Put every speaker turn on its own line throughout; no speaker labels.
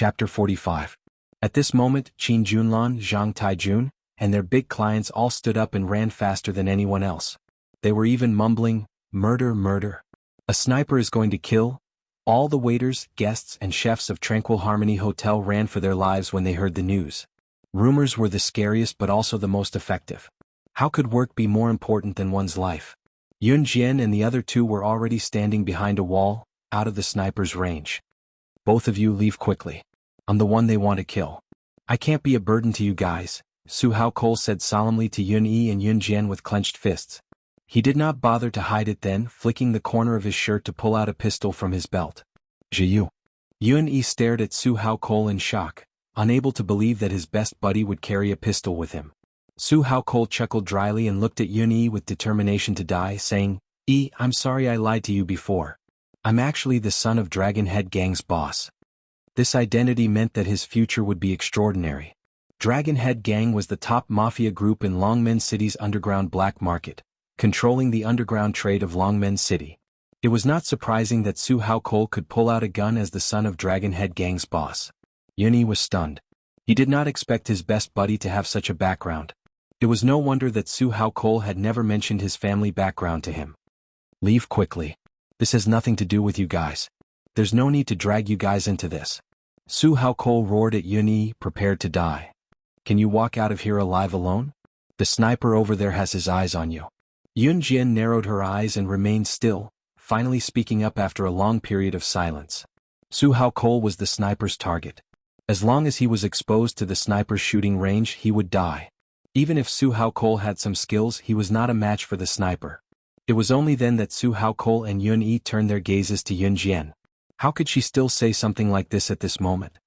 Chapter 45. At this moment, Qin Junlan, Zhang Taijun, and their big clients all stood up and ran faster than anyone else. They were even mumbling, "Murder, murder. A sniper is going to kill." All the waiters, guests, and chefs of Tranquil Harmony Hotel ran for their lives when they heard the news. Rumors were the scariest but also the most effective. How could work be more important than one's life? Yun Jian and the other two were already standing behind a wall, out of the sniper's range. "Both of you leave quickly. I'm the one they want to kill. I can't be a burden to you guys," Su Haokol said solemnly to Yun Yi and Yun Jian with clenched fists. He did not bother to hide it then, flicking the corner of his shirt to pull out a pistol from his belt. "Zhiyu." Yun Yi stared at Su Haokol in shock, unable to believe that his best buddy would carry a pistol with him. Su Haokol chuckled dryly and looked at Yun Yi with determination to die, saying, I'm sorry I lied to you before. I'm actually the son of Dragon Head Gang's boss." This identity meant that his future would be extraordinary. Dragon Head Gang was the top mafia group in Longmen City's underground black market, controlling the underground trade of Longmen City. It was not surprising that Su Haokol could pull out a gun as the son of Dragon Head Gang's boss. Yun Yi was stunned. He did not expect his best buddy to have such a background. It was no wonder that Su Haokol had never mentioned his family background to him. "Leave quickly. This has nothing to do with you guys. There's no need to drag you guys into this." Su Haokol roared at Yun Yi, prepared to die. "Can you walk out of here alive alone? The sniper over there has his eyes on you." Yun Jian narrowed her eyes and remained still, finally speaking up after a long period of silence. Su Haokol was the sniper's target. As long as he was exposed to the sniper's shooting range, he would die. Even if Su Haokol had some skills, he was not a match for the sniper. It was only then that Su Haokol and Yun Yi turned their gazes to Yun Jian. How could she still say something like this at this moment?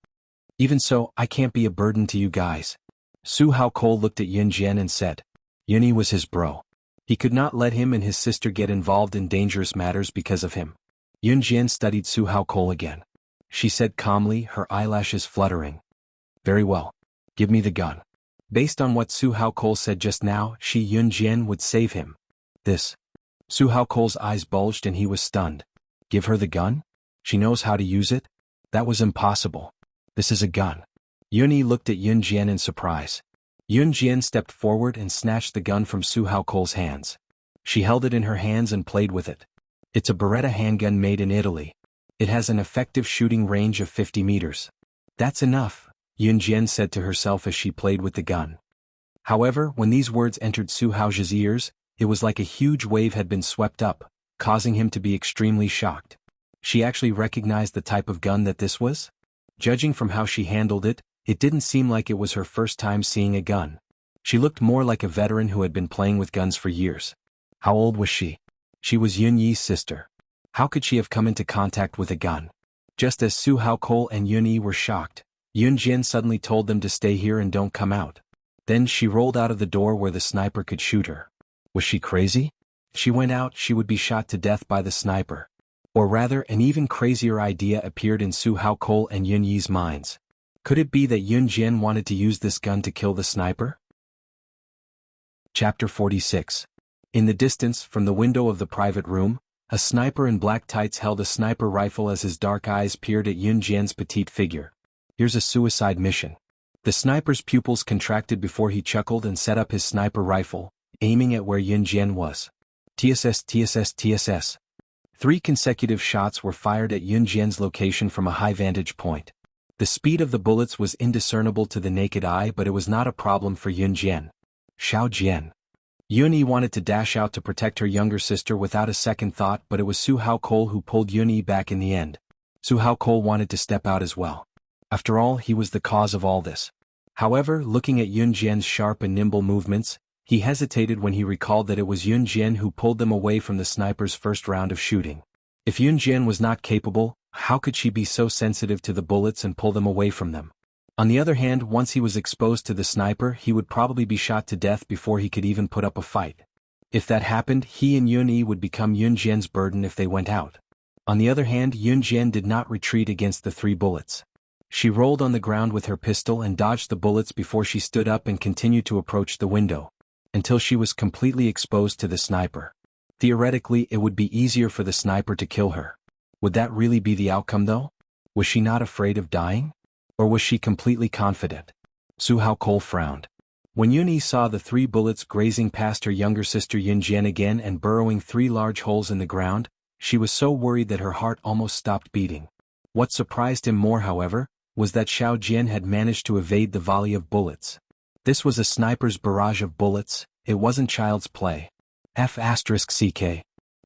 "Even so, I can't be a burden to you guys." Su Haokol looked at Yun Jian and said. Yun Yi was his bro. He could not let him and his sister get involved in dangerous matters because of him. Yun Jian studied Su Haokol again. She said calmly, her eyelashes fluttering. "Very well. Give me the gun." Based on what Su Haokol said just now, Yun Jian would save him. This. Su Haokol's eyes bulged and he was stunned. Give her the gun? She knows how to use it? That was impossible. This is a gun. Yun Yi looked at Yun Jian in surprise. Yun Jian stepped forward and snatched the gun from Su Haokol's hands. She held it in her hands and played with it. It's a Beretta handgun made in Italy. It has an effective shooting range of 50 meters. "That's enough," Yun Jian said to herself as she played with the gun. However, when these words entered Su Hao's ears, it was like a huge wave had been swept up, causing him to be extremely shocked. She actually recognized the type of gun that this was? Judging from how she handled it, it didn't seem like it was her first time seeing a gun. She looked more like a veteran who had been playing with guns for years. How old was she? She was Yun Yi's sister. How could she have come into contact with a gun? Just as Su Haokol and Yun Yi were shocked, Yun Jian suddenly told them to stay here and don't come out. Then she rolled out of the door where the sniper could shoot her. Was she crazy? If she went out, she would be shot to death by the sniper. Or rather, an even crazier idea appeared in Su Haokol and Yun Yi's minds. Could it be that Yun Jian wanted to use this gun to kill the sniper? Chapter 46. In the distance, from the window of the private room, a sniper in black tights held a sniper rifle as his dark eyes peered at Yun Jian's petite figure. Here's a suicide mission. The sniper's pupils contracted before he chuckled and set up his sniper rifle, aiming at where Yun Jian was. TSS, TSS, TSS. 3 consecutive shots were fired at Yun Jian's location from a high vantage point. The speed of the bullets was indiscernible to the naked eye, but it was not a problem for Yun Jian. Xiao Jian. Yun Yi wanted to dash out to protect her younger sister without a second thought, but it was Su Haokol who pulled Yun Yi back in the end. Su Haokol wanted to step out as well. After all, he was the cause of all this. However, looking at Yun Jian's sharp and nimble movements, he hesitated when he recalled that it was Yun Jian who pulled them away from the sniper's first round of shooting. If Yun Jian was not capable, how could she be so sensitive to the bullets and pull them away from them? On the other hand, once he was exposed to the sniper, he would probably be shot to death before he could even put up a fight. If that happened, he and Yun Yi would become Yun Jian's burden if they went out. On the other hand, Yun Jian did not retreat against the 3 bullets. She rolled on the ground with her pistol and dodged the bullets before she stood up and continued to approach the window, until she was completely exposed to the sniper. Theoretically, it would be easier for the sniper to kill her. Would that really be the outcome though? Was she not afraid of dying? Or was she completely confident? Su Haokol frowned. When Yun Yi saw the 3 bullets grazing past her younger sister Yun Jian again and burrowing 3 large holes in the ground, she was so worried that her heart almost stopped beating. What surprised him more, however, was that Xiao Jian had managed to evade the volley of bullets. This was a sniper's barrage of bullets, it wasn't child's play. F***ck.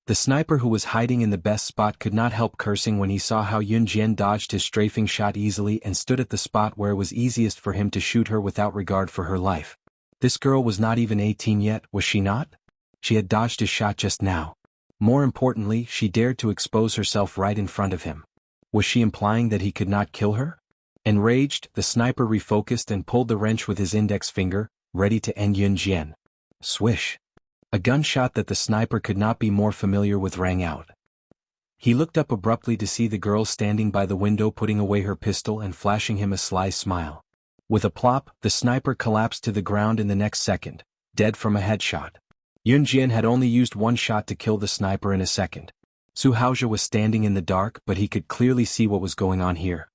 The sniper who was hiding in the best spot could not help cursing when he saw how Yun Jian dodged his strafing shot easily and stood at the spot where it was easiest for him to shoot her without regard for her life. This girl was not even 18 yet, was she not? She had dodged his shot just now. More importantly, she dared to expose herself right in front of him. Was she implying that he could not kill her? Enraged, the sniper refocused and pulled the wrench with his index finger, ready to end Yun Jian. Swish. A gunshot that the sniper could not be more familiar with rang out. He looked up abruptly to see the girl standing by the window putting away her pistol and flashing him a sly smile. With a plop, the sniper collapsed to the ground in the next second, dead from a headshot. Yun Jian had only used 1 shot to kill the sniper in a second. Su Haojia was standing in the dark, but he could clearly see what was going on here.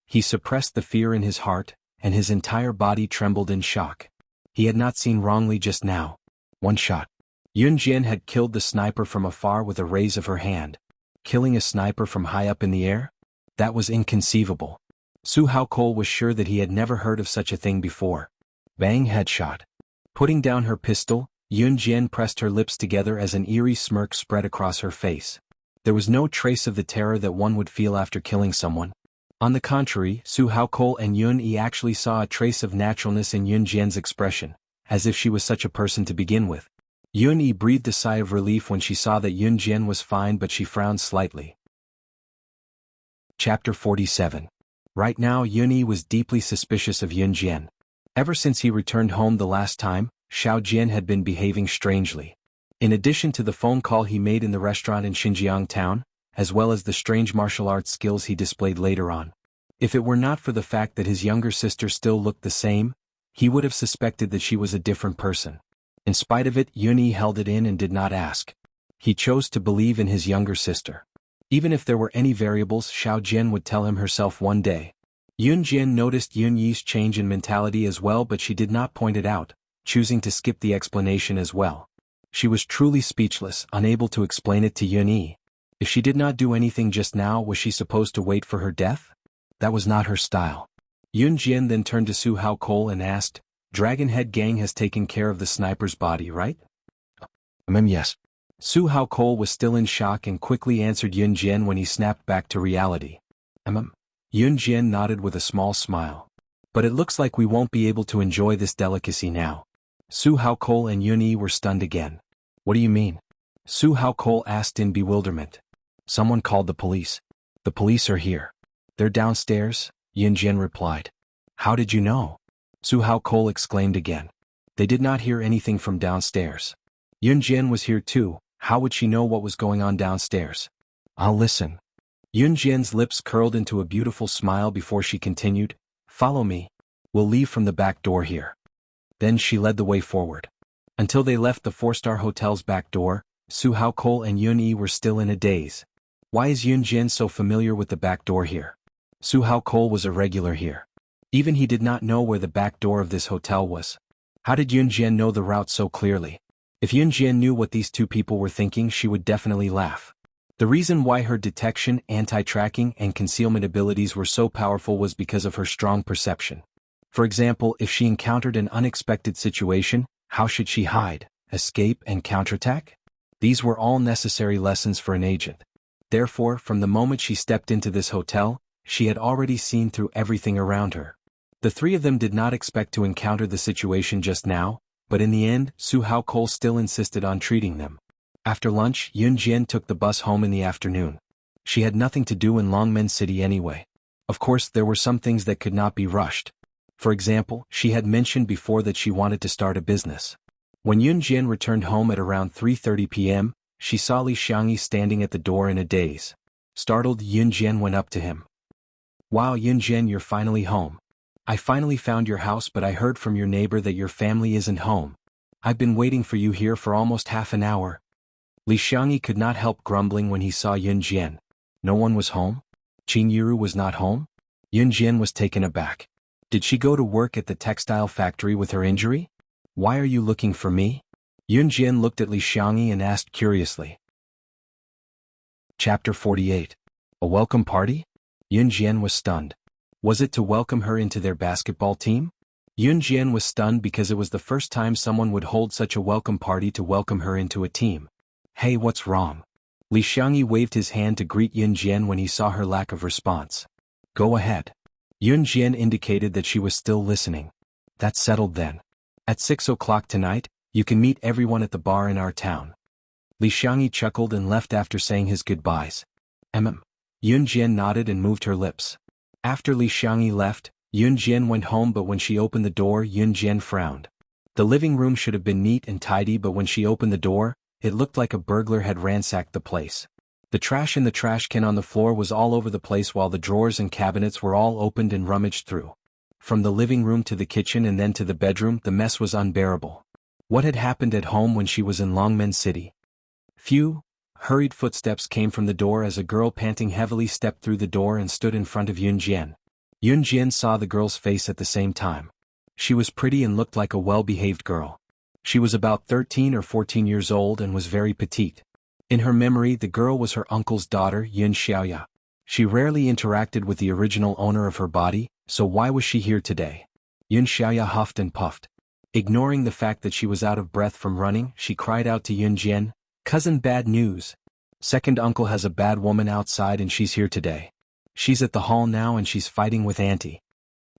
He suppressed the fear in his heart, and his entire body trembled in shock. He had not seen wrongly just now. 1 shot. Yun Jian had killed the sniper from afar with a raise of her hand. Killing a sniper from high up in the air? That was inconceivable. Su Haokol was sure that he had never heard of such a thing before. Bang, headshot. Putting down her pistol, Yun Jian pressed her lips together as an eerie smirk spread across her face. There was no trace of the terror that one would feel after killing someone. On the contrary, Su Haokol and Yun Yi actually saw a trace of naturalness in Yun Jian's expression, as if she was such a person to begin with. Yun Yi breathed a sigh of relief when she saw that Yun Jian was fine, but she frowned slightly. Chapter 47. Right now Yun Yi was deeply suspicious of Yun Jian. Ever since he returned home the last time, Xiao Jian had been behaving strangely. In addition to the phone call he made in the restaurant in Xinjiang town, as well as the strange martial arts skills he displayed later on. If it were not for the fact that his younger sister still looked the same, he would have suspected that she was a different person. In spite of it, Yun Yi held it in and did not ask. He chose to believe in his younger sister. Even if there were any variables, Xiao Jian would tell him herself one day. Yun Jian noticed Yun Yi's change in mentality as well, but she did not point it out, choosing to skip the explanation as well. She was truly speechless, unable to explain it to Yun Yi. If she did not do anything just now, was she supposed to wait for her death? That was not her style. Yun Jian then turned to Su Haokol and asked, Dragonhead Gang has taken care of the sniper's body, right? Yes. Su Haokol was still in shock and quickly answered Yun Jian when he snapped back to reality. Yun Jian nodded with a small smile. But it looks like we won't be able to enjoy this delicacy now. Su Haokol and Yun Yi were stunned again. What do you mean? Su Haokol asked in bewilderment. Someone called the police. The police are here. They're downstairs, Yun Jian replied. How did you know? Su Haokol exclaimed again. They did not hear anything from downstairs. Yun Jian was here too, how would she know what was going on downstairs? I'll listen. Yun Jian's lips curled into a beautiful smile before she continued, Follow me. We'll leave from the back door here. Then she led the way forward. Until they left the 4-star hotel's back door, Su Haokol and Yun Yi were still in a daze. Why is Yun Jian so familiar with the back door here? Su Haokol was a regular here. Even he did not know where the back door of this hotel was. How did Yun Jian know the route so clearly? If Yun Jian knew what these two people were thinking, she would definitely laugh. The reason why her detection, anti-tracking, and concealment abilities were so powerful was because of her strong perception. For example, if she encountered an unexpected situation, how should she hide, escape, and counterattack? These were all necessary lessons for an agent. Therefore, from the moment she stepped into this hotel, she had already seen through everything around her. The 3 of them did not expect to encounter the situation just now, but in the end, Su Haokol still insisted on treating them. After lunch, Yun Jian took the bus home in the afternoon. She had nothing to do in Longmen City anyway. Of course, there were some things that could not be rushed. For example, she had mentioned before that she wanted to start a business. When Yun Jian returned home at around 3:30 p.m., she saw Li Xiangyi standing at the door in a daze. Startled, Yun Jian went up to him. Wow, Yun Jian, you're finally home. I finally found your house, but I heard from your neighbor that your family isn't home. I've been waiting for you here for almost half an hour. Li Xiangyi could not help grumbling when he saw Yun Jian. No one was home? Qing Yiru was not home? Yun Jian was taken aback. Did she go to work at the textile factory with her injury? Why are you looking for me? Yun Jian looked at Li Xiangyi and asked curiously. Chapter 48. A welcome party? Yun Jian was stunned. Was it to welcome her into their basketball team? Yun Jian was stunned because it was the first time someone would hold such a welcome party to welcome her into a team. Hey, what's wrong? Li Xiangyi waved his hand to greet Yun Jian when he saw her lack of response. Go ahead. Yun Jian indicated that she was still listening. That's settled then. At 6 o'clock tonight, you can meet everyone at the bar in our town. Li Xiangyi chuckled and left after saying his goodbyes. Yun Jian nodded and moved her lips. After Li Xiangyi left, Yun Jian went home, but when she opened the door, Yun Jian frowned. The living room should have been neat and tidy, but when she opened the door, it looked like a burglar had ransacked the place. The trash in the trash can on the floor was all over the place, while the drawers and cabinets were all opened and rummaged through. From the living room to the kitchen and then to the bedroom, the mess was unbearable. What had happened at home when she was in Longmen City? Few, hurried footsteps came from the door as a girl panting heavily stepped through the door and stood in front of Yun Jian. Yun Jian saw the girl's face at the same time. She was pretty and looked like a well-behaved girl. She was about 13 or 14 years old and was very petite. In her memory, the girl was her uncle's daughter, Yun Xiaoya. She rarely interacted with the original owner of her body, so why was she here today? Yun Xiaoya huffed and puffed. Ignoring the fact that she was out of breath from running, she cried out to Yun Jian, "Cousin, bad news. Second uncle has a bad woman outside and she's here today. She's at the hall now and she's fighting with Auntie."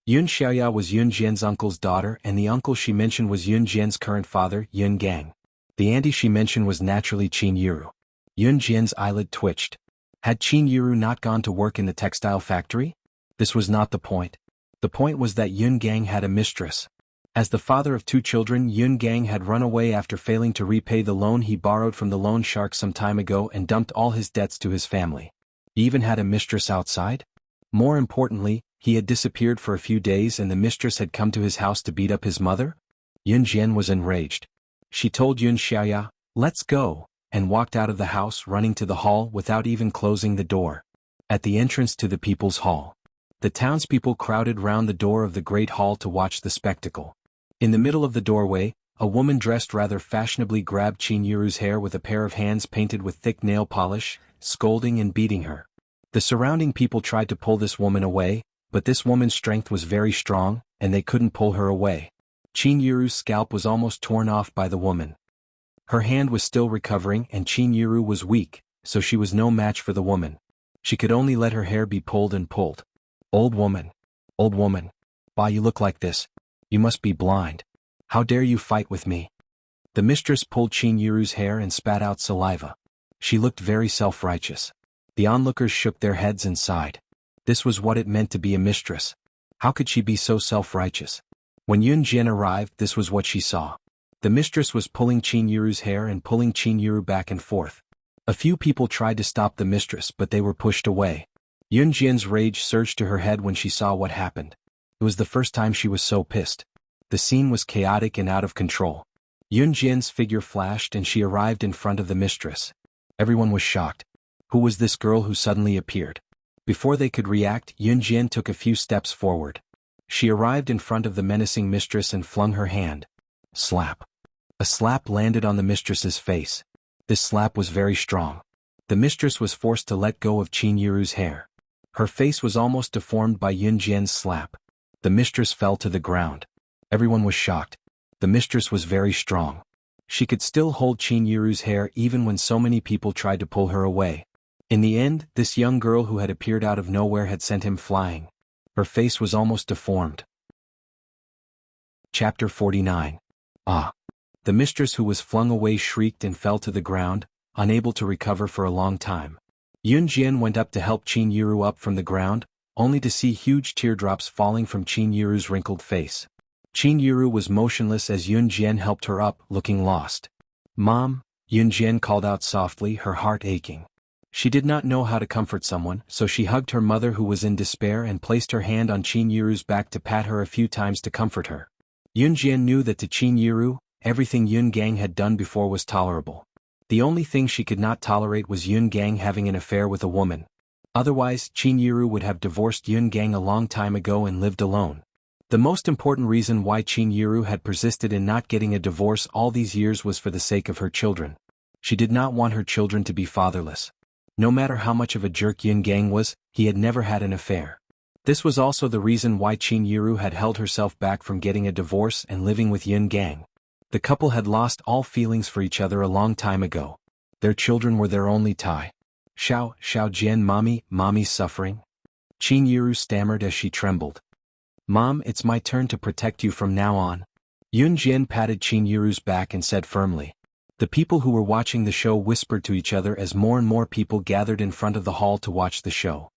Yun Xiaoya was Yun Jian's uncle's daughter, and the uncle she mentioned was Yun Jian's current father, Yun Gang. The auntie she mentioned was naturally Qin Yiru. Yun Jian's eyelid twitched. Had Qin Yiru not gone to work in the textile factory? This was not the point. The point was that Yun Gang had a mistress. As the father of 2 children, Yun Gang had run away after failing to repay the loan he borrowed from the loan shark some time ago and dumped all his debts to his family. He even had a mistress outside? More importantly, he had disappeared for a few days and the mistress had come to his house to beat up his mother? Yun Jian was enraged. She told Yun Xiaoya, "Let's go," and walked out of the house, running to the hall without even closing the door. At the entrance to the people's hall, the townspeople crowded round the door of the great hall to watch the spectacle. In the middle of the doorway, a woman dressed rather fashionably grabbed Qin Yiru's hair with a pair of hands painted with thick nail polish, scolding and beating her. The surrounding people tried to pull this woman away, but this woman's strength was very strong, and they couldn't pull her away. Qin Yiru's scalp was almost torn off by the woman. Her hand was still recovering and Qin Yiru was weak, so she was no match for the woman. She could only let her hair be pulled and pulled. Old woman. Why you look like this? You must be blind. How dare you fight with me? The mistress pulled Qin Yiru's hair and spat out saliva. She looked very self-righteous. The onlookers shook their heads and sighed. This was what it meant to be a mistress. How could she be so self-righteous? When Yun Jian arrived, this was what she saw. The mistress was pulling Qin Yiru's hair and pulling Qin Yiru back and forth. A few people tried to stop the mistress, but they were pushed away. Yun Jian's rage surged to her head when she saw what happened. It was the first time she was so pissed. The scene was chaotic and out of control. Yun Jian's figure flashed and she arrived in front of the mistress. Everyone was shocked. Who was this girl who suddenly appeared? Before they could react, Yun Jian took a few steps forward. She arrived in front of the menacing mistress and flung her hand. Slap. A slap landed on the mistress's face. This slap was very strong. The mistress was forced to let go of Qin Yiru's hair. Her face was almost deformed by Yun Jian's slap. The mistress fell to the ground. Everyone was shocked. The mistress was very strong. She could still hold Qin Yiru's hair even when so many people tried to pull her away. In the end, this young girl who had appeared out of nowhere had sent him flying. Her face was almost deformed. Chapter 49. Ah! The mistress who was flung away shrieked and fell to the ground, unable to recover for a long time. Yun Jian went up to help Qin Yiru up from the ground, only to see huge teardrops falling from Qin Yiru's wrinkled face. Qin Yiru was motionless as Yun Jian helped her up, looking lost. "Mom," Yun Jian called out softly, her heart aching. She did not know how to comfort someone, so she hugged her mother who was in despair and placed her hand on Qin Yiru's back to pat her a few times to comfort her. Yun Jian knew that to Qin Yiru, everything Yun Gang had done before was tolerable. The only thing she could not tolerate was Yun Gang having an affair with a woman. Otherwise, Qin Yiru would have divorced Yun Gang a long time ago and lived alone. The most important reason why Qin Yiru had persisted in not getting a divorce all these years was for the sake of her children. She did not want her children to be fatherless. No matter how much of a jerk Yun Gang was, he had never had an affair. This was also the reason why Qin Yiru had held herself back from getting a divorce and living with Yun Gang. The couple had lost all feelings for each other a long time ago. Their children were their only tie. Xiao Jian, mommy's suffering? Qin Yiru stammered as she trembled. Mom, it's my turn to protect you from now on. Yun Jian patted Qin Yiru's back and said firmly. The people who were watching the show whispered to each other as more and more people gathered in front of the hall to watch the show.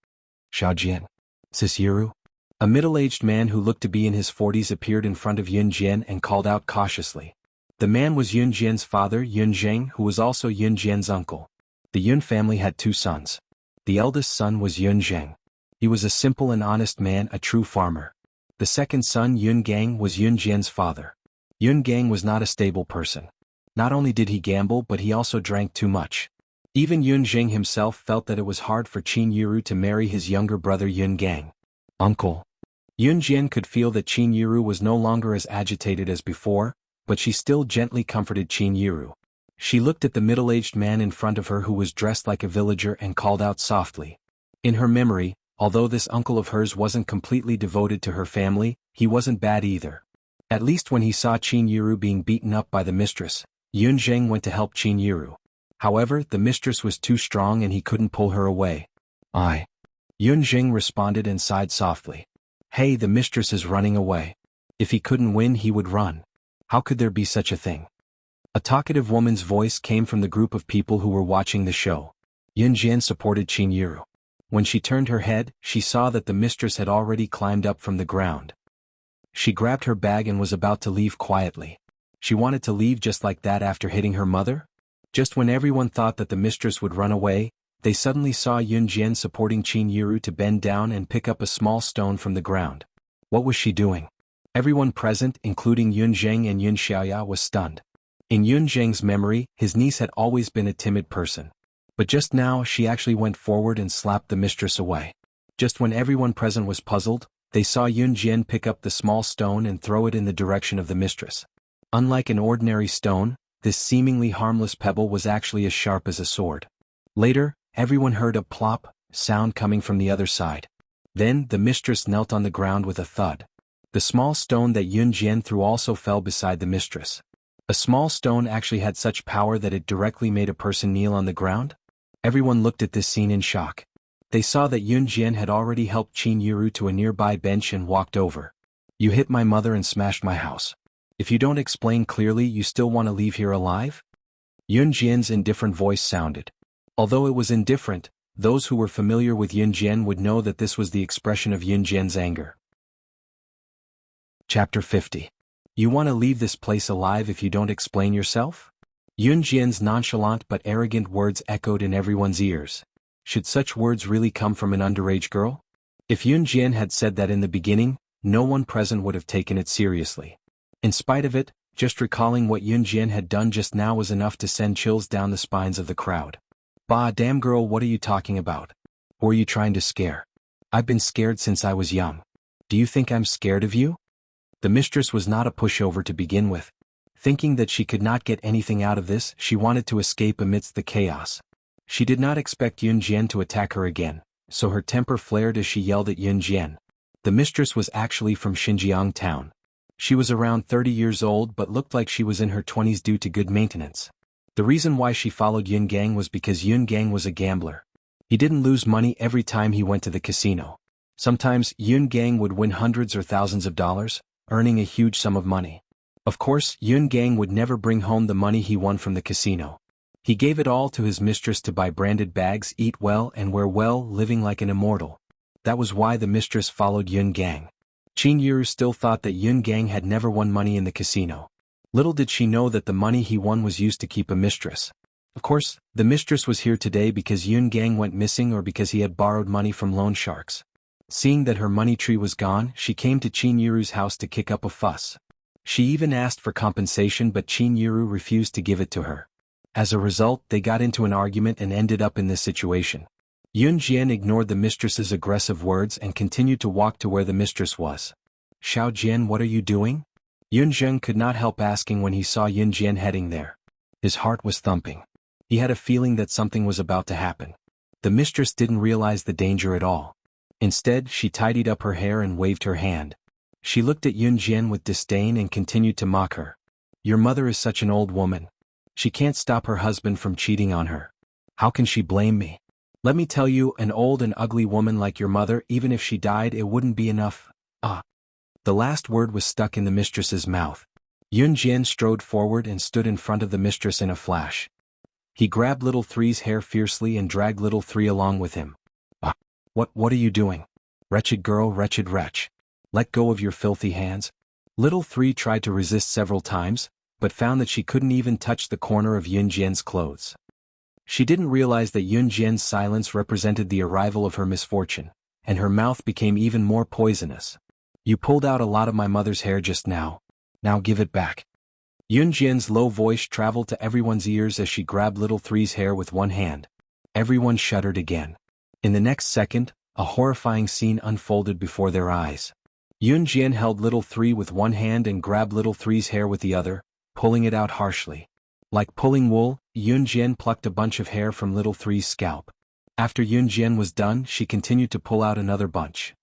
Xiao Jian. Sis Yiru? A middle-aged man who looked to be in his 40s appeared in front of Yun Jian and called out cautiously. The man was Yun Jian's father, Yun Zheng, who was also Yun Jian's uncle. The Yun family had 2 sons. The eldest son was Yun Zheng. He was a simple and honest man, a true farmer. The second son, Yun Gang, was Yun Jian's father. Yun Gang was not a stable person. Not only did he gamble, but he also drank too much. Even Yun Zheng himself felt that it was hard for Qin Yiru to marry his younger brother Yun Gang. Uncle. Yun Jian could feel that Qin Yiru was no longer as agitated as before, but she still gently comforted Qin Yiru. She looked at the middle-aged man in front of her who was dressed like a villager and called out softly. In her memory, although this uncle of hers wasn't completely devoted to her family, he wasn't bad either. At least when he saw Qin Yiru being beaten up by the mistress, Yun Zheng went to help Qin Yiru. However, the mistress was too strong and he couldn't pull her away. Yun Zheng responded and sighed softly. Hey, the mistress is running away. If he couldn't win, he would run. How could there be such a thing? A talkative woman's voice came from the group of people who were watching the show. Yun Jian supported Qin Yiru. When she turned her head, she saw that the mistress had already climbed up from the ground. She grabbed her bag and was about to leave quietly. She wanted to leave just like that after hitting her mother? Just when everyone thought that the mistress would run away, they suddenly saw Yun Jian supporting Qin Yiru to bend down and pick up a small stone from the ground. What was she doing? Everyone present, including Yun Zheng and Yun Xiaoya, was stunned. In Yun Zheng's memory, his niece had always been a timid person. But just now she actually went forward and slapped the mistress away. Just when everyone present was puzzled, they saw Yun Jian pick up the small stone and throw it in the direction of the mistress. Unlike an ordinary stone, this seemingly harmless pebble was actually as sharp as a sword. Later, everyone heard a plop sound coming from the other side. Then, the mistress knelt on the ground with a thud. The small stone that Yun Jian threw also fell beside the mistress. A small stone actually had such power that it directly made a person kneel on the ground? Everyone looked at this scene in shock. They saw that Yun Jian had already helped Qin Yiru to a nearby bench and walked over. You hit my mother and smashed my house. If you don't explain clearly, you still want to leave here alive? Yun Jian's indifferent voice sounded. Although it was indifferent, those who were familiar with Yun Jian would know that this was the expression of Yun Jian's anger. Chapter 50. You want to leave this place alive if you don't explain yourself? Yun Jian's nonchalant but arrogant words echoed in everyone's ears. Should such words really come from an underage girl? If Yun Jian had said that in the beginning, no one present would have taken it seriously. In spite of it, just recalling what Yun Jian had done just now was enough to send chills down the spines of the crowd. Bah, damn girl, what are you talking about? Who are you trying to scare? I've been scared since I was young. Do you think I'm scared of you? The mistress was not a pushover to begin with. Thinking that she could not get anything out of this, she wanted to escape amidst the chaos. She did not expect Yun Jian to attack her again, so her temper flared as she yelled at Yun Jian. The mistress was actually from Xinjiang town. She was around 30 years old but looked like she was in her 20s due to good maintenance. The reason why she followed Yun Gang was because Yun Gang was a gambler. He didn't lose money every time he went to the casino. Sometimes Yun Gang would win hundreds or thousands of dollars, earning a huge sum of money. Of course, Yun Gang would never bring home the money he won from the casino. He gave it all to his mistress to buy branded bags, eat well and wear well, living like an immortal. That was why the mistress followed Yun Gang. Qin Yiru still thought that Yun Gang had never won money in the casino. Little did she know that the money he won was used to keep a mistress. Of course, the mistress was here today because Yun Gang went missing or because he had borrowed money from loan sharks. Seeing that her money tree was gone, she came to Qin Yiru's house to kick up a fuss. She even asked for compensation, but Qin Yiru refused to give it to her. As a result, they got into an argument and ended up in this situation. Yun Jian ignored the mistress's aggressive words and continued to walk to where the mistress was. Xiao Jian, what are you doing? Yun Zheng could not help asking when he saw Yun Jian heading there. His heart was thumping. He had a feeling that something was about to happen. The mistress didn't realize the danger at all. Instead, she tidied up her hair and waved her hand. She looked at Yun Jian with disdain and continued to mock her. Your mother is such an old woman. She can't stop her husband from cheating on her. How can she blame me? Let me tell you, an old and ugly woman like your mother, even if she died, it wouldn't be enough. Ah. The last word was stuck in the mistress's mouth. Yun Jian strode forward and stood in front of the mistress in a flash. He grabbed Little Three's hair fiercely and dragged Little Three along with him. Ah. What are you doing? Wretched girl, wretched wretch. Let go of your filthy hands. Little Three tried to resist several times, but found that she couldn't even touch the corner of Yun Jian's clothes. She didn't realize that Yun Jian's silence represented the arrival of her misfortune, and her mouth became even more poisonous. You pulled out a lot of my mother's hair just now. Now give it back. Yun Jian's low voice traveled to everyone's ears as she grabbed Little Three's hair with one hand. Everyone shuddered again. In the next second, a horrifying scene unfolded before their eyes. Yun Jian held Little Three with one hand and grabbed Little Three's hair with the other, pulling it out harshly. Like pulling wool, Yun Jian plucked a bunch of hair from Little Three's scalp. After Yun Jian was done, she continued to pull out another bunch.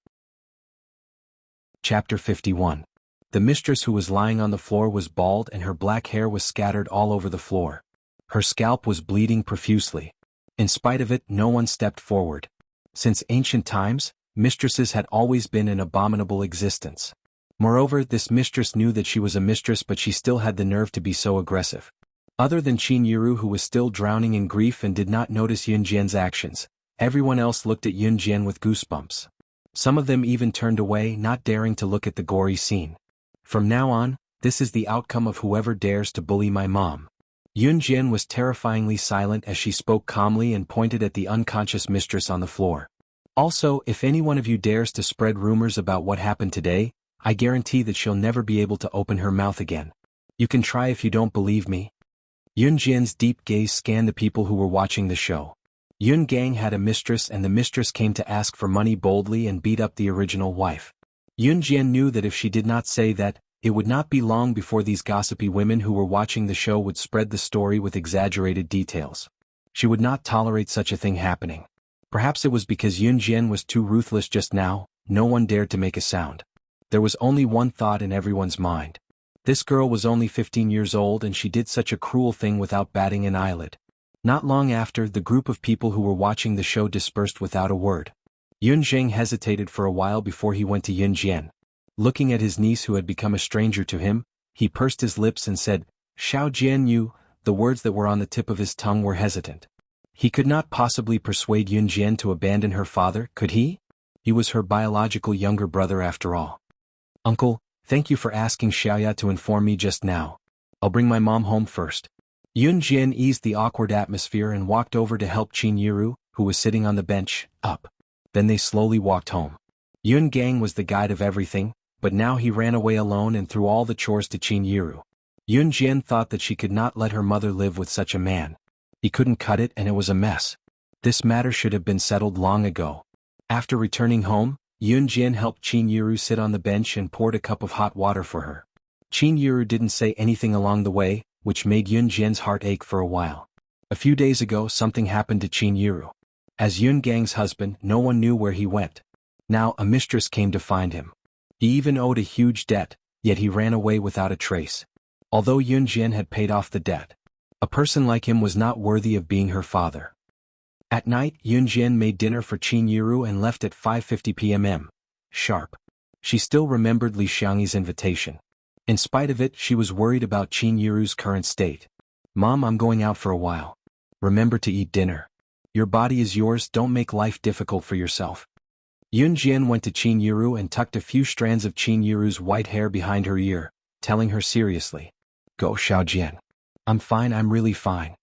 Chapter 51. The mistress who was lying on the floor was bald and her black hair was scattered all over the floor. Her scalp was bleeding profusely. In spite of it, no one stepped forward. Since ancient times, mistresses had always been an abominable existence. Moreover, this mistress knew that she was a mistress, but she still had the nerve to be so aggressive. Other than Qin Yiru, who was still drowning in grief and did not notice Yun Jian's actions, everyone else looked at Yun Jian with goosebumps. Some of them even turned away, not daring to look at the gory scene. From now on, this is the outcome of whoever dares to bully my mom. Yun Jian was terrifyingly silent as she spoke calmly and pointed at the unconscious mistress on the floor. Also, if any one of you dares to spread rumors about what happened today, I guarantee that she'll never be able to open her mouth again. You can try if you don't believe me. Yun Jian's deep gaze scanned the people who were watching the show. Yun Gang had a mistress, and the mistress came to ask for money boldly and beat up the original wife. Yun Jian knew that if she did not say that, it would not be long before these gossipy women who were watching the show would spread the story with exaggerated details. She would not tolerate such a thing happening. Perhaps it was because Yun Jian was too ruthless just now, no one dared to make a sound. There was only one thought in everyone's mind. This girl was only 15 years old and she did such a cruel thing without batting an eyelid. Not long after, the group of people who were watching the show dispersed without a word. Yun Zheng hesitated for a while before he went to Yun Jian. Looking at his niece who had become a stranger to him, he pursed his lips and said, "Xiao Jian Yu." The words that were on the tip of his tongue were hesitant. He could not possibly persuade Yun Jian to abandon her father, could he? He was her biological younger brother after all. "Uncle, thank you for asking Xiaoya to inform me just now. I'll bring my mom home first." Yun Jian eased the awkward atmosphere and walked over to help Qin Yiru, who was sitting on the bench, up. Then they slowly walked home. Yun Gang was the guide of everything, but now he ran away alone and threw all the chores to Qin Yiru. Yun Jian thought that she could not let her mother live with such a man. He couldn't cut it and it was a mess. This matter should have been settled long ago. After returning home, Yun Jian helped Qin Yiru sit on the bench and poured a cup of hot water for her. Qin Yiru didn't say anything along the way, which made Yun Jian's heart ache for a while. A few days ago something happened to Qin Yiru. As Yun Gang's husband, no one knew where he went. Now a mistress came to find him. He even owed a huge debt, yet he ran away without a trace. Although Yun Jian had paid off the debt, a person like him was not worthy of being her father. At night, Yun Jian made dinner for Qin Yiru and left at 5:50 p.m. sharp. She still remembered Li Xiangyi's invitation. In spite of it, she was worried about Qin Yiru's current state. "Mom, I'm going out for a while. Remember to eat dinner. Your body is yours, don't make life difficult for yourself." Yun Jian went to Qin Yiru and tucked a few strands of Qin Yiru's white hair behind her ear, telling her seriously, "Go, Xiao Jian. I'm fine, I'm really fine."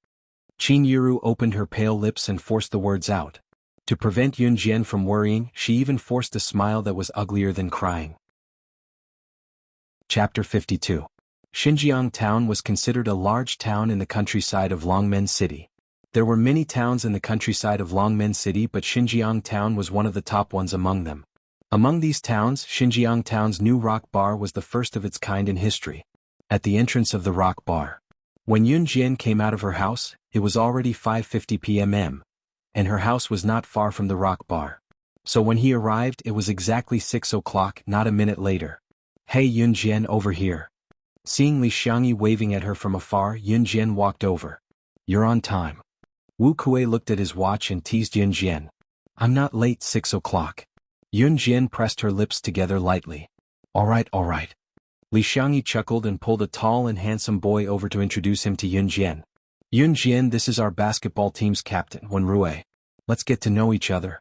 Qin Yiru opened her pale lips and forced the words out. To prevent Yun Jian from worrying, she even forced a smile that was uglier than crying. Chapter 52. Xinjiang town was considered a large town in the countryside of Longmen City. There were many towns in the countryside of Longmen City, but Xinjiang Town was one of the top ones among them. Among these towns, Xinjiang Town's new rock bar was the first of its kind in history. At the entrance of the rock bar, when Yun Jian came out of her house, it was already 5:50 p.m. and her house was not far from the rock bar. So when he arrived, it was exactly 6 o'clock, not a minute later. "Hey Yun Jian, over here." Seeing Li Xiangyi waving at her from afar, Yun Jian walked over. "You're on time." Wu Kuei looked at his watch and teased Yun Jian. "I'm not late, 6 o'clock. Yun Jian pressed her lips together lightly. All right. Li Xiangyi chuckled and pulled a tall and handsome boy over to introduce him to Yun Jian. "Yun Jian, this is our basketball team's captain, Wen Rui. Let's get to know each other."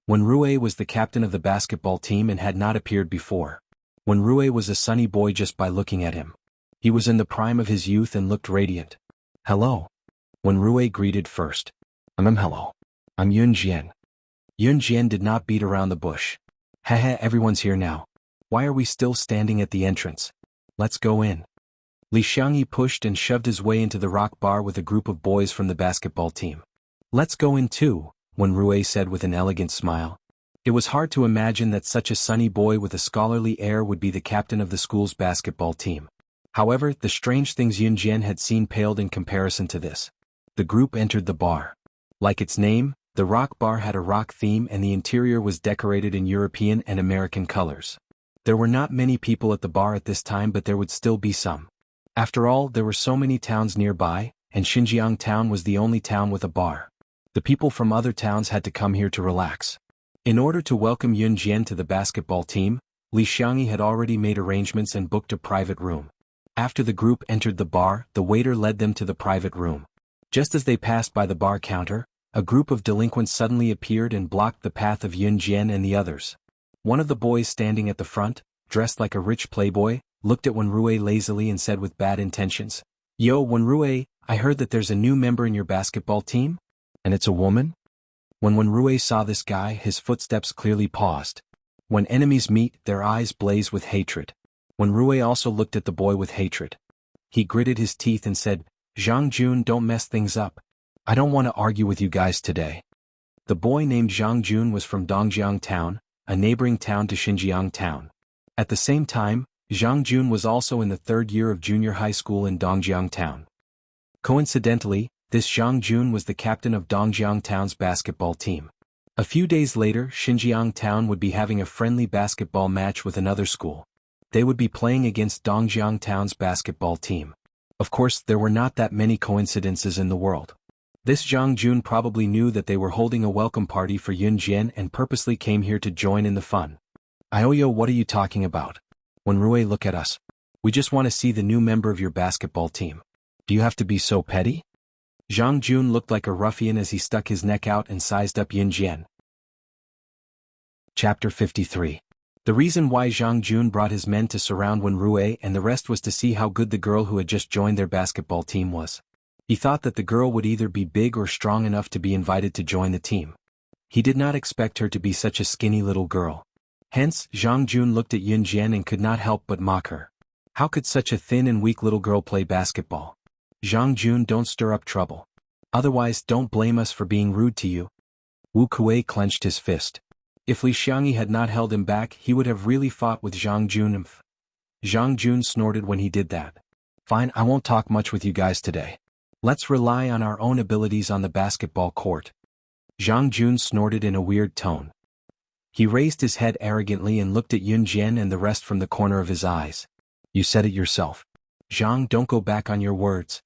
Wen Rui was the captain of the basketball team and had not appeared before. Wen Rui was a sunny boy just by looking at him. He was in the prime of his youth and looked radiant. "Hello." Wen Rui greeted first. Hello. I'm Yun Jian." Yun Jian did not beat around the bush. "Haha, everyone's here now. Why are we still standing at the entrance? Let's go in." Li Xiangyi pushed and shoved his way into the rock bar with a group of boys from the basketball team. "Let's go in too," Wen Rui said with an elegant smile. It was hard to imagine that such a sunny boy with a scholarly air would be the captain of the school's basketball team. However, the strange things Yun Jian had seen paled in comparison to this. The group entered the bar. Like its name, the rock bar had a rock theme and the interior was decorated in European and American colors. There were not many people at the bar at this time, but there would still be some. After all, there were so many towns nearby, and Xinjiang Town was the only town with a bar. The people from other towns had to come here to relax. In order to welcome Yun Jian to the basketball team, Li Xiangyi had already made arrangements and booked a private room. After the group entered the bar, the waiter led them to the private room. Just as they passed by the bar counter, a group of delinquents suddenly appeared and blocked the path of Yun Jian and the others. One of the boys standing at the front, dressed like a rich playboy, looked at Wen Rui lazily and said with bad intentions, "Yo, Wen Rui, I heard that there's a new member in your basketball team? And it's a woman?" When Wen Rui saw this guy, his footsteps clearly paused. When enemies meet, their eyes blaze with hatred. Wen Rui also looked at the boy with hatred. He gritted his teeth and said, "Zhang Jun, don't mess things up. I don't want to argue with you guys today." The boy named Zhang Jun was from Dongjiang Town, a neighboring town to Xinjiang Town. At the same time, Zhang Jun was also in the third year of junior high school in Dongjiang Town. Coincidentally, this Zhang Jun was the captain of Dongjiang Town's basketball team. A few days later, Xinjiang Town would be having a friendly basketball match with another school. They would be playing against Dongjiang Town's basketball team. Of course, there were not that many coincidences in the world. This Zhang Jun probably knew that they were holding a welcome party for Yun Jian and purposely came here to join in the fun. "Ioyo, what are you talking about? Wen Rui, look at us. We just want to see the new member of your basketball team. Do you have to be so petty?" Zhang Jun looked like a ruffian as he stuck his neck out and sized up Yun Jian. Chapter 53. The reason why Zhang Jun brought his men to surround Wen Rui and the rest was to see how good the girl who had just joined their basketball team was. He thought that the girl would either be big or strong enough to be invited to join the team. He did not expect her to be such a skinny little girl. Hence, Zhang Jun looked at Yun Jian and could not help but mock her. How could such a thin and weak little girl play basketball? "Zhang Jun, don't stir up trouble. Otherwise, don't blame us for being rude to you." Wu Kuei clenched his fist. If Li Xiangyi had not held him back, he would have really fought with Zhang Jun. Zhang Jun snorted when he did that. "Fine, I won't talk much with you guys today. Let's rely on our own abilities on the basketball court." Zhang Jun snorted in a weird tone. He raised his head arrogantly and looked at Yun Jian and the rest from the corner of his eyes. "You said it yourself. Zhang, don't go back on your words."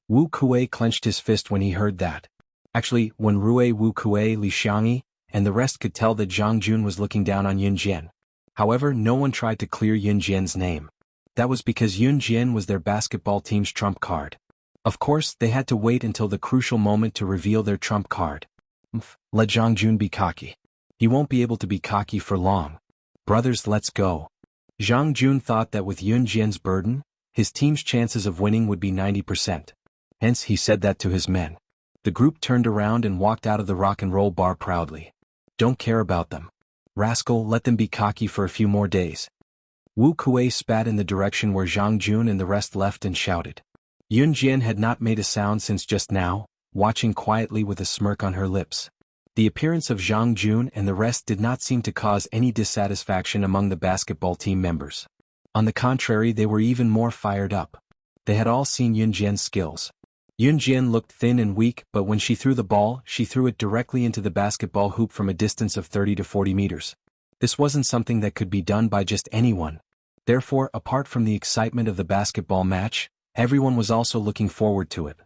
Wu Kuei clenched his fist when he heard that. Actually, Wen Rui, Wu Kuei, Li Xiangyi, and the rest could tell that Zhang Jun was looking down on Yun Jian. However, no one tried to clear Yun Jian's name. That was because Yun Jian was their basketball team's trump card. Of course, they had to wait until the crucial moment to reveal their trump card. Let Zhang Jun be cocky. He won't be able to be cocky for long. Brothers, let's go. Zhang Jun thought that with Yun Jian's burden, his team's chances of winning would be 90%. Hence, he said that to his men. The group turned around and walked out of the rock and roll bar proudly. "Don't care about them. Rascal, let them be cocky for a few more days." Wu Kuei spat in the direction where Zhang Jun and the rest left and shouted. Yun Jian had not made a sound since just now, watching quietly with a smirk on her lips. The appearance of Zhang Jun and the rest did not seem to cause any dissatisfaction among the basketball team members. On the contrary, they were even more fired up. They had all seen Yun Jian's skills. Yun Jian looked thin and weak, but when she threw the ball, she threw it directly into the basketball hoop from a distance of 30 to 40 meters. This wasn't something that could be done by just anyone. Therefore, apart from the excitement of the basketball match, everyone was also looking forward to it.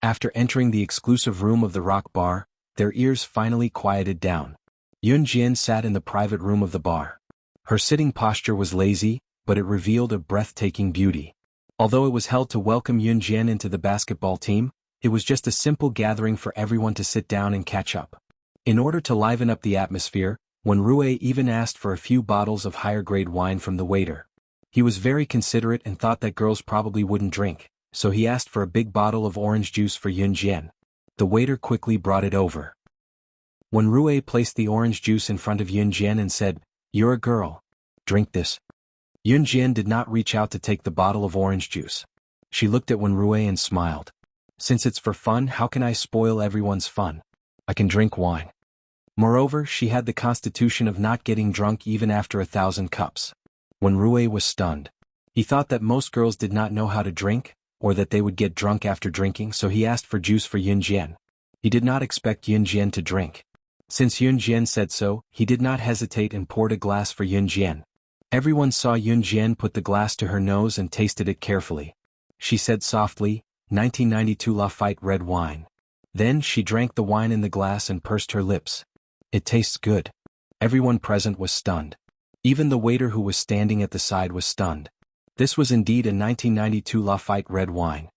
After entering the exclusive room of the rock bar, their ears finally quieted down. Yun Jian sat in the private room of the bar. Her sitting posture was lazy, but it revealed a breathtaking beauty. Although it was held to welcome Yun Jian into the basketball team, it was just a simple gathering for everyone to sit down and catch up. In order to liven up the atmosphere, Wenrui even asked for a few bottles of higher-grade wine from the waiter. He was very considerate and thought that girls probably wouldn't drink, so he asked for a big bottle of orange juice for Yun Jian. The waiter quickly brought it over. Wenrui placed the orange juice in front of Yun Jian and said, "You're a girl. Drink this." Yun Jian did not reach out to take the bottle of orange juice. She looked at Wenrui and smiled. "Since it's for fun, how can I spoil everyone's fun? I can drink wine." Moreover, she had the constitution of not getting drunk even after 1,000 cups. Wenrui was stunned. He thought that most girls did not know how to drink, or that they would get drunk after drinking, so he asked for juice for Yun Jian. He did not expect Yun Jian to drink. Since Yun Jian said so, he did not hesitate and poured a glass for Yun Jian. Everyone saw Yun Jian put the glass to her nose and tasted it carefully. She said softly, 1992 Lafite red wine. Then she drank the wine in the glass and pursed her lips. "It tastes good." Everyone present was stunned. Even the waiter who was standing at the side was stunned. This was indeed a 1992 Lafite red wine.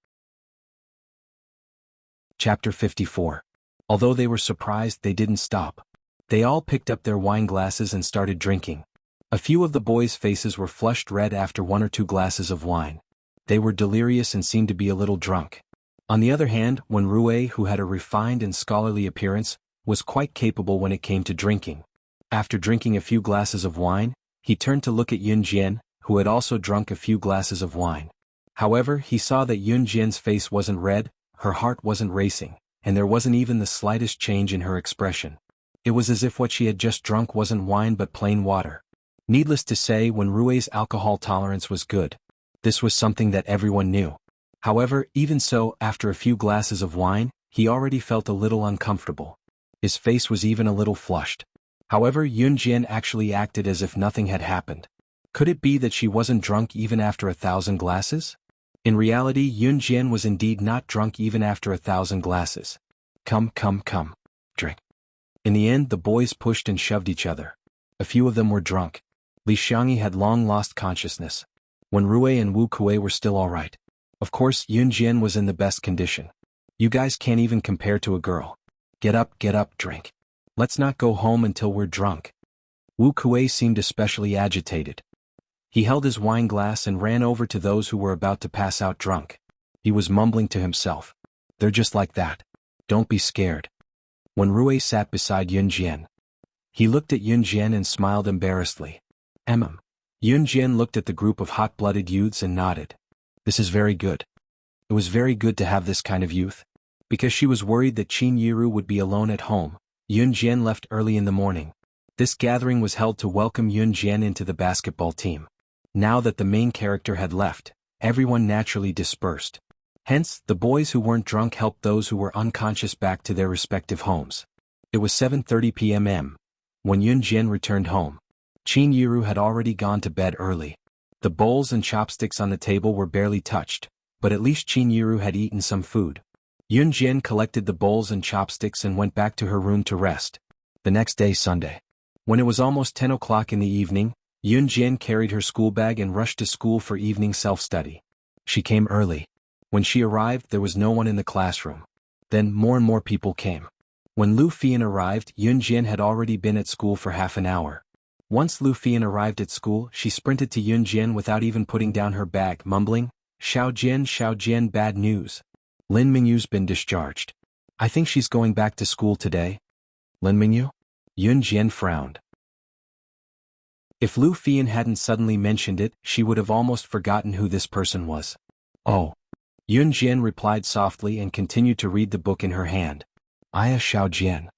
Chapter 54. Although they were surprised, they didn't stop. They all picked up their wine glasses and started drinking. A few of the boys' faces were flushed red after 1 or 2 glasses of wine. They were delirious and seemed to be a little drunk. On the other hand, Wenrui, who had a refined and scholarly appearance, was quite capable when it came to drinking. After drinking a few glasses of wine, he turned to look at Yun Jian, who had also drunk a few glasses of wine. However, he saw that Yun Jian's face wasn't red, her heart wasn't racing, and there wasn't even the slightest change in her expression. It was as if what she had just drunk wasn't wine but plain water. Needless to say, Wenrui's alcohol tolerance was good. This was something that everyone knew. However, even so, after a few glasses of wine, he already felt a little uncomfortable. His face was even a little flushed. However, Yun Jian actually acted as if nothing had happened. Could it be that she wasn't drunk even after 1,000 glasses? In reality, Yun Jian was indeed not drunk even after 1,000 glasses. Come, drink. In the end, the boys pushed and shoved each other. A few of them were drunk. Li Xiangyi had long lost consciousness. Wenrui and Wu Kuei were still all right. Of course, Yun Jian was in the best condition. "You guys can't even compare to a girl. Get up, drink. Let's not go home until we're drunk." Wu Kuei seemed especially agitated. He held his wine glass and ran over to those who were about to pass out drunk. He was mumbling to himself. "They're just like that. Don't be scared." Wenrui sat beside Yun Jian. He looked at Yun Jian and smiled embarrassedly. Yun Jian looked at the group of hot-blooded youths and nodded. "This is very good. It was very good to have this kind of youth." Because she was worried that Qin Yiru would be alone at home, Yun Jian left early in the morning. This gathering was held to welcome Yun Jian into the basketball team. Now that the main character had left, everyone naturally dispersed. Hence, the boys who weren't drunk helped those who were unconscious back to their respective homes. It was 7:30 p.m. when Yun Jian returned home. Qin Yiru had already gone to bed early. The bowls and chopsticks on the table were barely touched, but at least Qin Yiru had eaten some food. Yun Jian collected the bowls and chopsticks and went back to her room to rest. The next day, Sunday. When it was almost 10 o'clock in the evening, Yun Jian carried her school bag and rushed to school for evening self-study. She came early. When she arrived, there was no one in the classroom. Then more and more people came. When Lu Fian arrived, Yun Jian had already been at school for half an hour. Once Lu Fian arrived at school, she sprinted to Yun Jian without even putting down her bag, mumbling, Xiao Jian, bad news. Lin Mingyu's been discharged. I think she's going back to school today." "Lin Mingyu?" Yun Jian frowned. If Lu Fian hadn't suddenly mentioned it, she would have almost forgotten who this person was. "Oh. Yun Jian replied softly and continued to read the book in her hand. Aya Xiao Jian.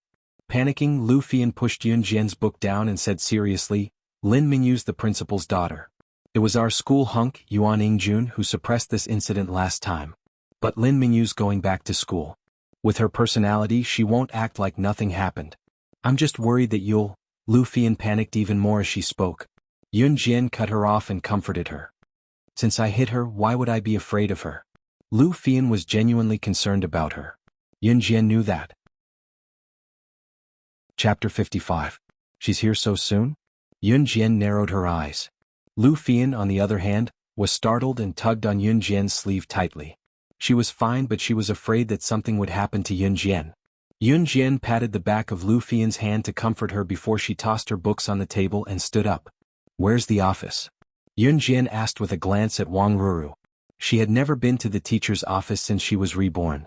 Panicking, Lu Fian pushed Yun Jian's book down and said seriously, Lin Mingyu's the principal's daughter. It was our school hunk, Yuan Ingjun, who suppressed this incident last time. But Lin Mingyu's going back to school. With her personality, she won't act like nothing happened. I'm just worried that you'll. Lu Fian panicked even more as she spoke. Yun Jian cut her off and comforted her. Since I hit her, why would I be afraid of her? Lu Fian was genuinely concerned about her. Yun Jian knew that. Chapter 55. She's here so soon? Yun Jian narrowed her eyes. Lu Fian, on the other hand, was startled and tugged on Yun Jian's sleeve tightly. She was fine, but she was afraid that something would happen to Yun Jian. Yun Jian patted the back of Lu Fian's hand to comfort her before she tossed her books on the table and stood up. Where's the office? Yun Jian asked with a glance at Wang Ruru. She had never been to the teacher's office since she was reborn.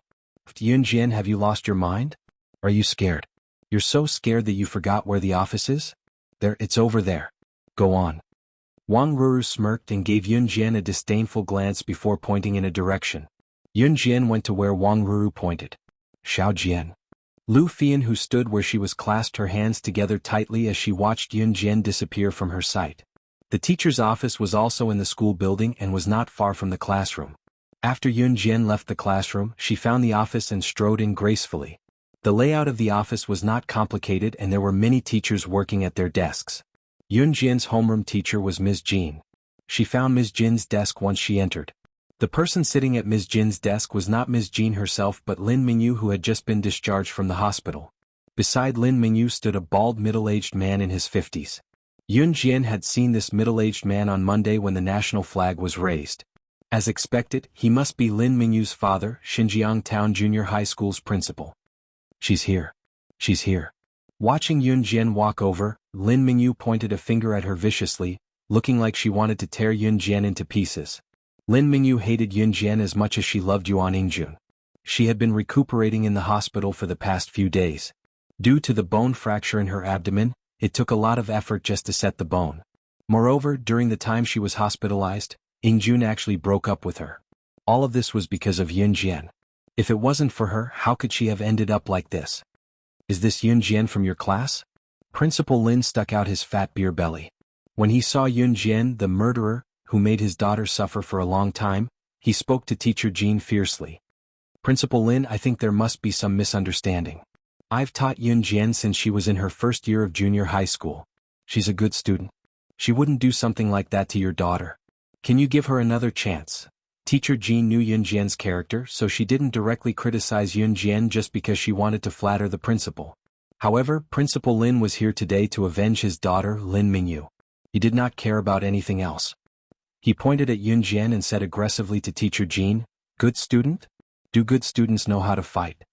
Yun Jian, have you lost your mind? Are you scared? You're so scared that you forgot where the office is? There, it's over there. Go on. Wang Ruru smirked and gave Yun Jian a disdainful glance before pointing in a direction. Yun Jian went to where Wang Ruru pointed. Xiao Jian. Lu Fian, who stood where she was, clasped her hands together tightly as she watched Yun Jian disappear from her sight. The teacher's office was also in the school building and was not far from the classroom. After Yun Jian left the classroom, she found the office and strode in gracefully. The layout of the office was not complicated and there were many teachers working at their desks. Yun Jian's homeroom teacher was Ms. Jin. She found Ms. Jin's desk once she entered. The person sitting at Ms. Jin's desk was not Ms. Jin herself but Lin Mingyu, who had just been discharged from the hospital. Beside Lin Mingyu stood a bald middle-aged man in his 50s. Yun Jian had seen this middle-aged man on Monday when the national flag was raised. As expected, he must be Lin Mingyu's father, Xinjiang Town Junior High School's principal. She's here. She's here. Watching Yun Jian walk over, Lin Mingyu pointed a finger at her viciously, looking like she wanted to tear Yun Jian into pieces. Lin Mingyu hated Yun Jian as much as she loved Yuan Ingjun. She had been recuperating in the hospital for the past few days. Due to the bone fracture in her abdomen, it took a lot of effort just to set the bone. Moreover, during the time she was hospitalized, Ingjun actually broke up with her. All of this was because of Yun Jian. If it wasn't for her, how could she have ended up like this? Is this Yun Jian from your class? Principal Lin stuck out his fat beer belly. When he saw Yun Jian, the murderer, who made his daughter suffer for a long time, he spoke to Teacher Jean fiercely. Principal Lin, I think there must be some misunderstanding. I've taught Yun Jian since she was in her first year of junior high school. She's a good student. She wouldn't do something like that to your daughter. Can you give her another chance? Teacher Jean knew Yun Jian's character, so she didn't directly criticize Yun Jian just because she wanted to flatter the principal. However, Principal Lin was here today to avenge his daughter, Lin Mingyu. He did not care about anything else. He pointed at Yun Jian and said aggressively to Teacher Jean, "Good student? Do good students know how to fight?"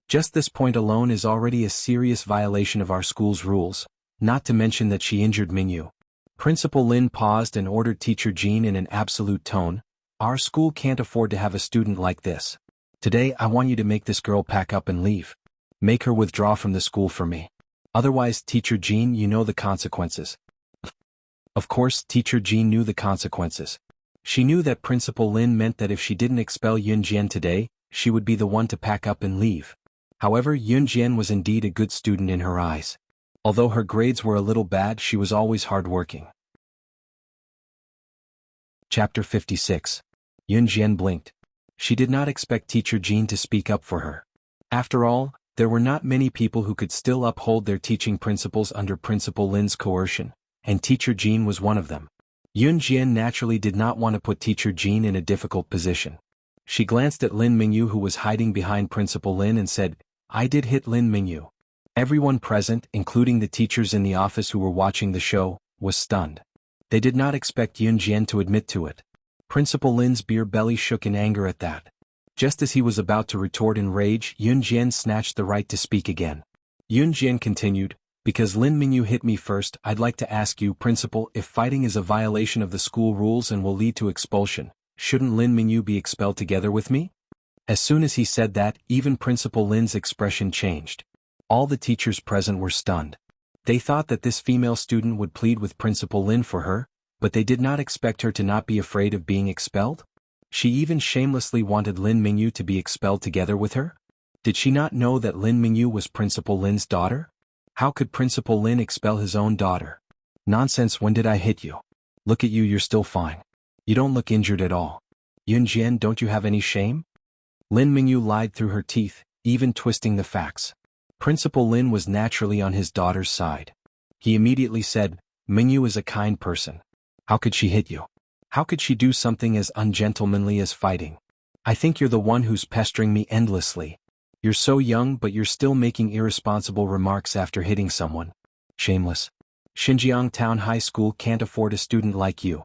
Just this point alone is already a serious violation of our school's rules, not to mention that she injured Mingyu. Principal Lin paused and ordered Teacher Jean in an absolute tone, "Our school can't afford to have a student like this. Today I want you to make this girl pack up and leave. Make her withdraw from the school for me. Otherwise, Teacher Jean, you know the consequences." Of course, Teacher Jean knew the consequences. She knew that Principal Lin meant that if she didn't expel Yun Jian today, she would be the one to pack up and leave. However, Yun Jian was indeed a good student in her eyes. Although her grades were a little bad, she was always hardworking. Chapter 56. Yun Jian blinked. She did not expect Teacher Jean to speak up for her. After all, there were not many people who could still uphold their teaching principles under Principal Lin's coercion, and Teacher Jean was one of them. Yun Jian naturally did not want to put Teacher Jean in a difficult position. She glanced at Lin Mingyu, who was hiding behind Principal Lin, and said, "I did hit Lin Mingyu." Everyone present, including the teachers in the office who were watching the show, was stunned. They did not expect Yun Jian to admit to it. Principal Lin's beer belly shook in anger at that. Just as he was about to retort in rage, Yun Jian snatched the right to speak again. Yun Jian continued, "Because Lin Mingyu hit me first, I'd like to ask you, Principal, if fighting is a violation of the school rules and will lead to expulsion, shouldn't Lin Mingyu be expelled together with me?" As soon as he said that, even Principal Lin's expression changed. All the teachers present were stunned. They thought that this female student would plead with Principal Lin for her, but they did not expect her to not be afraid of being expelled. She even shamelessly wanted Lin Mingyu to be expelled together with her? Did she not know that Lin Mingyu was Principal Lin's daughter? How could Principal Lin expel his own daughter? Nonsense, when did I hit you? Look at you, you're still fine. You don't look injured at all. Yun Jian, don't you have any shame? Lin Mingyu lied through her teeth, even twisting the facts. Principal Lin was naturally on his daughter's side. He immediately said, Mingyu is a kind person. How could she hit you? How could she do something as ungentlemanly as fighting? I think you're the one who's pestering me endlessly. You're so young, but you're still making irresponsible remarks after hitting someone. Shameless. Xinjiang Town High School can't afford a student like you.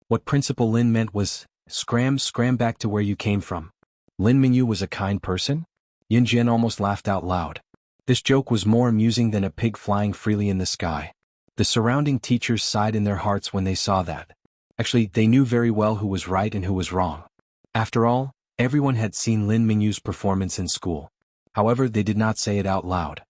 What Principal Lin meant was, scram back to where you came from. Lin Mingyu was a kind person? Yun Jian almost laughed out loud. This joke was more amusing than a pig flying freely in the sky. The surrounding teachers sighed in their hearts when they saw that. Actually, they knew very well who was right and who was wrong. After all, everyone had seen Lin Mingyu's performance in school. However, they did not say it out loud.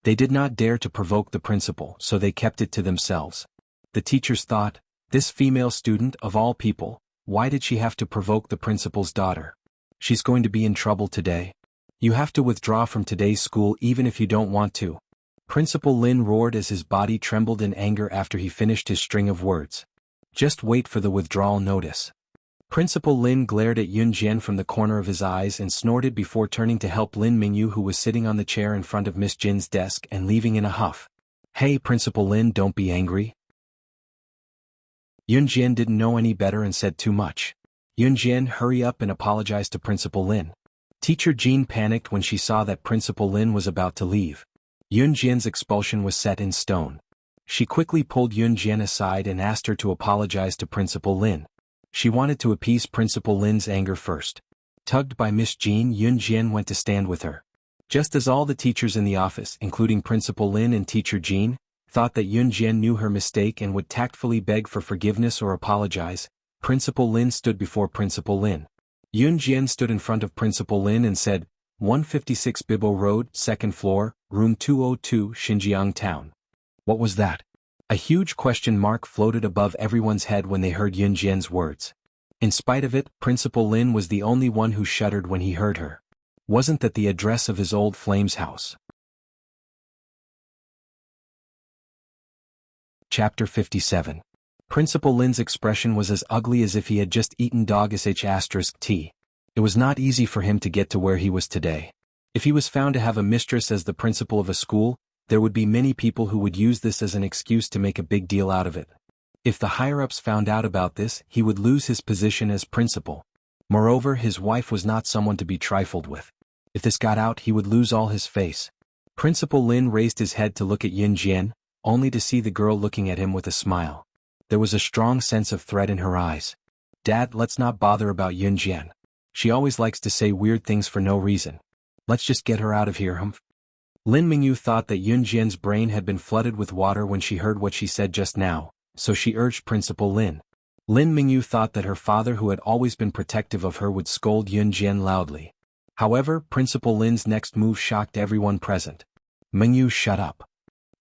They did not dare to provoke the principal, so they kept it to themselves. The teachers thought, this female student of all people, why did she have to provoke the principal's daughter? She's going to be in trouble today. You have to withdraw from today's school even if you don't want to. Principal Lin roared as his body trembled in anger after he finished his string of words. Just wait for the withdrawal notice. Principal Lin glared at Yun Jian from the corner of his eyes and snorted before turning to help Lin Mingyu, who was sitting on the chair in front of Miss Jin's desk and leaving in a huff. Hey Principal Lin, don't be angry. Yun Jian didn't know any better and said too much. Yun Jian, hurry up and apologize to Principal Lin. Teacher Jean panicked when she saw that Principal Lin was about to leave. Yun Jian's expulsion was set in stone. She quickly pulled Yun Jian aside and asked her to apologize to Principal Lin. She wanted to appease Principal Lin's anger first. Tugged by Miss Jean, Yun Jian went to stand with her. Just as all the teachers in the office, including Principal Lin and Teacher Jean, thought that Yun Jian knew her mistake and would tactfully beg for forgiveness or apologize, Principal Lin stood before Principal Lin. Yun Jian stood in front of Principal Lin and said, 156 Bibo Road, 2nd floor, room 202, Xinjiang Town. What was that? A huge question mark floated above everyone's head when they heard Yun Jian's words. In spite of it, Principal Lin was the only one who shuddered when he heard her. Wasn't that the address of his old flame's house? Chapter 57. Principal Lin's expression was as ugly as if he had just eaten dog sh*t. It was not easy for him to get to where he was today. If he was found to have a mistress as the principal of a school, there would be many people who would use this as an excuse to make a big deal out of it. If the higher-ups found out about this, he would lose his position as principal. Moreover, his wife was not someone to be trifled with. If this got out, he would lose all his face. Principal Lin raised his head to look at Yun Jian, only to see the girl looking at him with a smile. There was a strong sense of threat in her eyes. Dad, let's not bother about Yun Jian. She always likes to say weird things for no reason. Let's just get her out of here, humph. Lin Mingyu thought that Yun Jian's brain had been flooded with water when she heard what she said just now, so she urged Principal Lin. Lin Mingyu thought that her father, who had always been protective of her, would scold Yun Jian loudly. However, Principal Lin's next move shocked everyone present. Mingyu, shut up.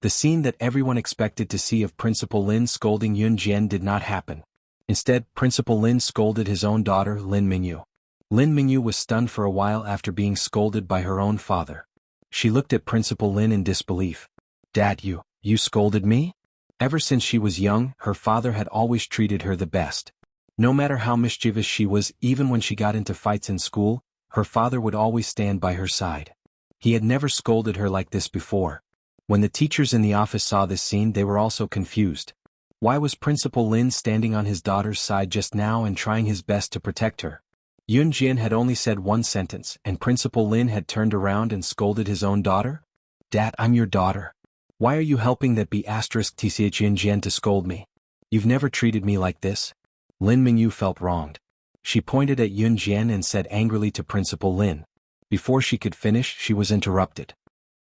The scene that everyone expected to see of Principal Lin scolding Yun Jian did not happen. Instead, Principal Lin scolded his own daughter, Lin Mingyu. Lin Mingyu was stunned for a while after being scolded by her own father. She looked at Principal Lin in disbelief. Dad, you scolded me? Ever since she was young, her father had always treated her the best. No matter how mischievous she was, even when she got into fights in school, her father would always stand by her side. He had never scolded her like this before. When the teachers in the office saw this scene, they were also confused. Why was Principal Lin standing on his daughter's side just now and trying his best to protect her? Yun Jian had only said one sentence, and Principal Lin had turned around and scolded his own daughter? Dad, I'm your daughter. Why are you helping that B*tch Yun Jian to scold me? You've never treated me like this. Lin Mingyu felt wronged. She pointed at Yun Jian and said angrily to Principal Lin. Before she could finish, she was interrupted.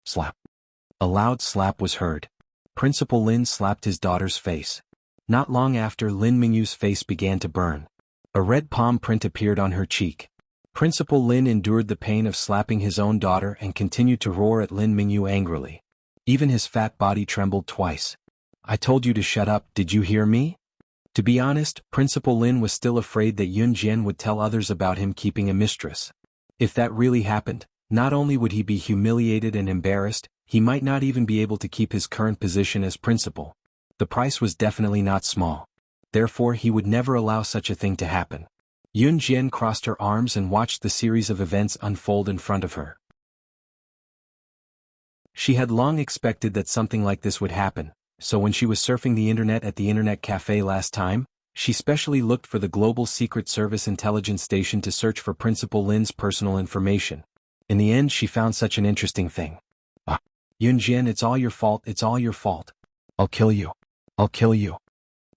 Slap. A loud slap was heard. Principal Lin slapped his daughter's face. Not long after, Lin Mingyu's face began to burn. A red palm print appeared on her cheek. Principal Lin endured the pain of slapping his own daughter and continued to roar at Lin Mingyu angrily. Even his fat body trembled twice. I told you to shut up, did you hear me? To be honest, Principal Lin was still afraid that Yun Jian would tell others about him keeping a mistress. If that really happened, not only would he be humiliated and embarrassed, he might not even be able to keep his current position as principal. The price was definitely not small. Therefore he would never allow such a thing to happen. Yun Jian crossed her arms and watched the series of events unfold in front of her. She had long expected that something like this would happen, so when she was surfing the internet at the internet cafe last time, she specially looked for the Global Secret Service intelligence station to search for Principal Lin's personal information. In the end she found such an interesting thing. Yun Jian, it's all your fault, it's all your fault. I'll kill you. I'll kill you.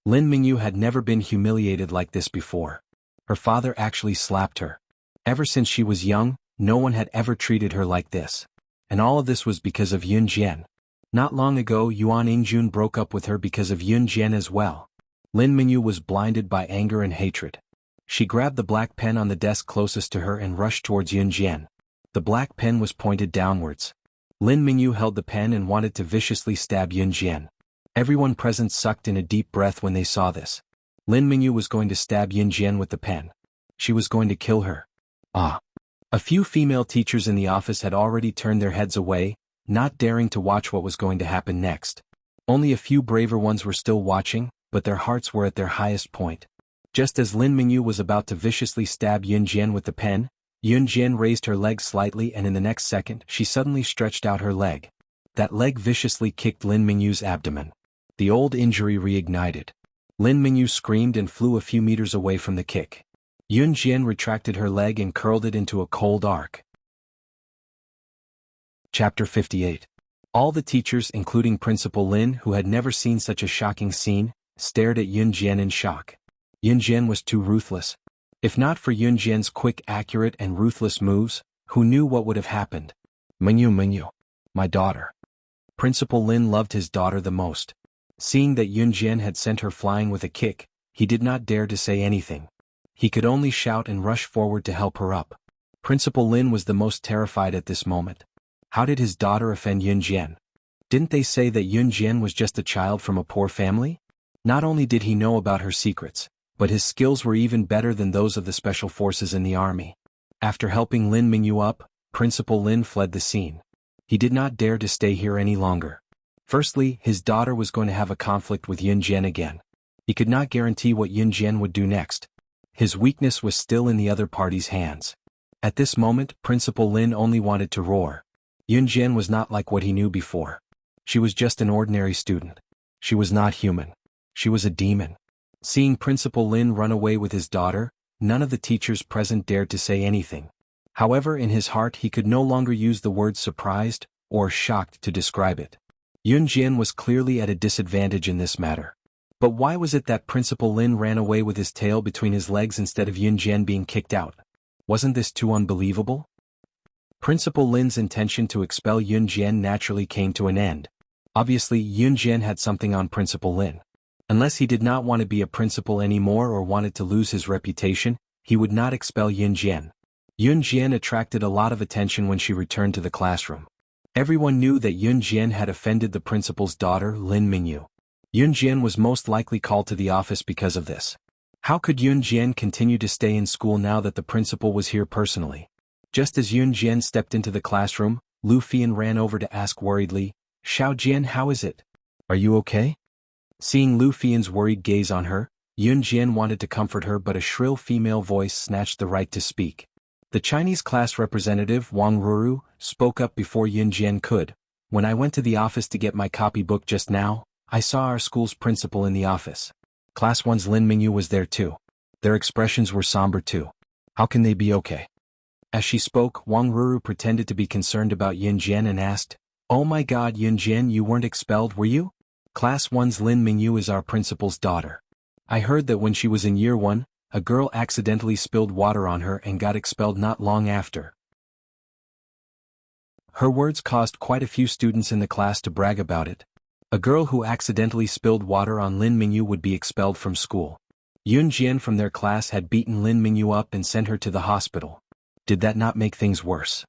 Lin Mingyu had never been humiliated like this before. Her father actually slapped her. Ever since she was young, no one had ever treated her like this. And all of this was because of Yun Jian. Not long ago Yuan Ingjun broke up with her because of Yun Jian as well. Lin Mingyu was blinded by anger and hatred. She grabbed the black pen on the desk closest to her and rushed towards Yun Jian. The black pen was pointed downwards. Lin Mingyu held the pen and wanted to viciously stab Yun Jian. Everyone present sucked in a deep breath when they saw this. Lin Mingyu was going to stab Yun Jian with the pen. She was going to kill her. A few female teachers in the office had already turned their heads away, not daring to watch what was going to happen next. Only a few braver ones were still watching, but their hearts were at their highest point. Just as Lin Mingyu was about to viciously stab Yun Jian with the pen, Yun Jian raised her leg slightly and in the next second she suddenly stretched out her leg. That leg viciously kicked Lin Mingyu's abdomen. The old injury reignited. Lin Mingyu screamed and flew a few meters away from the kick. Yun Jian retracted her leg and curled it into a cold arc. Chapter 58. All the teachers, including Principal Lin, who had never seen such a shocking scene, stared at Yun Jian in shock. Yun Jian was too ruthless. If not for Yun Jian's quick, accurate and ruthless moves, who knew what would have happened? Mingyu, my daughter. Principal Lin loved his daughter the most. Seeing that Yun Jian had sent her flying with a kick, he did not dare to say anything. He could only shout and rush forward to help her up. Principal Lin was the most terrified at this moment. How did his daughter offend Yun Jian? Didn't they say that Yun Jian was just a child from a poor family? Not only did he know about her secrets, but his skills were even better than those of the special forces in the army. After helping Lin Mingyu up, Principal Lin fled the scene. He did not dare to stay here any longer. Firstly, his daughter was going to have a conflict with Yun Jian again. He could not guarantee what Yun Jian would do next. His weakness was still in the other party's hands. At this moment, Principal Lin only wanted to roar. Yun Jian was not like what he knew before. She was just an ordinary student. She was not human. She was a demon. Seeing Principal Lin run away with his daughter, none of the teachers present dared to say anything. However, in his heart he could no longer use the words surprised or shocked to describe it. Yun Jian was clearly at a disadvantage in this matter. But why was it that Principal Lin ran away with his tail between his legs instead of Yun Jian being kicked out? Wasn't this too unbelievable? Principal Lin's intention to expel Yun Jian naturally came to an end. Obviously, Yun Jian had something on Principal Lin. Unless he did not want to be a principal anymore or wanted to lose his reputation, he would not expel Yun Jian. Yun Jian attracted a lot of attention when she returned to the classroom. Everyone knew that Yun Jian had offended the principal's daughter, Lin Mingyu. Yun Jian was most likely called to the office because of this. How could Yun Jian continue to stay in school now that the principal was here personally? Just as Yun Jian stepped into the classroom, Lu Fian ran over to ask worriedly, "Xiao Jian, how is it? Are you okay?" Seeing Lu Fian's worried gaze on her, Yun Jian wanted to comfort her, but a shrill female voice snatched the right to speak. The Chinese class representative, Wang Ruru, spoke up before Yun Jian could. "When I went to the office to get my copybook just now, I saw our school's principal in the office. Class 1's Lin Mingyu was there too. Their expressions were somber too. How can they be okay?" As she spoke, Wang Ruru pretended to be concerned about Yun Jian and asked, "Oh my god, Yun Jian, you weren't expelled, were you? Class 1's Lin Mingyu is our principal's daughter. I heard that when she was in year 1, a girl accidentally spilled water on her and got expelled not long after." Her words caused quite a few students in the class to brag about it. A girl who accidentally spilled water on Lin Mingyu would be expelled from school. Yun Jian from their class had beaten Lin Mingyu up and sent her to the hospital. Did that not make things worse?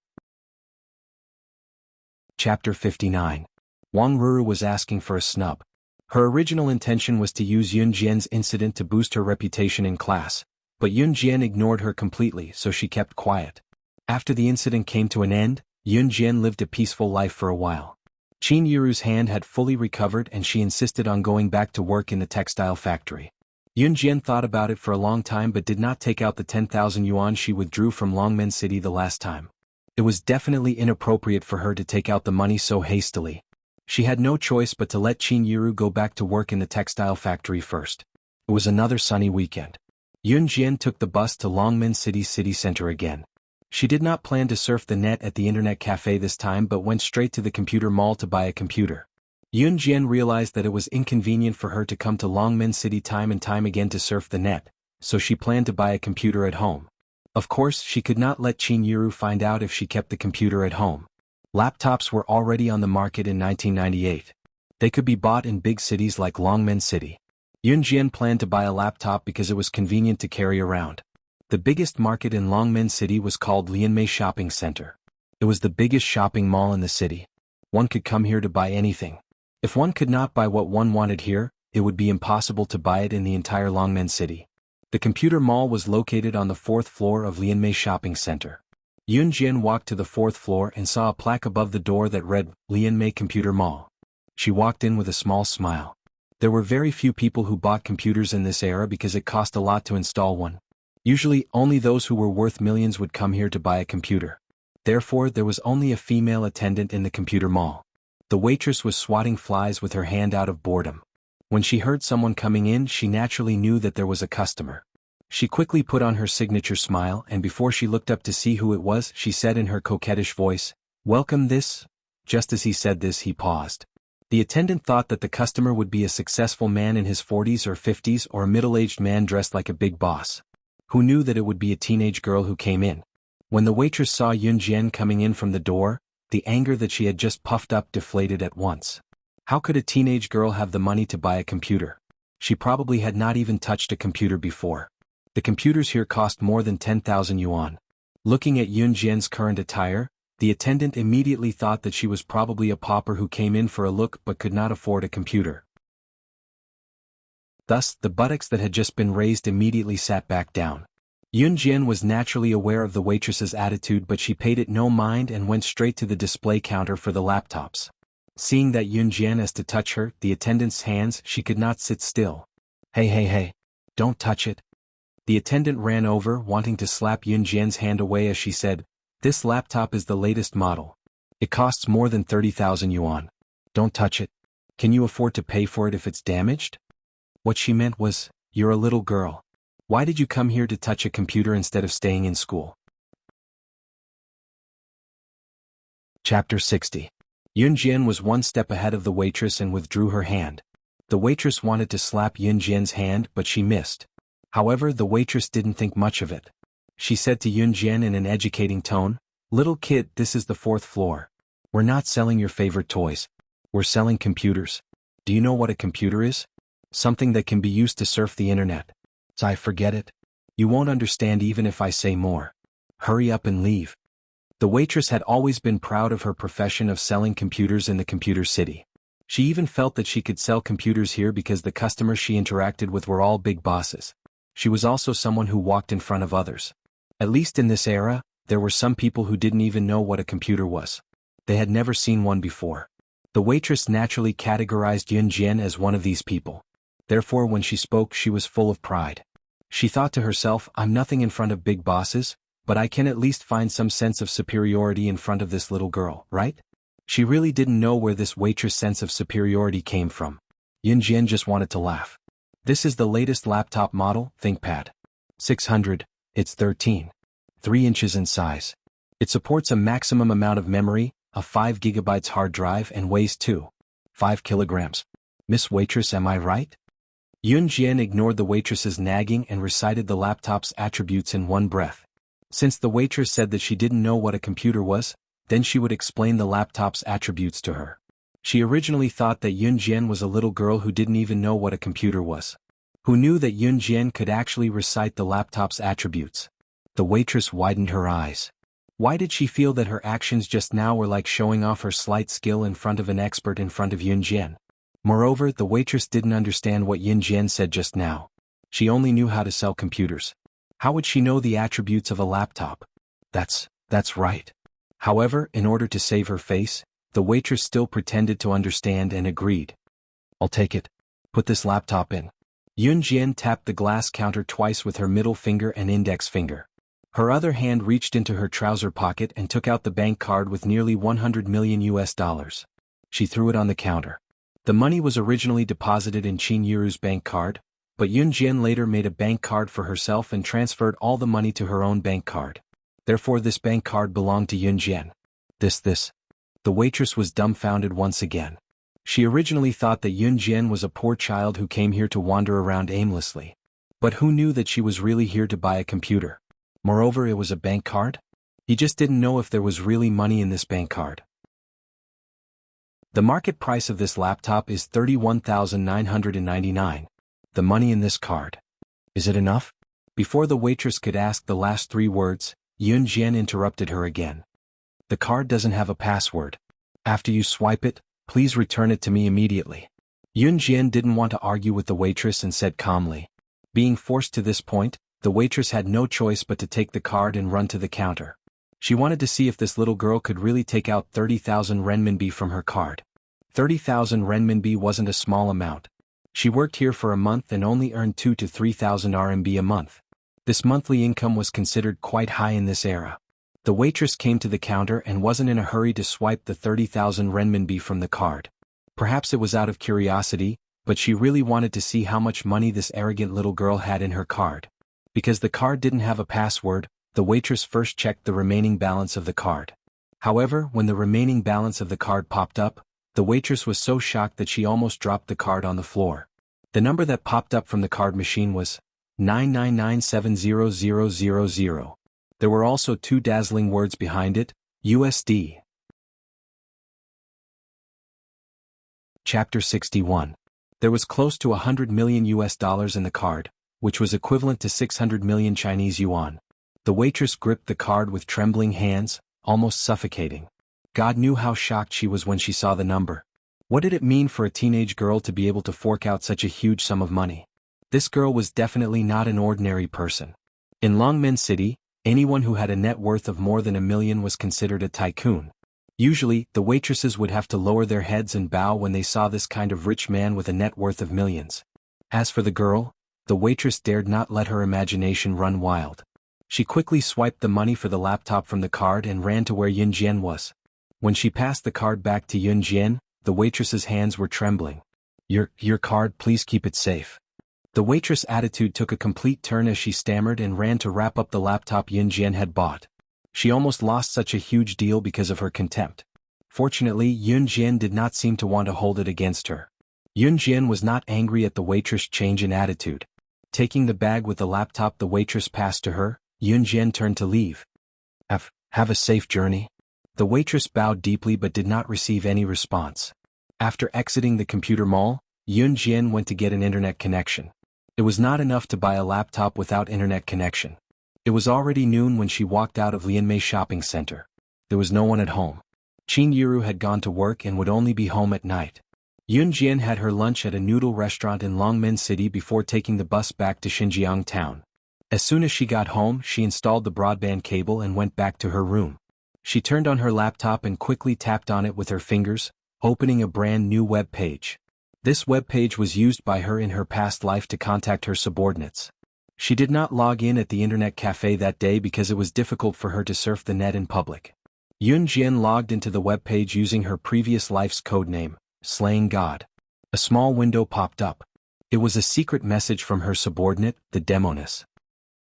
Chapter 59. Wang Ruru was asking for a snub. Her original intention was to use Yun Jian's incident to boost her reputation in class, but Yun Jian ignored her completely, so she kept quiet. After the incident came to an end, Yun Jian lived a peaceful life for a while. Qin Yuru's hand had fully recovered and she insisted on going back to work in the textile factory. Yun Jian thought about it for a long time but did not take out the 10,000 yuan she withdrew from Longmen City the last time. It was definitely inappropriate for her to take out the money so hastily. She had no choice but to let Qin Yuru go back to work in the textile factory first. It was another sunny weekend. Yun Jian took the bus to Longmen City city center again. She did not plan to surf the net at the internet cafe this time but went straight to the computer mall to buy a computer. Yun Jian realized that it was inconvenient for her to come to Longmen City time and time again to surf the net, so she planned to buy a computer at home. Of course, she could not let Qin Yuru find out if she kept the computer at home. Laptops were already on the market in 1998. They could be bought in big cities like Longmen City. Yun Jian planned to buy a laptop because it was convenient to carry around. The biggest market in Longmen City was called Lianmei Shopping Center. It was the biggest shopping mall in the city. One could come here to buy anything. If one could not buy what one wanted here, it would be impossible to buy it in the entire Longmen City. The computer mall was located on the 4th floor of Lianmei Shopping Center. Yun Jian walked to the 4th floor and saw a plaque above the door that read, Lianmei Computer Mall. She walked in with a small smile. There were very few people who bought computers in this era because it cost a lot to install one. Usually, only those who were worth millions would come here to buy a computer. Therefore, there was only a female attendant in the computer mall. The waitress was swatting flies with her hand out of boredom. When she heard someone coming in, she naturally knew that there was a customer. She quickly put on her signature smile and before she looked up to see who it was, she said in her coquettish voice, "Welcome this." Just as he said this, he paused. The attendant thought that the customer would be a successful man in his 40s or 50s or a middle-aged man dressed like a big boss. Who knew that it would be a teenage girl who came in? When the waitress saw Yun Jian coming in from the door, the anger that she had just puffed up deflated at once. How could a teenage girl have the money to buy a computer? She probably had not even touched a computer before. The computers here cost more than 10,000 yuan. Looking at Yun Jian's current attire, the attendant immediately thought that she was probably a pauper who came in for a look but could not afford a computer. Thus, the buttocks that had just been raised immediately sat back down. Yun Jian was naturally aware of the waitress's attitude but she paid it no mind and went straight to the display counter for the laptops. Seeing that Yun Jian has to touch her, the attendant's hands, she could not sit still. Hey, don't touch it. The attendant ran over, wanting to slap Yun Jian's hand away as she said, "This laptop is the latest model. It costs more than 30,000 yuan. Don't touch it. Can you afford to pay for it if it's damaged?" What she meant was, "You're a little girl. Why did you come here to touch a computer instead of staying in school?" Chapter 60. Yun Jian was one step ahead of the waitress and withdrew her hand. The waitress wanted to slap Yun Jian's hand but she missed. However, the waitress didn't think much of it. She said to Yun Jian in an educating tone, "Little kid, this is the 4th floor. We're not selling your favorite toys. We're selling computers. Do you know what a computer is? Something that can be used to surf the internet. I forget it. You won't understand even if I say more. Hurry up and leave." The waitress had always been proud of her profession of selling computers in the computer city. She even felt that she could sell computers here because the customers she interacted with were all big bosses. She was also someone who walked in front of others. At least in this era, there were some people who didn't even know what a computer was. They had never seen one before. The waitress naturally categorized Yun Jian as one of these people. Therefore, when she spoke, she was full of pride. She thought to herself, "I'm nothing in front of big bosses, but I can at least find some sense of superiority in front of this little girl, right?" She really didn't know where this waitress' sense of superiority came from. Yun Jian just wanted to laugh. "This is the latest laptop model, ThinkPad. 600, it's 13.3 inches in size. It supports a maximum amount of memory, a 5 GB hard drive and weighs 2.5 kilograms. Miss Waitress, am I right?" Yun Jian ignored the waitress's nagging and recited the laptop's attributes in one breath. Since the waitress said that she didn't know what a computer was, then she would explain the laptop's attributes to her. She originally thought that Yun Jian was a little girl who didn't even know what a computer was. Who knew that Yun Jian could actually recite the laptop's attributes? The waitress widened her eyes. Why did she feel that her actions just now were like showing off her slight skill in front of an expert in front of Yun Jian? Moreover, the waitress didn't understand what Yin Jian said just now. She only knew how to sell computers. How would she know the attributes of a laptop? That's right. However, in order to save her face, the waitress still pretended to understand and agreed. I'll take it. Put this laptop in. Yun Jian tapped the glass counter twice with her middle finger and index finger. Her other hand reached into her trouser pocket and took out the bank card with nearly 100 million US dollars. She threw it on the counter. The money was originally deposited in Qin Yuru's bank card, but Yun Jian later made a bank card for herself and transferred all the money to her own bank card. Therefore this bank card belonged to Yun Jian. This. The waitress was dumbfounded once again. She originally thought that Yun Jian was a poor child who came here to wander around aimlessly. But who knew that she was really here to buy a computer? Moreover, it was a bank card? He just didn't know if there was really money in this bank card. The market price of this laptop is 31,999. The money in this card. Is it enough? Before the waitress could ask the last 3 words, Yun Jian interrupted her again. The card doesn't have a password. After you swipe it, please return it to me immediately. Yun Jian didn't want to argue with the waitress and said calmly. Being forced to this point, the waitress had no choice but to take the card and run to the counter. She wanted to see if this little girl could really take out 30,000 renminbi from her card. 30,000 renminbi wasn't a small amount. She worked here for a month and only earned 2 to 3,000 RMB a month. This monthly income was considered quite high in this era. The waitress came to the counter and wasn't in a hurry to swipe the 30,000 renminbi from the card. Perhaps it was out of curiosity, but she really wanted to see how much money this arrogant little girl had in her card. Because the card didn't have a password, the waitress first checked the remaining balance of the card. However, when the remaining balance of the card popped up, the waitress was so shocked that she almost dropped the card on the floor. The number that popped up from the card machine was 9997000. There were also 2 dazzling words behind it, USD. Chapter 61. There was close to 100 million US dollars in the card, which was equivalent to 600 million Chinese yuan. The waitress gripped the card with trembling hands, almost suffocating. God knew how shocked she was when she saw the number. What did it mean for a teenage girl to be able to fork out such a huge sum of money? This girl was definitely not an ordinary person. In Longmen City, anyone who had a net worth of more than $1 million was considered a tycoon. Usually, the waitresses would have to lower their heads and bow when they saw this kind of rich man with a net worth of millions. As for the girl, the waitress dared not let her imagination run wild. She quickly swiped the money for the laptop from the card and ran to where Yun Jian was. When she passed the card back to Yun Jian, the waitress's hands were trembling. Your card, please keep it safe. The waitress' attitude took a complete turn as she stammered and ran to wrap up the laptop Yun Jian had bought. She almost lost such a huge deal because of her contempt. Fortunately, Yun Jian did not seem to want to hold it against her. Yun Jian was not angry at the waitress' change in attitude. Taking the bag with the laptop the waitress passed to her, Yun Jian turned to leave. Have a safe journey. The waitress bowed deeply but did not receive any response. After exiting the computer mall, Yun Jian went to get an internet connection. It was not enough to buy a laptop without internet connection. It was already noon when she walked out of Lianmei shopping center. There was no one at home. Qin Yuru had gone to work and would only be home at night. Yun Jian had her lunch at a noodle restaurant in Longmen City before taking the bus back to Xinjiang town. As soon as she got home, she installed the broadband cable and went back to her room. She turned on her laptop and quickly tapped on it with her fingers, opening a brand new web page. This web page was used by her in her past life to contact her subordinates. She did not log in at the internet cafe that day because it was difficult for her to surf the net in public. Yun Jian logged into the web page using her previous life's codename, Slaying God. A small window popped up. It was a secret message from her subordinate, the Demoness.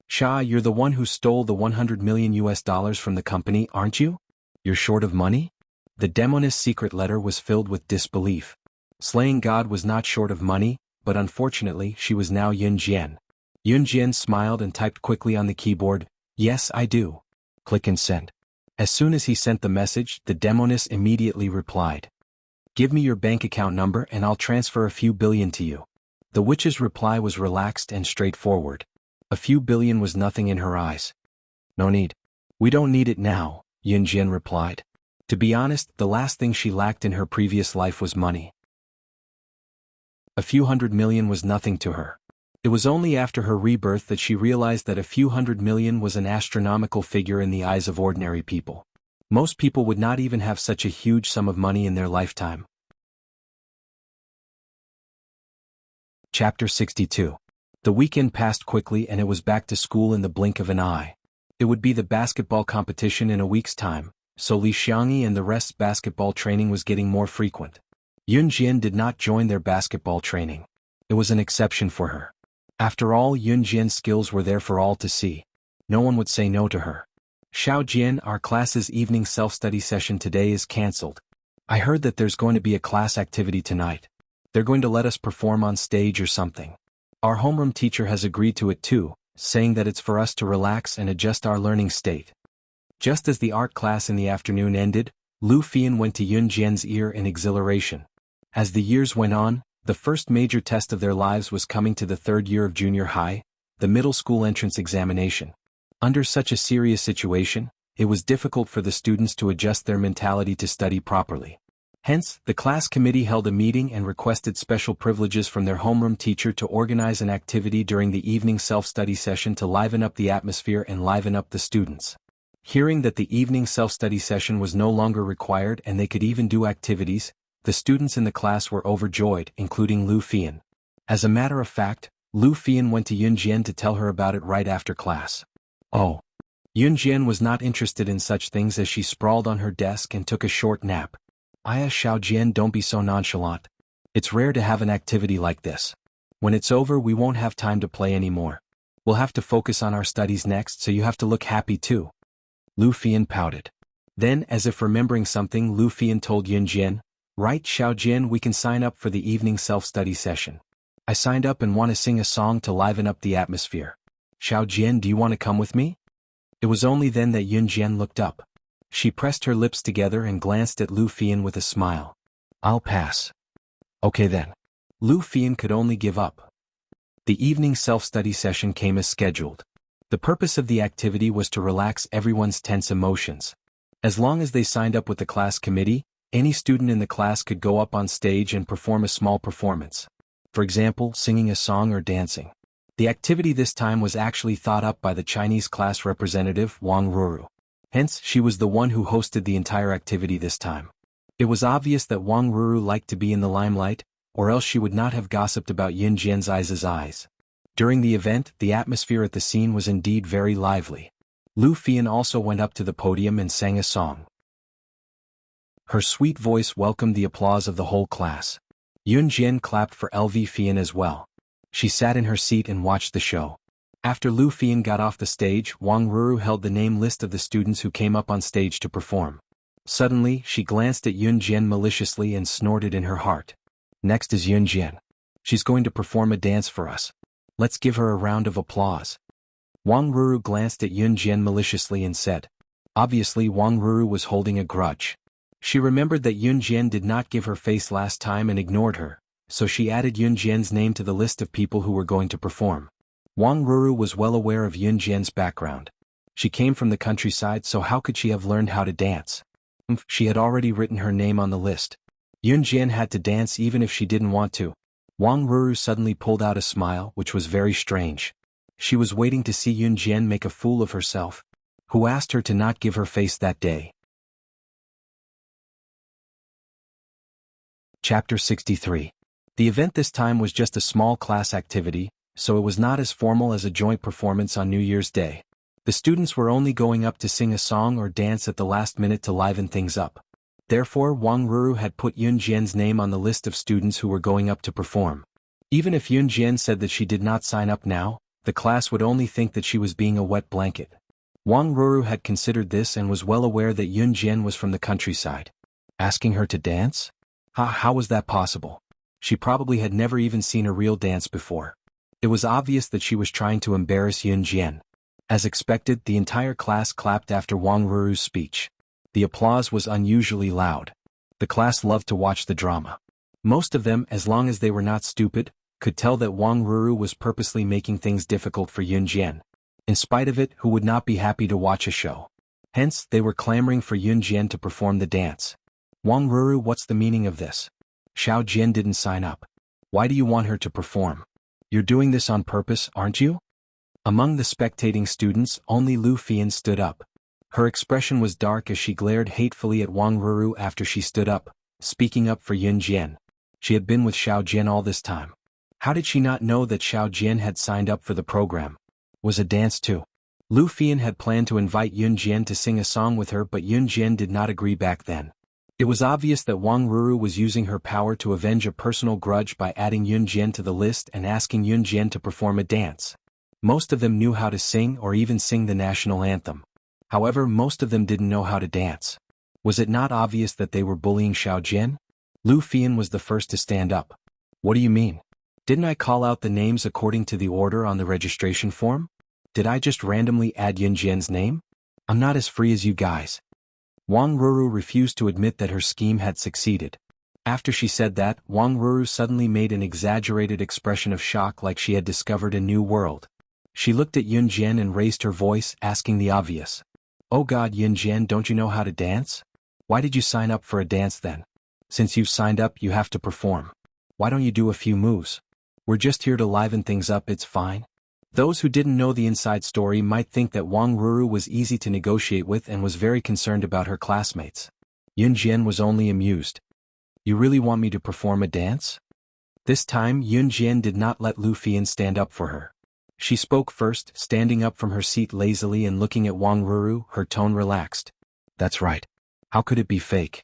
Sha, you're the one who stole the 100 million US dollars from the company, aren't you? You're short of money? The Demoness' secret letter was filled with disbelief. Slaying God was not short of money, but unfortunately she was now Yun Jian. Yun Jian smiled and typed quickly on the keyboard, "Yes, I do." Click and send. As soon as he sent the message, the Demoness immediately replied. "Give me your bank account number and I'll transfer a few billion to you." The witch's reply was relaxed and straightforward. A few billion was nothing in her eyes. "No need. We don't need it now," Yun Jian replied. To be honest, the last thing she lacked in her previous life was money. A few 100 million was nothing to her. It was only after her rebirth that she realized that a few 100 million was an astronomical figure in the eyes of ordinary people. Most people would not even have such a huge sum of money in their lifetime. Chapter 62. The weekend passed quickly and it was back to school in the blink of an eye. It would be the basketball competition in a week's time, so Li Xiangyi and the rest's basketball training was getting more frequent. Yun Jian did not join their basketball training. It was an exception for her. After all, Yun Jian's skills were there for all to see. No one would say no to her. Xiao Jian, our class's evening self-study session today is cancelled. I heard that there's going to be a class activity tonight. They're going to let us perform on stage or something. Our homeroom teacher has agreed to it too, saying that it's for us to relax and adjust our learning state. Just as the art class in the afternoon ended, Lu Fian went to Yun Jian's ear in exhilaration. As the years went on, the first major test of their lives was coming to the third year of junior high, the middle school entrance examination. Under such a serious situation, it was difficult for the students to adjust their mentality to study properly. Hence, the class committee held a meeting and requested special privileges from their homeroom teacher to organize an activity during the evening self-study session to liven up the atmosphere and liven up the students. Hearing that the evening self-study session was no longer required and they could even do activities, the students in the class were overjoyed, including Lu Fian. As a matter of fact, Lu Fian went to Yun Jian to tell her about it right after class. Oh. Yun Jian was not interested in such things as she sprawled on her desk and took a short nap. Xiao Jian, don't be so nonchalant. It's rare to have an activity like this. When it's over we won't have time to play anymore. We'll have to focus on our studies next, so you have to look happy too. Lu Fian pouted. Then, as if remembering something, Lu Fian told Yun Jian, "Right, Xiao Jian, we can sign up for the evening self-study session. I signed up and want to sing a song to liven up the atmosphere. Xiao Jian, do you want to come with me?" It was only then that Yun Jian looked up. She pressed her lips together and glanced at Lu Fian with a smile. "I'll pass." "Okay then." Lu Fian could only give up. The evening self-study session came as scheduled. The purpose of the activity was to relax everyone's tense emotions. As long as they signed up with the class committee, any student in the class could go up on stage and perform a small performance. For example, singing a song or dancing. The activity this time was actually thought up by the Chinese class representative, Wang Ruru. Hence, she was the one who hosted the entire activity this time. It was obvious that Wang Ruru liked to be in the limelight, or else she would not have gossiped about Yun Jian's eyes. During the event, the atmosphere at the scene was indeed very lively. Lu Fian also went up to the podium and sang a song. Her sweet voice welcomed the applause of the whole class. Yun Jian clapped for LV Fian as well. She sat in her seat and watched the show. After Lu Fian got off the stage, Wang Ruru held the name list of the students who came up on stage to perform. Suddenly, she glanced at Yun Jian maliciously and snorted in her heart. "Next is Yun Jian. She's going to perform a dance for us. Let's give her a round of applause." Wang Ruru glanced at Yun Jian maliciously and said. Obviously, Wang Ruru was holding a grudge. She remembered that Yun Jian did not give her face last time and ignored her, so she added Yun Jian's name to the list of people who were going to perform. Wang Ruru was well aware of Yun Jian's background. She came from the countryside, so how could she have learned how to dance? She had already written her name on the list. Yun Jian had to dance even if she didn't want to. Wang Ruru suddenly pulled out a smile, which was very strange. She was waiting to see Yun Jian make a fool of herself. Who asked her to not give her face that day? Chapter 63. The event this time was just a small class activity, so it was not as formal as a joint performance on New Year's Day. The students were only going up to sing a song or dance at the last minute to liven things up. Therefore, Wang Ruru had put Yun Jian's name on the list of students who were going up to perform. Even if Yun Jian said that she did not sign up now, the class would only think that she was being a wet blanket. Wang Ruru had considered this and was well aware that Yun Jian was from the countryside. Asking her to dance? How was that possible? She probably had never even seen a real dance before. It was obvious that she was trying to embarrass Yun Jian. As expected, the entire class clapped after Wang Ruru's speech. The applause was unusually loud. The class loved to watch the drama. Most of them, as long as they were not stupid, could tell that Wang Ruru was purposely making things difficult for Yun Jian. In spite of it, who would not be happy to watch a show? Hence, they were clamoring for Yun Jian to perform the dance. Wang Ruru, what's the meaning of this? Xiao Jian didn't sign up. Why do you want her to perform? You're doing this on purpose, aren't you? Among the spectating students, only Lu Fian stood up. Her expression was dark as she glared hatefully at Wang Ruru after she stood up, speaking up for Yun Jian. She had been with Xiao Jian all this time. How did she not know that Xiao Jian had signed up for the program? Was a dance too? Lu Fian had planned to invite Yun Jian to sing a song with her, but Yun Jian did not agree back then. It was obvious that Wang Ruru was using her power to avenge a personal grudge by adding Yun Jian to the list and asking Yun Jian to perform a dance. Most of them knew how to sing or even sing the national anthem. However, most of them didn't know how to dance. Was it not obvious that they were bullying Xiao Jian? Lu Fian was the first to stand up. What do you mean? Didn't I call out the names according to the order on the registration form? Did I just randomly add Yun Jian's name? I'm not as free as you guys. Wang Ruru refused to admit that her scheme had succeeded. After she said that, Wang Ruru suddenly made an exaggerated expression of shock like she had discovered a new world. She looked at Yun Jian and raised her voice, asking the obvious. Oh God, Yun Jian, don't you know how to dance? Why did you sign up for a dance then? Since you've signed up, you have to perform. Why don't you do a few moves? We're just here to liven things up, it's fine. Those who didn't know the inside story might think that Wang Ruru was easy to negotiate with and was very concerned about her classmates. Yun Jian was only amused. You really want me to perform a dance? This time Yun Jian did not let Lu Fian stand up for her. She spoke first, standing up from her seat lazily and looking at Wang Ruru, her tone relaxed. That's right. How could it be fake?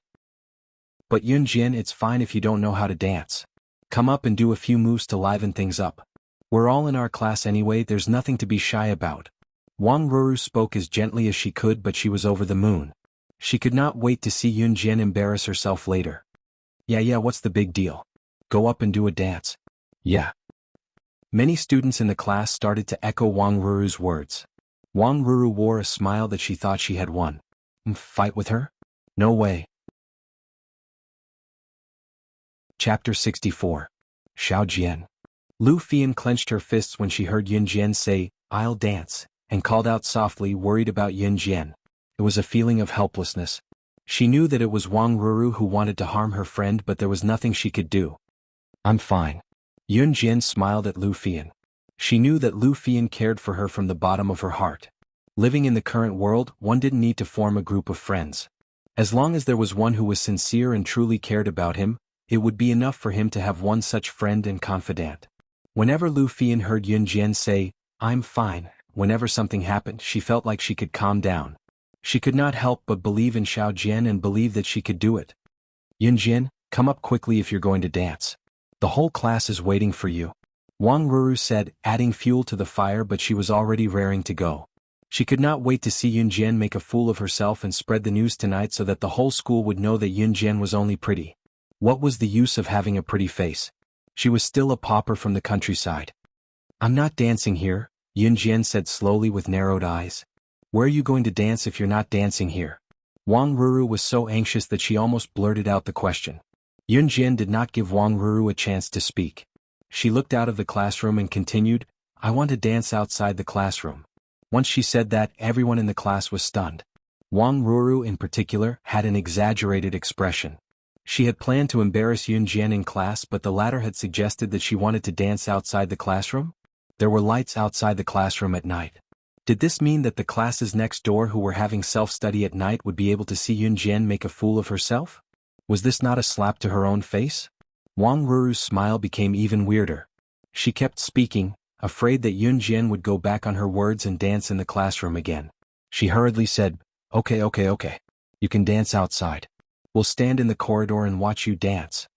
But Yun Jian, it's fine if you don't know how to dance. Come up and do a few moves to liven things up. We're all in our class anyway, there's nothing to be shy about. Wang Ruru spoke as gently as she could, but she was over the moon. She could not wait to see Yun Jian embarrass herself later. Yeah, what's the big deal? Go up and do a dance. Yeah. Many students in the class started to echo Wang Ruru's words. Wang Ruru wore a smile that she thought she had won. Fight with her? No way. Chapter 64. Xiao Jian. Lu Fian clenched her fists when she heard Yun Jian say, I'll dance, and called out softly, worried about Yun Jian. It was a feeling of helplessness. She knew that it was Wang Ruru who wanted to harm her friend, but there was nothing she could do. I'm fine. Yun Jian smiled at Lu Fian. She knew that Lu Fian cared for her from the bottom of her heart. Living in the current world, one didn't need to form a group of friends. As long as there was one who was sincere and truly cared about him, it would be enough for him to have one such friend and confidant. Whenever Lu Fian heard Yun Jian say, I'm fine, whenever something happened, she felt like she could calm down. She could not help but believe in Xiao Jian and believe that she could do it. Yun Jian, come up quickly if you're going to dance. The whole class is waiting for you. Wang Ruru said, adding fuel to the fire, but she was already raring to go. She could not wait to see Yun Jian make a fool of herself and spread the news tonight so that the whole school would know that Yun Jian was only pretty. What was the use of having a pretty face? She was still a pauper from the countryside. I'm not dancing here, Yun Jian said slowly with narrowed eyes. Where are you going to dance if you're not dancing here? Wang Ruru was so anxious that she almost blurted out the question. Yun Jian did not give Wang Ruru a chance to speak. She looked out of the classroom and continued, I want to dance outside the classroom. Once she said that, everyone in the class was stunned. Wang Ruru in particular had an exaggerated expression. She had planned to embarrass Yun Jian in class, but the latter had suggested that she wanted to dance outside the classroom. There were lights outside the classroom at night. Did this mean that the classes next door who were having self-study at night would be able to see Yun Jian make a fool of herself? Was this not a slap to her own face? Wang Ruru's smile became even weirder. She kept speaking, afraid that Yun Jian would go back on her words and dance in the classroom again. She hurriedly said, Okay. You can dance outside. We'll stand in the corridor and watch you dance.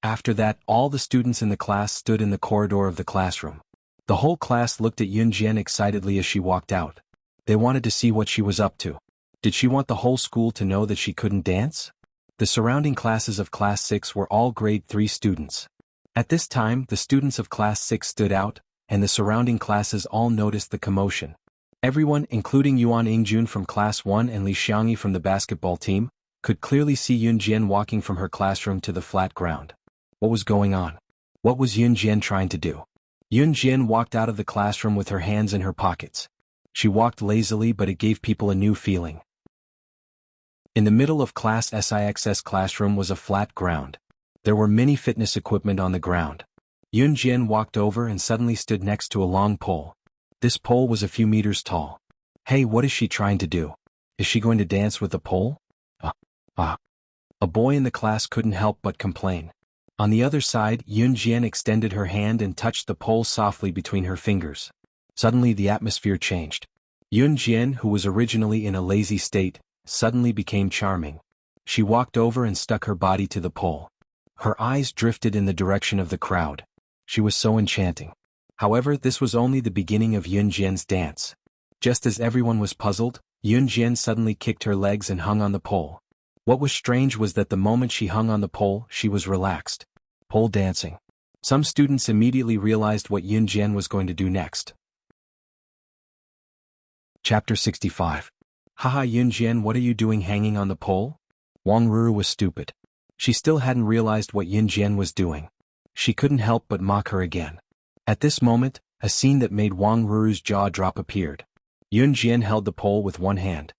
After that, all the students in the class stood in the corridor of the classroom. The whole class looked at Yun Jian excitedly as she walked out. They wanted to see what she was up to. Did she want the whole school to know that she couldn't dance? The surrounding classes of Class 6 were all Grade 3 students. At this time, the students of Class 6 stood out, and the surrounding classes all noticed the commotion. Everyone, including Yuan Ingjun from Class 1 and Li Xiangyi from the basketball team, could clearly see Yun Jian walking from her classroom to the flat ground. What was going on? What was Yun Jian trying to do? Yun Jian walked out of the classroom with her hands in her pockets. She walked lazily, but it gave people a new feeling. In the middle of Class SIX's classroom was a flat ground. There were many fitness equipment on the ground. Yun Jian walked over and suddenly stood next to a long pole. This pole was a few meters tall. Hey, what is she trying to do? Is she going to dance with the pole? A boy in the class couldn't help but complain. On the other side, Yun Jian extended her hand and touched the pole softly between her fingers. Suddenly the atmosphere changed. Yun Jian, who was originally in a lazy state, suddenly became charming. She walked over and stuck her body to the pole. Her eyes drifted in the direction of the crowd. She was so enchanting. However, this was only the beginning of Yun Jian's dance. Just as everyone was puzzled, Yun Jian suddenly kicked her legs and hung on the pole. What was strange was that the moment she hung on the pole, she was relaxed. Pole dancing. Some students immediately realized what Yun Jian was going to do next. Chapter 65. Haha, Yun Jian, what are you doing hanging on the pole? Wang Ruru was stupid. She still hadn't realized what Yun Jian was doing. She couldn't help but mock her again. At this moment, a scene that made Wang Ruru's jaw drop appeared. Yun Jian held the pole with one hand.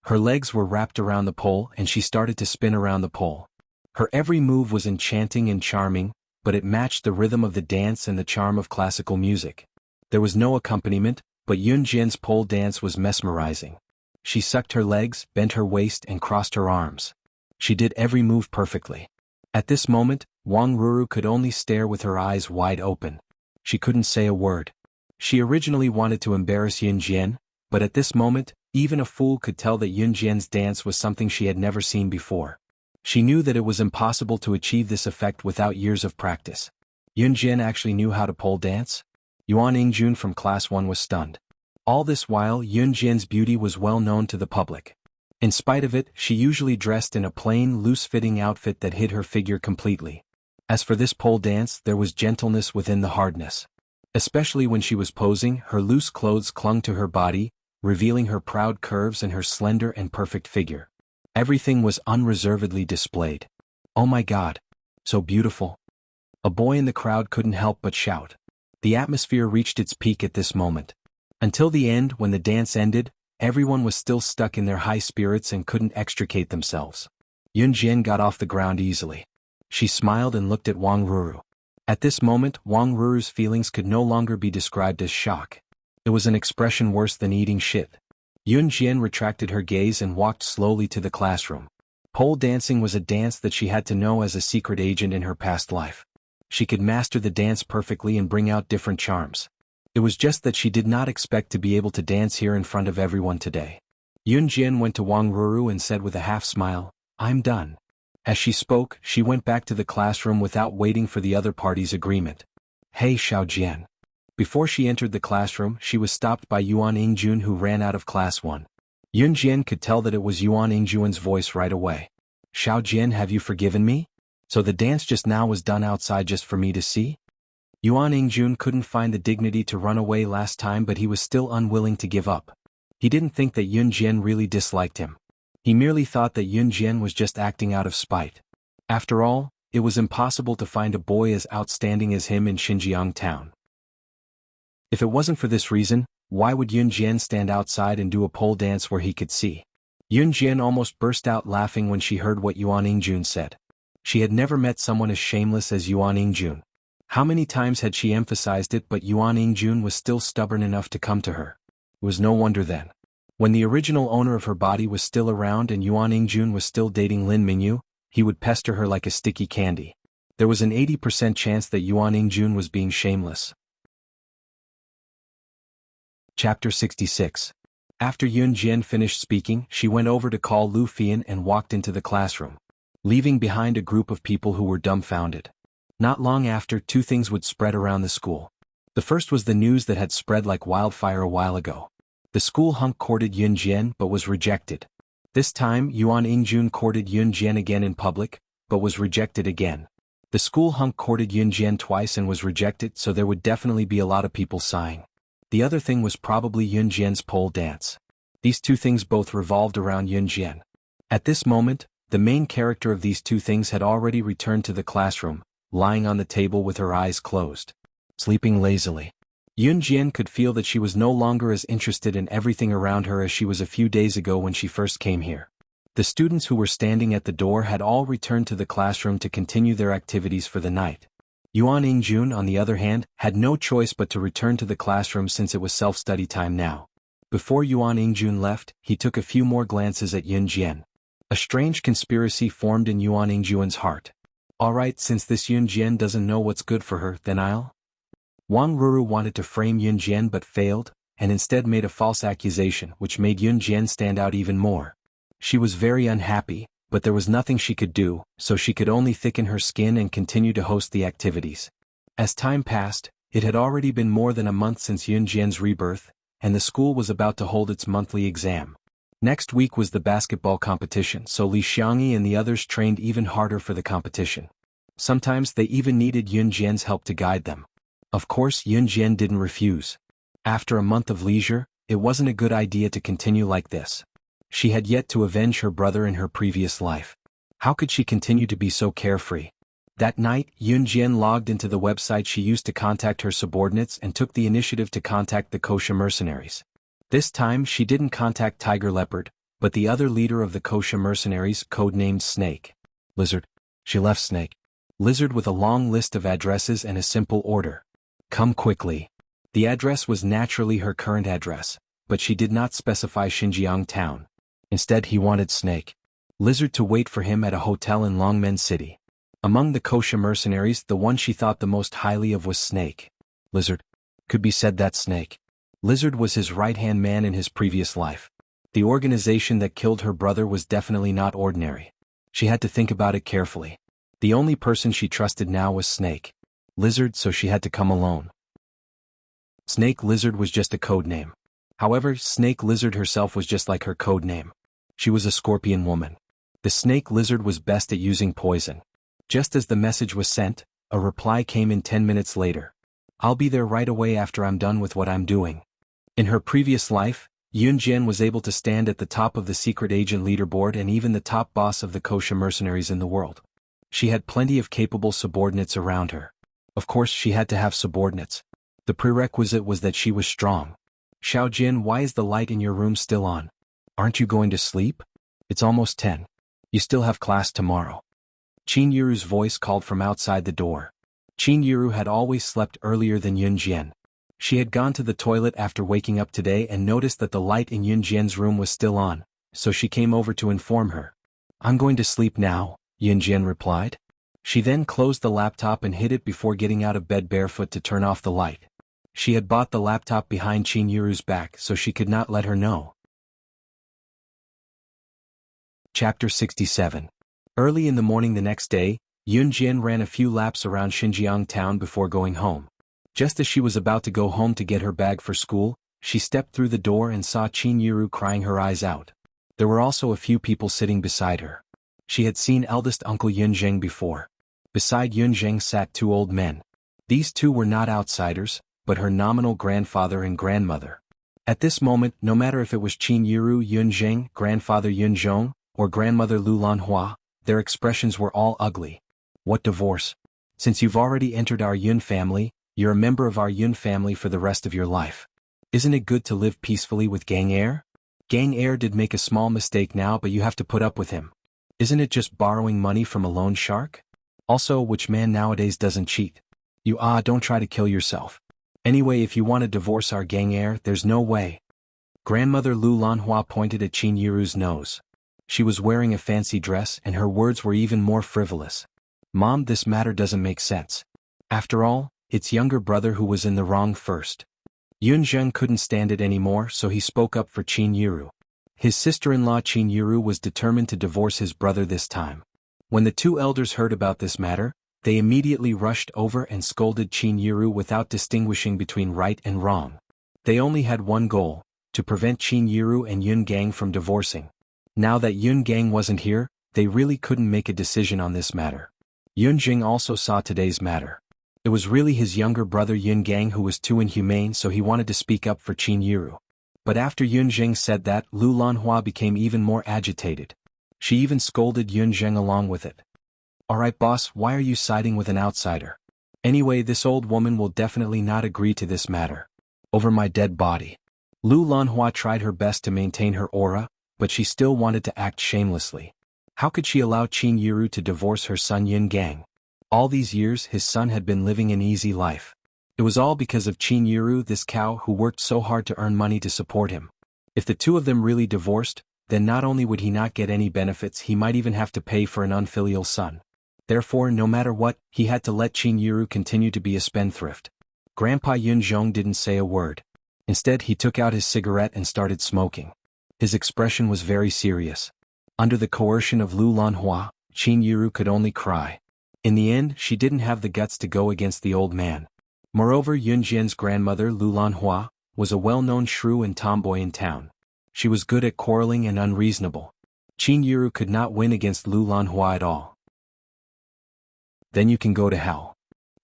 Her legs were wrapped around the pole and she started to spin around the pole. Her every move was enchanting and charming, but it matched the rhythm of the dance and the charm of classical music. There was no accompaniment, but Yun Jian's pole dance was mesmerizing. She sucked her legs, bent her waist and crossed her arms. She did every move perfectly. At this moment, Wang Ruru could only stare with her eyes wide open. She couldn't say a word. She originally wanted to embarrass Yun Jian, but at this moment, even a fool could tell that Yun Jian's dance was something she had never seen before. She knew that it was impossible to achieve this effect without years of practice. Yun Jian actually knew how to pole dance? Yuan Yingjun from Class 1 was stunned. All this while, Yun Jian's beauty was well known to the public. In spite of it, she usually dressed in a plain, loose-fitting outfit that hid her figure completely. As for this pole dance, there was gentleness within the hardness. Especially when she was posing, her loose clothes clung to her body, revealing her proud curves and her slender and perfect figure. Everything was unreservedly displayed. Oh my God! So beautiful! A boy in the crowd couldn't help but shout. The atmosphere reached its peak at this moment. Until the end, when the dance ended, everyone was still stuck in their high spirits and couldn't extricate themselves. Yun Jian got off the ground easily. She smiled and looked at Wang Ruru. At this moment, Wang Ruru's feelings could no longer be described as shock. It was an expression worse than eating shit. Yun Jian retracted her gaze and walked slowly to the classroom. Pole dancing was a dance that she had to know as a secret agent in her past life. She could master the dance perfectly and bring out different charms. It was just that she did not expect to be able to dance here in front of everyone today. Yun Jian went to Wang Ruru and said with a half smile, "I'm done." As she spoke, she went back to the classroom without waiting for the other party's agreement. Hey Xiao Jian. Before she entered the classroom, she was stopped by Yuan Yingjun, who ran out of Class 1. Yun Jian could tell that it was Yuan Yingjun's voice right away. Xiao Jian, have you forgiven me? So the dance just now was done outside just for me to see? Yuan Yingjun couldn't find the dignity to run away last time, but he was still unwilling to give up. He didn't think that Yun Jian really disliked him. He merely thought that Yun Jian was just acting out of spite. After all, it was impossible to find a boy as outstanding as him in Xinjiang town. If it wasn't for this reason, why would Yun Jian stand outside and do a pole dance where he could see? Yun Jian almost burst out laughing when she heard what Yuan Yingjun said. She had never met someone as shameless as Yuan Yingjun. How many times had she emphasized it, but Yuan Yingjun was still stubborn enough to come to her. It was no wonder then. When the original owner of her body was still around and Yuan Yingjun was still dating Lin Mingyu, he would pester her like a sticky candy. There was an 80% chance that Yuan Yingjun was being shameless. Chapter 66. After Yun Jian finished speaking, she went over to call Lu Fian and walked into the classroom, leaving behind a group of people who were dumbfounded. Not long after, two things would spread around the school. The first was the news that had spread like wildfire a while ago. The school hunk courted Yun Jian but was rejected. This time, Yuan Yingjun courted Yun Jian again in public, but was rejected again. The school hunk courted Yun Jian twice and was rejected, so there would definitely be a lot of people sighing. The other thing was probably Yun Jian's pole dance. These two things both revolved around Yun Jian. At this moment, the main character of these two things had already returned to the classroom, lying on the table with her eyes closed, sleeping lazily. Yun Jian could feel that she was no longer as interested in everything around her as she was a few days ago when she first came here. The students who were standing at the door had all returned to the classroom to continue their activities for the night. Yuan Ingjun, on the other hand, had no choice but to return to the classroom since it was self-study time now. Before Yuan Ingjun left, he took a few more glances at Yun Jian. A strange conspiracy formed in Yuan Ingjun's heart. Alright, since this Yun Jian doesn't know what's good for her, then I'll... Wang Ruru wanted to frame Yun Jian but failed, and instead made a false accusation which made Yun Jian stand out even more. She was very unhappy, but there was nothing she could do, so she could only thicken her skin and continue to host the activities. As time passed, it had already been more than a month since Yun Jian's rebirth, and the school was about to hold its monthly exam. Next week was the basketball competition, so Li Xiangyi and the others trained even harder for the competition. Sometimes they even needed Yun Jian's help to guide them. Of course, Yun Jian didn't refuse. After a month of leisure, it wasn't a good idea to continue like this. She had yet to avenge her brother in her previous life. How could she continue to be so carefree? That night, Yun Jian logged into the website she used to contact her subordinates and took the initiative to contact the kosher mercenaries. This time she didn't contact Tiger Leopard, but the other leader of the kosher mercenaries, codenamed Snake. Lizard. She left Snake. Lizard with a long list of addresses and a simple order. Come quickly. The address was naturally her current address, but she did not specify Xinjiang town. Instead he wanted Snake. Lizard to wait for him at a hotel in Longmen City. Among the kosher mercenaries, the one she thought the most highly of was Snake. Lizard. Could be said that Snake. Lizard was his right-hand man in his previous life. The organization that killed her brother was definitely not ordinary. She had to think about it carefully. The only person she trusted now was Snake. Lizard, so she had to come alone. Snake Lizard was just a code name. However, Snake Lizard herself was just like her code name. She was a scorpion woman. The Snake Lizard was best at using poison. Just as the message was sent, a reply came in 10 minutes later. I'll be there right away after I'm done with what I'm doing. In her previous life, Yun Jian was able to stand at the top of the secret agent leaderboard and even the top boss of the kosher mercenaries in the world. She had plenty of capable subordinates around her. Of course, she had to have subordinates. The prerequisite was that she was strong. Xiao Jin, why is the light in your room still on? Aren't you going to sleep? It's almost 10. You still have class tomorrow. Qin Yuru's voice called from outside the door. Qin Yuru had always slept earlier than Yun Jian. She had gone to the toilet after waking up today and noticed that the light in Yun Jian's room was still on, so she came over to inform her. I'm going to sleep now, Yun Jian replied. She then closed the laptop and hid it before getting out of bed barefoot to turn off the light. She had bought the laptop behind Qin Yuru's back so she could not let her know. Chapter 67. Early in the morning the next day, Yun Jian ran a few laps around Xinjiang town before going home. Just as she was about to go home to get her bag for school, she stepped through the door and saw Qin Yuru crying her eyes out. There were also a few people sitting beside her. She had seen eldest uncle Yun Zheng before. Beside Yun Zheng sat two old men. These two were not outsiders, but her nominal grandfather and grandmother. At this moment, no matter if it was Qin Yuru Yun Zheng, grandfather Yun Zhong, or grandmother Lu Lanhua, their expressions were all ugly. What divorce? Since you've already entered our Yun family, you're a member of our Yun family for the rest of your life. Isn't it good to live peacefully with Gang Air? Gang Air did make a small mistake now, but you have to put up with him. Isn't it just borrowing money from a loan shark? Also, which man nowadays doesn't cheat? Don't try to kill yourself. Anyway, if you want to divorce our Gang Air, there's no way. Grandmother Lu Lanhua pointed at Qin Yuru's nose. She was wearing a fancy dress and her words were even more frivolous. Mom, this matter doesn't make sense. After all, it's younger brother who was in the wrong first. Yun Zheng couldn't stand it anymore, so he spoke up for Qin Yuru. His sister-in-law Qin Yuru was determined to divorce his brother this time. When the two elders heard about this matter, they immediately rushed over and scolded Qin Yuru without distinguishing between right and wrong. They only had one goal, to prevent Qin Yuru and Yun Gang from divorcing. Now that Yun Gang wasn't here, they really couldn't make a decision on this matter. Yun Jing also saw today's matter. It was really his younger brother Yun Gang who was too inhumane, so he wanted to speak up for Qin Yuru. But after Yun Jing said that, Lu Lanhua became even more agitated. She even scolded Yun Zheng along with it. Alright boss, why are you siding with an outsider? Anyway, this old woman will definitely not agree to this matter. Over my dead body. Lu Lanhua tried her best to maintain her aura, but she still wanted to act shamelessly. How could she allow Qin Yuru to divorce her son Yun Gang? All these years his son had been living an easy life. It was all because of Chinyiru, this cow who worked so hard to earn money to support him. If the two of them really divorced, then not only would he not get any benefits, he might even have to pay for an unfilial son. Therefore, no matter what, he had to let Chinyiru continue to be a spendthrift. Grandpa Yunzhong didn't say a word. Instead, he took out his cigarette and started smoking. His expression was very serious. Under the coercion of Lu Lanhua, Chinyiru could only cry. In the end, she didn't have the guts to go against the old man. Moreover, Yunjian's grandmother, Lu Lanhua, was a well-known shrew and tomboy in town. She was good at quarreling and unreasonable. Chinyiru could not win against Lu Lanhua at all. Then you can go to hell.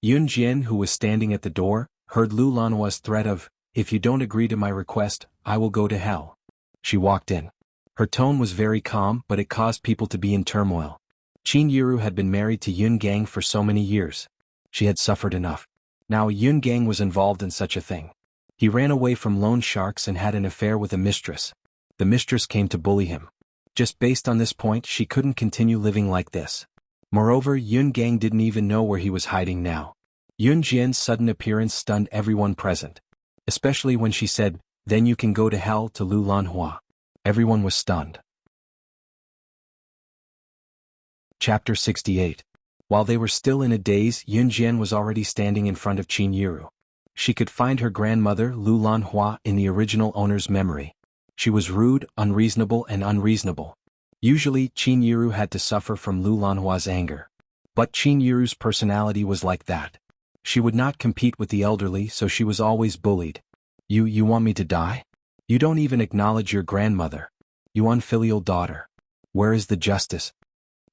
Yunjian, who was standing at the door, heard Lu Lanhua's threat of, "If you don't agree to my request, I will go to hell." She walked in. Her tone was very calm, but it caused people to be in turmoil. Chinyiru had been married to Yun Gang for so many years. She had suffered enough. Now Yun Gang was involved in such a thing. He ran away from loan sharks and had an affair with a mistress. The mistress came to bully him. Just based on this point, she couldn't continue living like this. Moreover, Yun Gang didn't even know where he was hiding now. Yun Jian's sudden appearance stunned everyone present. Especially when she said, "Then you can go to hell," to Lu Lanhua. Everyone was stunned. Chapter 68. While they were still in a daze, Yun Jian was already standing in front of Chinyiru. She could find her grandmother, Lu Lanhua, in the original owner's memory. She was rude, unreasonable, and unreasonable. Usually, Chinyiru had to suffer from Lu Lanhua's anger. But Chinyiru's personality was like that. She would not compete with the elderly, so she was always bullied. You want me to die? You don't even acknowledge your grandmother. You unfilial daughter. Where is the justice?"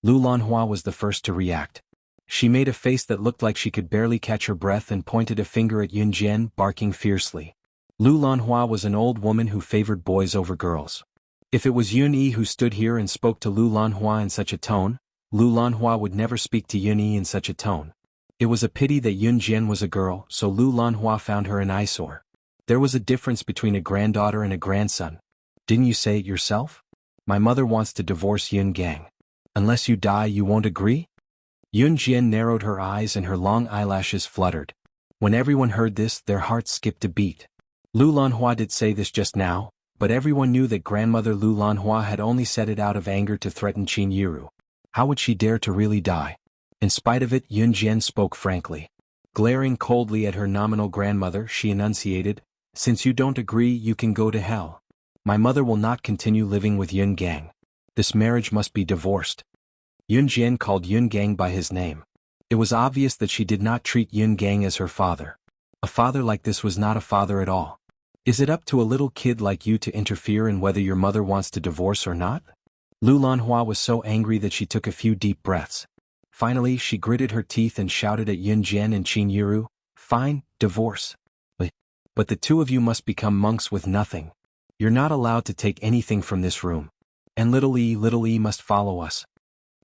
Lu Lanhua was the first to react. She made a face that looked like she could barely catch her breath and pointed a finger at Yun Jian, barking fiercely. Lu Lanhua was an old woman who favored boys over girls. If it was Yun Yi who stood here and spoke to Lu Lanhua in such a tone, Lu Lanhua would never speak to Yun Yi in such a tone. It was a pity that Yun Jian was a girl, so Lu Lanhua found her an eyesore. There was a difference between a granddaughter and a grandson. Didn't you say it yourself? My mother wants to divorce Yun Gang. Unless you die, you won't agree? Yun Jian narrowed her eyes and her long eyelashes fluttered. When everyone heard this, their hearts skipped a beat. Lu Lanhua did say this just now, but everyone knew that grandmother Lu Lanhua had only said it out of anger to threaten Chinyiru. How would she dare to really die? In spite of it, Yun Jian spoke frankly. Glaring coldly at her nominal grandmother, she enunciated, "Since you don't agree, you can go to hell. My mother will not continue living with Yun Gang. This marriage must be divorced." Yun Jian called Yun Gang by his name. It was obvious that she did not treat Yun Gang as her father. A father like this was not a father at all. Is it up to a little kid like you to interfere in whether your mother wants to divorce or not? Lu Lanhua was so angry that she took a few deep breaths. Finally, she gritted her teeth and shouted at Yun Jian and Chinyiru, "Fine, divorce. But the two of you must become monks with nothing. You're not allowed to take anything from this room. And little E must follow us."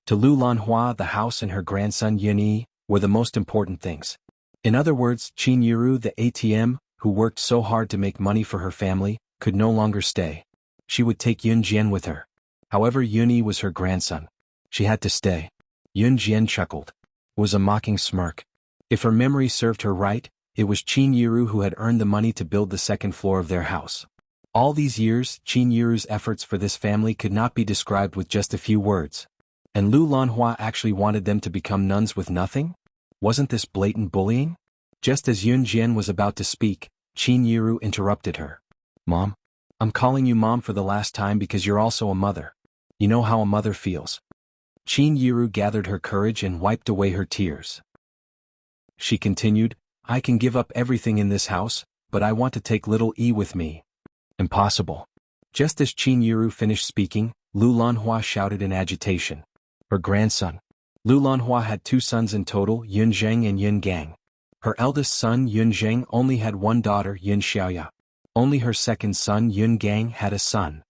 To Lu Lanhua, the house and her grandson Yun Yi were the most important things. In other words, Chinyiru, the ATM, who worked so hard to make money for her family, could no longer stay. She would take Yun Jian with her. However, Yun Yi was her grandson. She had to stay. Yun Jian chuckled. It was a mocking smirk. If her memory served her right, it was Chinyiru who had earned the money to build the second floor of their house. All these years, Chinyiru's efforts for this family could not be described with just a few words. And Lu Lanhua actually wanted them to become nuns with nothing? Wasn't this blatant bullying? Just as Yun Jian was about to speak, Chinyiru interrupted her. "Mom? I'm calling you Mom for the last time because you're also a mother. You know how a mother feels." Chinyiru gathered her courage and wiped away her tears. She continued, "I can give up everything in this house, but I want to take little E with me." "Impossible." Just as Chinyiru finished speaking, Lu Lanhua shouted in agitation. Her grandson. Lu Lanhua had two sons in total, Yun Zheng and Yun Gang. Her eldest son Yun Zheng only had one daughter, Yun Xiaoya. Only her second son Yun Gang had a son.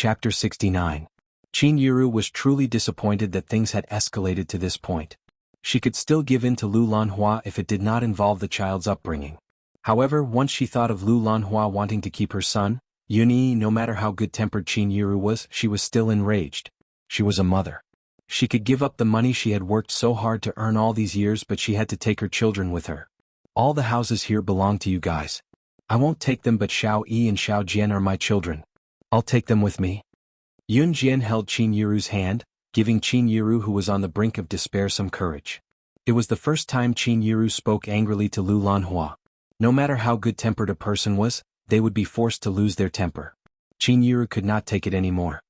Chapter 69. Qin Yiru was truly disappointed that things had escalated to this point. She could still give in to Lu Lanhua if it did not involve the child's upbringing. However, once she thought of Lu Lanhua wanting to keep her son, Yun Yi, no matter how good-tempered Qin Yiru was, she was still enraged. She was a mother. She could give up the money she had worked so hard to earn all these years, but she had to take her children with her. All the houses here belong to you guys. I won't take them, but Xiao Yi and Xiao Jian are my children. I'll take them with me. Yun Jian held Qin Yiru's hand, giving Qin Yiru, who was on the brink of despair, some courage. It was the first time Qin Yiru spoke angrily to Lu Lanhua. No matter how good-tempered a person was, they would be forced to lose their temper. Qin Yiru could not take it anymore.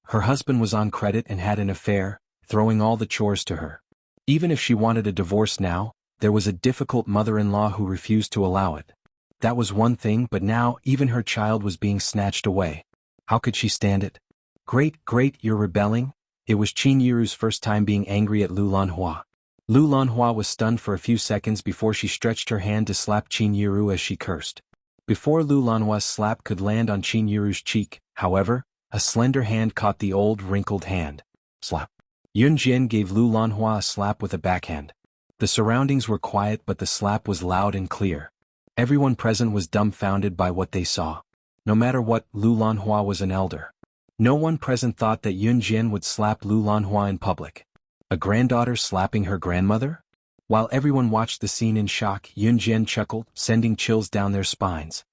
Her husband was on credit and had an affair, throwing all the chores to her. Even if she wanted a divorce now, there was a difficult mother-in-law who refused to allow it. That was one thing, but now even her child was being snatched away. How could she stand it? Great, you're rebelling? It was Qin Yiru's first time being angry at Lu Lanhua. Lu Lanhua was stunned for a few seconds before she stretched her hand to slap Qin Yiru as she cursed. Before Lu Lanhua's slap could land on Qin Yiru's cheek, however, a slender hand caught the old, wrinkled hand. Slap. Yun Jian gave Lu Lanhua a slap with a backhand. The surroundings were quiet, but the slap was loud and clear. Everyone present was dumbfounded by what they saw. No matter what, Lu Lanhua was an elder. No one present thought that Yun Jian would slap Lu Lanhua in public. A granddaughter slapping her grandmother? While everyone watched the scene in shock, Yun Jian chuckled, sending chills down their spines.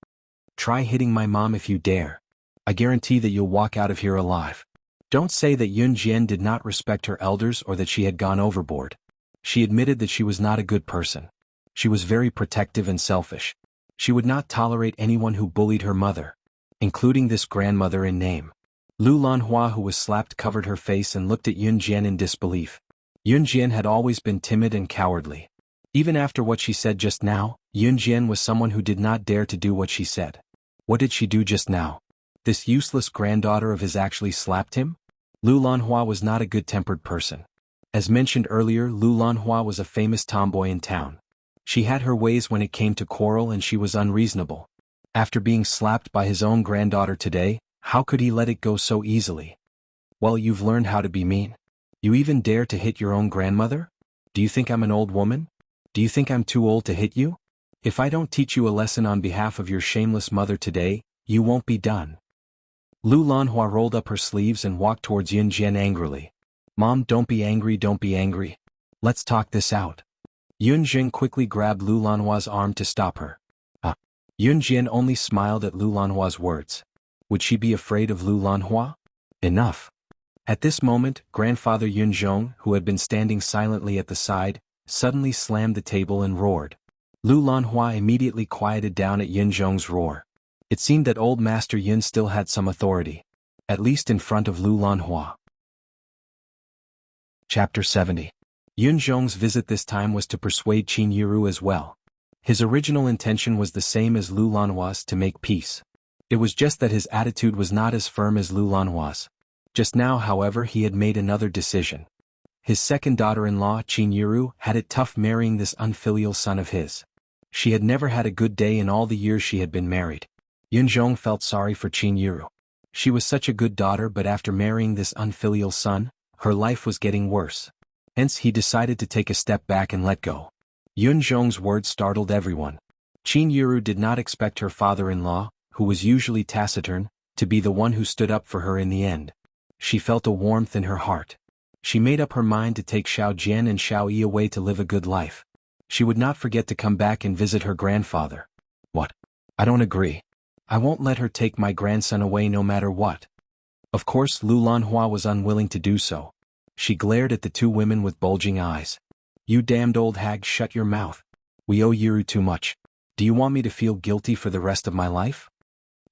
Try hitting my mom if you dare. I guarantee that you'll walk out of here alive. Don't say that Yun Jian did not respect her elders or that she had gone overboard. She admitted that she was not a good person. She was very protective and selfish. She would not tolerate anyone who bullied her mother, including this grandmother in name. Lu Lanhua, who was slapped, covered her face and looked at Yun Jian in disbelief. Yun Jian had always been timid and cowardly. Even after what she said just now, Yun Jian was someone who did not dare to do what she said. What did she do just now? This useless granddaughter of his actually slapped him? Lu Lanhua was not a good-tempered person. As mentioned earlier, Lu Lanhua was a famous tomboy in town. She had her ways when it came to quarrel, and she was unreasonable. After being slapped by his own granddaughter today, how could he let it go so easily? Well, you've learned how to be mean. You even dare to hit your own grandmother? Do you think I'm an old woman? Do you think I'm too old to hit you? If I don't teach you a lesson on behalf of your shameless mother today, you won't be done. Lu Lanhua rolled up her sleeves and walked towards Yun Jian angrily. Mom, don't be angry. Let's talk this out. Yun Jian quickly grabbed Lu Lanhua's arm to stop her. Yun Jian only smiled at Lu Lanhua's words. Would she be afraid of Lu Lanhua? Enough. At this moment, grandfather Yun Zhong, who had been standing silently at the side, suddenly slammed the table and roared. Lu Lanhua immediately quieted down at Yun Zhong's roar. It seemed that old Master Yun still had some authority, at least in front of Lu Lanhua. Chapter 70. Yun Zhong's visit this time was to persuade Qin Yiru as well. His original intention was the same as Lu Lanhua's, to make peace. It was just that his attitude was not as firm as Lu Lanhua's. Just now, however, he had made another decision. His second daughter-in-law, Qin Yiru, had it tough marrying this unfilial son of his. She had never had a good day in all the years she had been married. Yun Zhong felt sorry for Qin Yiru. She was such a good daughter, but after marrying this unfilial son, her life was getting worse. Hence he decided to take a step back and let go. Yun Zhong's words startled everyone. Qin Yiru did not expect her father-in-law, who was usually taciturn, to be the one who stood up for her in the end. She felt a warmth in her heart. She made up her mind to take Xiao Jian and Xiao Yi away to live a good life. She would not forget to come back and visit her grandfather. What? I don't agree. I won't let her take my grandson away no matter what. Of course, Lu Lanhua was unwilling to do so. She glared at the two women with bulging eyes. You damned old hag, shut your mouth. We owe Yiru too much. Do you want me to feel guilty for the rest of my life?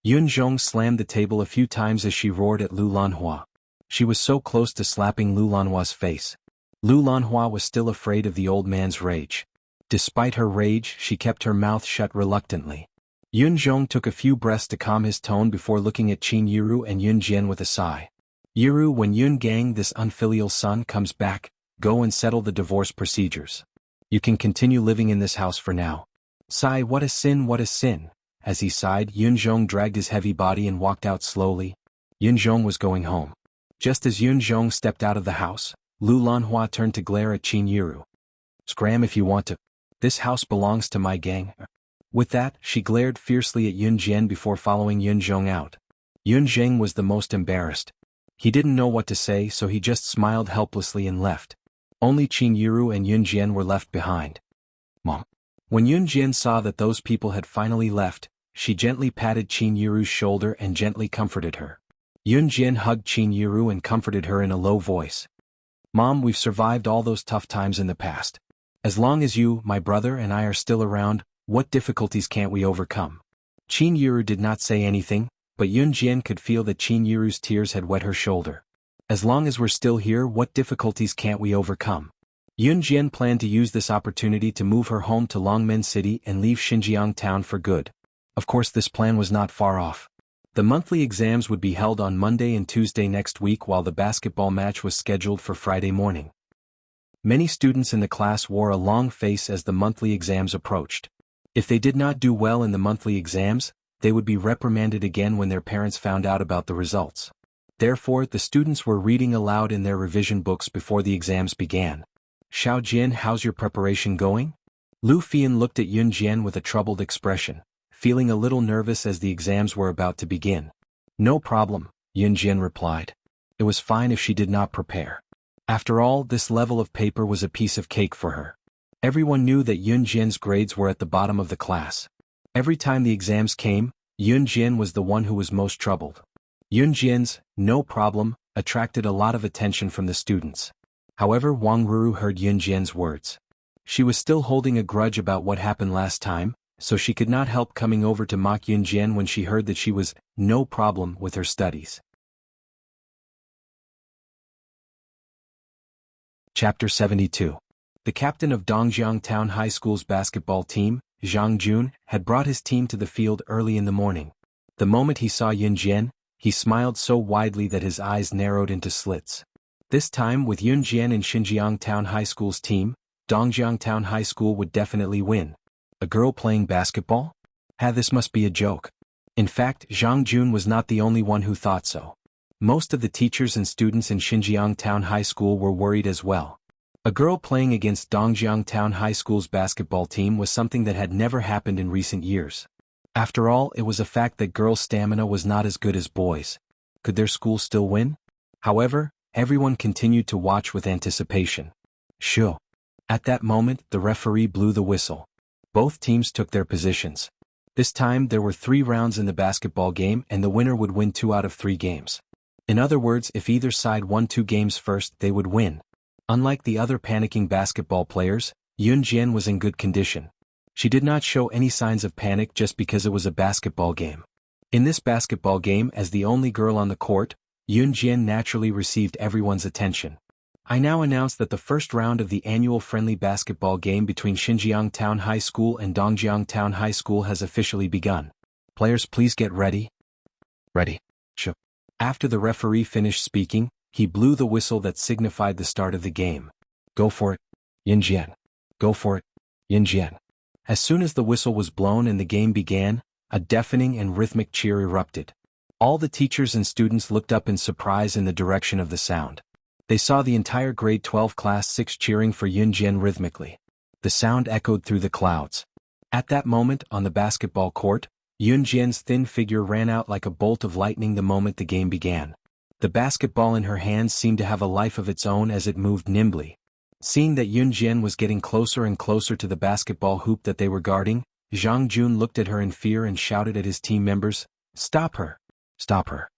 Yun Zhong slammed the table a few times as she roared at Lu Lanhua. She was so close to slapping Lu Lanhua's face. Lu Lanhua was still afraid of the old man's rage. Despite her rage, she kept her mouth shut reluctantly. Yun Zhong took a few breaths to calm his tone before looking at Qin Yiru and Yun Jian with a sigh. Yiru, when Yun Gang, this unfilial son, comes back, go and settle the divorce procedures. You can continue living in this house for now. Sigh, what a sin, what a sin. As he sighed, Yun Zhong dragged his heavy body and walked out slowly. Yun Zhong was going home. Just as Yun Zhong stepped out of the house, Lu Lanhua turned to glare at Qin Yiru. Scram if you want to. This house belongs to my gang. With that, she glared fiercely at Yun Jian before following Yun Zhong out. Yun Zheng was the most embarrassed. He didn't know what to say, so he just smiled helplessly and left. Only Qin Yiru and Yun Jian were left behind. Mom. When Yun Jian saw that those people had finally left, she gently patted Qin Yiru's shoulder and gently comforted her. Yun Jian hugged Qin Yiru and comforted her in a low voice. Mom, we've survived all those tough times in the past. As long as you, my brother, and I are still around, what difficulties can't we overcome? Qin Yiru did not say anything, but Yun Jian could feel that Qin Yiru's tears had wet her shoulder. As long as we're still here, what difficulties can't we overcome? Yun Jian planned to use this opportunity to move her home to Longmen City and leave Xinjiang town for good. Of course, this plan was not far off. The monthly exams would be held on Monday and Tuesday next week, while the basketball match was scheduled for Friday morning. Many students in the class wore a long face as the monthly exams approached. If they did not do well in the monthly exams, they would be reprimanded again when their parents found out about the results. Therefore, the students were reading aloud in their revision books before the exams began. Xiao Jian, how's your preparation going? Lu Fian looked at Yun Jian with a troubled expression, feeling a little nervous as the exams were about to begin. No problem, Yun Jian replied. It was fine if she did not prepare. After all, this level of paper was a piece of cake for her. Everyone knew that Yun Jian's grades were at the bottom of the class. Every time the exams came, Yun Jian was the one who was most troubled. Yun Jian's "no problem" attracted a lot of attention from the students. However, Wang Ruru heard Yun Jian's words. She was still holding a grudge about what happened last time, so she could not help coming over to mock Yun Jian when she heard that she was no problem with her studies. Chapter 72. The captain of Dongjiang Town High School's basketball team, Zhang Jun, had brought his team to the field early in the morning. The moment he saw Yun Jian, he smiled so widely that his eyes narrowed into slits. This time, with Yun Jian in Xinjiang Town High School's team, Dongjiang Town High School would definitely win. A girl playing basketball? This must be a joke. In fact, Zhang Jun was not the only one who thought so. Most of the teachers and students in Xinjiang Town High School were worried as well. A girl playing against Dongjiang Town High School's basketball team was something that had never happened in recent years. After all, it was a fact that girls' stamina was not as good as boys. Could their school still win? However, everyone continued to watch with anticipation. Shoo. At that moment, the referee blew the whistle. Both teams took their positions. This time there were 3 rounds in the basketball game, and the winner would win 2 out of 3 games. In other words, if either side won 2 games first, they would win. Unlike the other panicking basketball players, Yun Jian was in good condition. She did not show any signs of panic just because it was a basketball game. In this basketball game, as the only girl on the court, Yun Jian naturally received everyone's attention. I now announce that the first round of the annual friendly basketball game between Xinjiang Town High School and Dongjiang Town High School has officially begun. Players, please get ready. Ready. Sure. After the referee finished speaking, he blew the whistle that signified the start of the game. Go for it, Yun Jian. Go for it, Yun Jian. As soon as the whistle was blown and the game began, a deafening and rhythmic cheer erupted. All the teachers and students looked up in surprise in the direction of the sound. They saw the entire grade 12 class 6 cheering for Yun Jian rhythmically. The sound echoed through the clouds. At that moment, on the basketball court, Yun Jian's thin figure ran out like a bolt of lightning the moment the game began. The basketball in her hands seemed to have a life of its own as it moved nimbly. Seeing that Yun Jian was getting closer and closer to the basketball hoop that they were guarding, Zhang Jun looked at her in fear and shouted at his team members, "Stop her! Stop her!"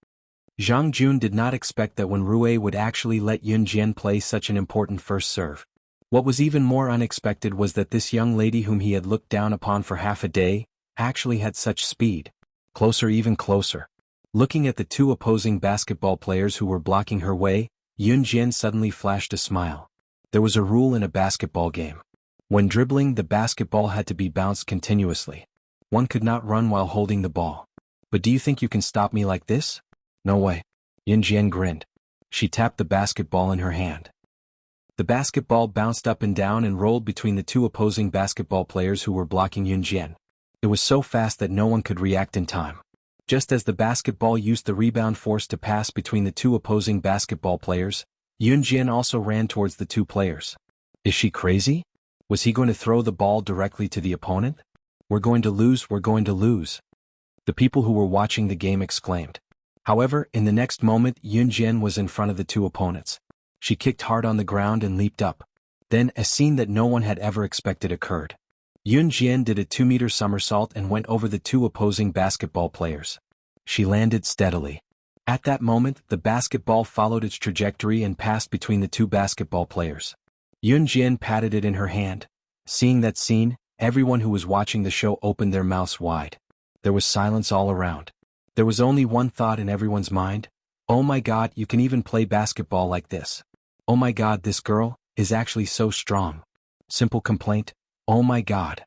Zhang Jun did not expect that when Rui would actually let Yun Jian play such an important first serve. What was even more unexpected was that this young lady whom he had looked down upon for half a day, actually had such speed. Closer, even closer. Looking at the 2 opposing basketball players who were blocking her way, Yun Jian suddenly flashed a smile. There was a rule in a basketball game. When dribbling, the basketball had to be bounced continuously. One could not run while holding the ball. But do you think you can stop me like this? No way. Yun Jian grinned. She tapped the basketball in her hand. The basketball bounced up and down and rolled between the 2 opposing basketball players who were blocking Yun Jian. It was so fast that no one could react in time. Just as the basketball used the rebound force to pass between the two opposing basketball players, Yunjian also ran towards the two players. Is she crazy? Was he going to throw the ball directly to the opponent? We're going to lose, we're going to lose. The people who were watching the game exclaimed. However, in the next moment Yunjian was in front of the two opponents. She kicked hard on the ground and leaped up. Then, a scene that no one had ever expected occurred. Yunjian did a 2-meter somersault and went over the two opposing basketball players. She landed steadily. At that moment, the basketball followed its trajectory and passed between the two basketball players. Yunjian patted it in her hand. Seeing that scene, everyone who was watching the show opened their mouths wide. There was silence all around. There was only one thought in everyone's mind. Oh my God, you can even play basketball like this. Oh my God, this girl is actually so strong. Simple complaint. Oh my God.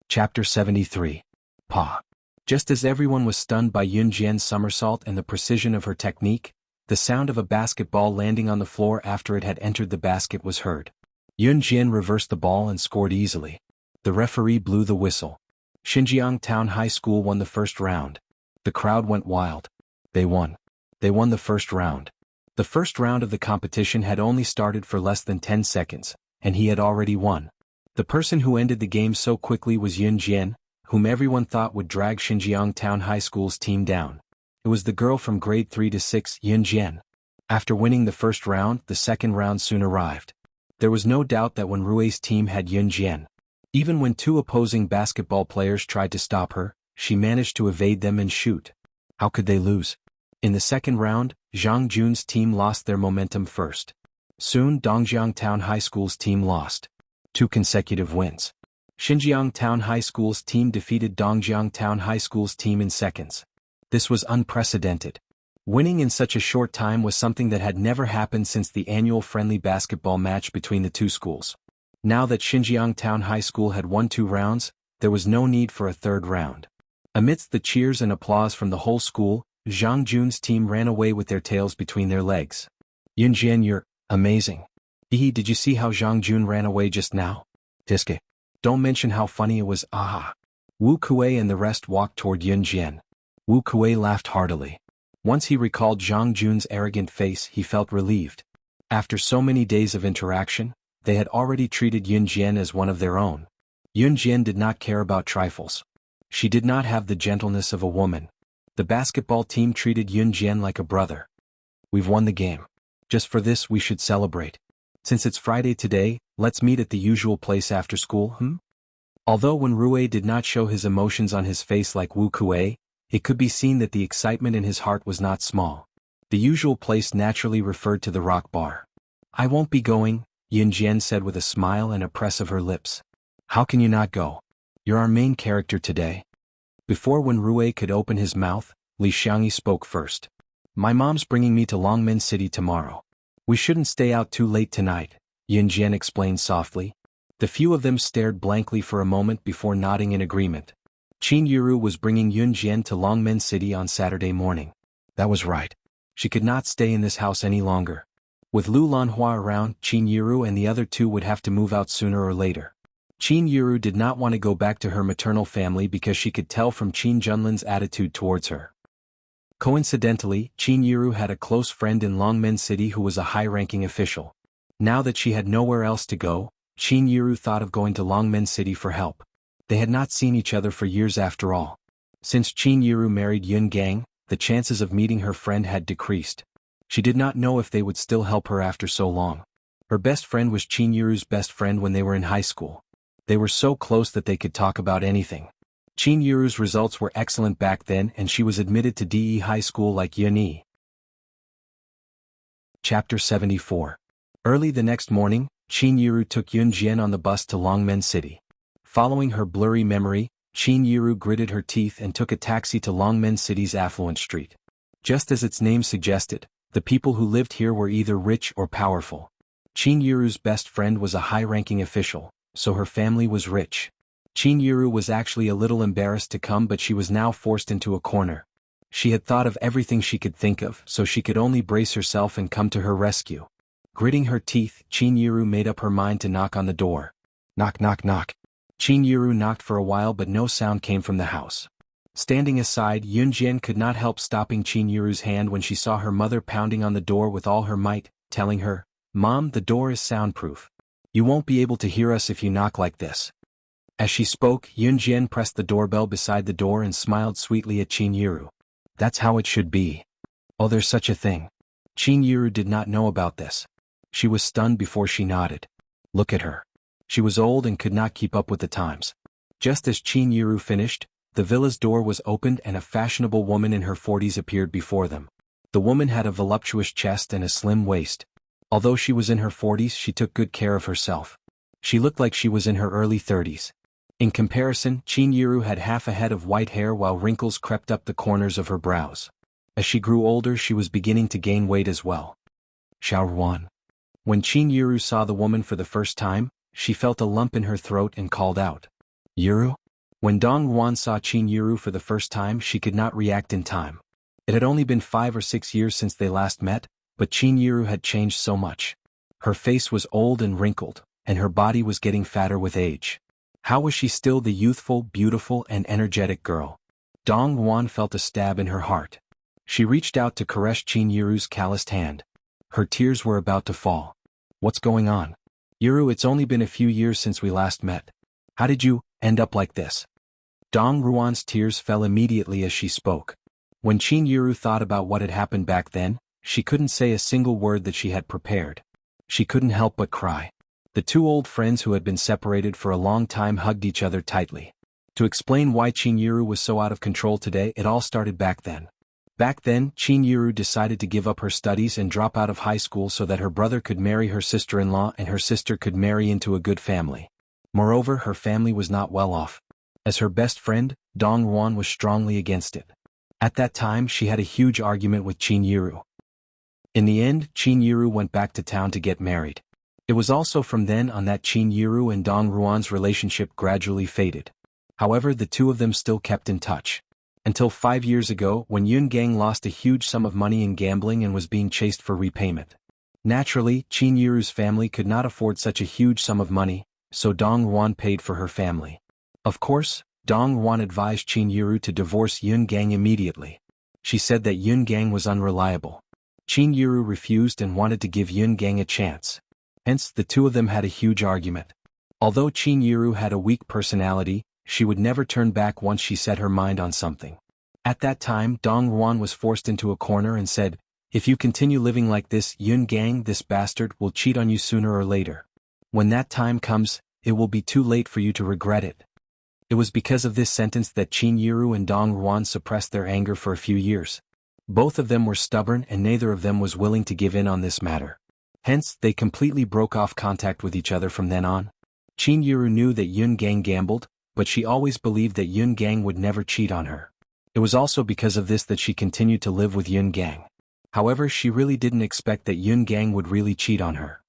Chapter 73. Pa. Just as everyone was stunned by Yunjian's somersault and the precision of her technique, the sound of a basketball landing on the floor after it had entered the basket was heard. Yunjian reversed the ball and scored easily. The referee blew the whistle. Xinjiang Town High School won the first round. The crowd went wild. They won. They won the first round. The first round of the competition had only started for less than 10 seconds, and he had already won. The person who ended the game so quickly was Yunjian, whom everyone thought would drag Xinjiang Town High School's team down. It was the girl from grade 3 to 6, Yunjian. After winning the first round, the second round soon arrived. There was no doubt that when Rui's team had Yunjian. Even when two opposing basketball players tried to stop her, she managed to evade them and shoot. How could they lose? In the second round, Zhang Jun's team lost their momentum first. Soon Dongjiang Town High School's team lost 2 consecutive wins. Xinjiang Town High School's team defeated Dongjiang Town High School's team in seconds. This was unprecedented. Winning in such a short time was something that had never happened since the annual friendly basketball match between the two schools. Now that Xinjiang Town High School had won 2 rounds, there was no need for a third round. Amidst the cheers and applause from the whole school, Zhang Jun's team ran away with their tails between their legs. Yunjian, you're amazing. Did you see how Zhang Jun ran away just now? Tiske. Don't mention how funny it was, aha. Wu Kuei and the rest walked toward Yunjian. Wu Kuei laughed heartily. Once he recalled Zhang Jun's arrogant face, he felt relieved. After so many days of interaction, they had already treated Yunjian as one of their own. Yunjian did not care about trifles. She did not have the gentleness of a woman. The basketball team treated Yunjian like a brother. We've won the game. Just for this we should celebrate. Since it's Friday today, let's meet at the usual place after school, Although when Rui did not show his emotions on his face like Wu Kuei, it could be seen that the excitement in his heart was not small. The usual place naturally referred to the rock bar. I won't be going, Yunjian said with a smile and a press of her lips. How can you not go? You're our main character today. Before Wen Rui could open his mouth, Li Xiangyi spoke first. My mom's bringing me to Longmen City tomorrow. We shouldn't stay out too late tonight, Yunjian explained softly. The few of them stared blankly for a moment before nodding in agreement. Qin Yuru was bringing Yunjian to Longmen City on Saturday morning. That was right. She could not stay in this house any longer. With Lu Lanhua around, Qin Yuru and the other 2 would have to move out sooner or later. Qin Yuru did not want to go back to her maternal family because she could tell from Qin Junlin's attitude towards her. Coincidentally, Qin Yuru had a close friend in Longmen City who was a high-ranking official. Now that she had nowhere else to go, Qin Yuru thought of going to Longmen City for help. They had not seen each other for years after all. Since Qin Yuru married Yun Gang, the chances of meeting her friend had decreased. She did not know if they would still help her after so long. Her best friend was Qin Yuru's best friend when they were in high school. They were so close that they could talk about anything. Qin Yuru's results were excellent back then and she was admitted to DE High School like Yun Yi. Chapter 74. Early the next morning, Qin Yuru took Yun Jian on the bus to Longmen City. Following her blurry memory, Qin Yuru gritted her teeth and took a taxi to Longmen City's affluent street. Just as its name suggested, the people who lived here were either rich or powerful. Qin Yuru's best friend was a high-ranking official, so her family was rich. Qin Yuru was actually a little embarrassed to come, but she was now forced into a corner. She had thought of everything she could think of, so she could only brace herself and come to her rescue. Gritting her teeth, Qin Yuru made up her mind to knock on the door. Knock knock knock. Qin Yuru knocked for a while but no sound came from the house. Standing aside, Yun Jian could not help stopping Qin Yuru's hand when she saw her mother pounding on the door with all her might, telling her, "Mom, the door is soundproof. You won't be able to hear us if you knock like this." As she spoke, Yun Jian pressed the doorbell beside the door and smiled sweetly at Qin Yuru. "That's how it should be. Oh, there's such a thing." Qin Yuru did not know about this. She was stunned before she nodded. Look at her. She was old and could not keep up with the times. Just as Qin Yuru finished, the villa's door was opened and a fashionable woman in her 40s appeared before them. The woman had a voluptuous chest and a slim waist. Although she was in her 40s, she took good care of herself. She looked like she was in her early 30s. In comparison, Qin Yuru had half a head of white hair while wrinkles crept up the corners of her brows. As she grew older, she was beginning to gain weight as well. Xiao Ruan. When Qin Yuru saw the woman for the first time, she felt a lump in her throat and called out, "Yuru?" When Dong Ruan saw Qin Yuru for the first time, she could not react in time. It had only been 5 or 6 years since they last met, but Qin Yuru had changed so much. Her face was old and wrinkled, and her body was getting fatter with age. How was she still the youthful, beautiful, and energetic girl? Dong Ruan felt a stab in her heart. She reached out to caress Qin Yuru's calloused hand. Her tears were about to fall. "What's going on? Yuru, it's only been a few years since we last met. How did you end up like this?" Dong Ruan's tears fell immediately as she spoke. When Qin Yuru thought about what had happened back then, she couldn't say a single word that she had prepared. She couldn't help but cry. The two old friends who had been separated for a long time hugged each other tightly. To explain why Qin Yuru was so out of control today, it all started back then. Back then, Qin Yuru decided to give up her studies and drop out of high school so that her brother could marry her sister-in-law and her sister could marry into a good family. Moreover, her family was not well off. As her best friend, Dong Ruan was strongly against it. At that time, she had a huge argument with Qin Yuru. In the end, Qin Yuru went back to town to get married. It was also from then on that Qin Yuru and Dong Ruan's relationship gradually faded. However, the two of them still kept in touch. Until 5 years ago, when Yun Gang lost a huge sum of money in gambling and was being chased for repayment. Naturally, Qin Yuru's family could not afford such a huge sum of money, so Dong Ruan paid for her family. Of course, Dong Ruan advised Qin Yuru to divorce Yun Gang immediately. She said that Yun Gang was unreliable. Qin Yuru refused and wanted to give Yun Gang a chance. Hence, the two of them had a huge argument. Although Qin Yuru had a weak personality, she would never turn back once she set her mind on something. At that time, Dong Ruan was forced into a corner and said, "If you continue living like this, Yun Gang, this bastard, will cheat on you sooner or later. When that time comes, it will be too late for you to regret it." It was because of this sentence that Qin Yuru and Dong Ruan suppressed their anger for a few years. Both of them were stubborn and neither of them was willing to give in on this matter. Hence, they completely broke off contact with each other from then on. Qin Yuru knew that Yun Gang gambled, but she always believed that Yun Gang would never cheat on her. It was also because of this that she continued to live with Yun Gang. However, she really didn't expect that Yun Gang would really cheat on her.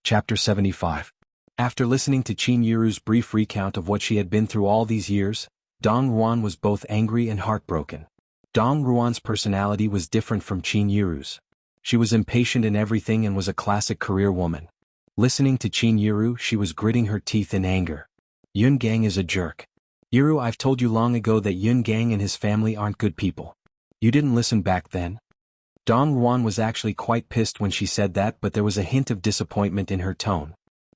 Chapter 75. After listening to Qin Yuru's brief recount of what she had been through all these years, Dong Ruan was both angry and heartbroken. Dong Ruan's personality was different from Qin Yuru's. She was impatient in everything and was a classic career woman. Listening to Qin Yuru, she was gritting her teeth in anger. Yun Gang is a jerk. Yuru, I've told you long ago that Yun Gang and his family aren't good people. You didn't listen back then. Dong Ruan was actually quite pissed when she said that, but there was a hint of disappointment in her tone.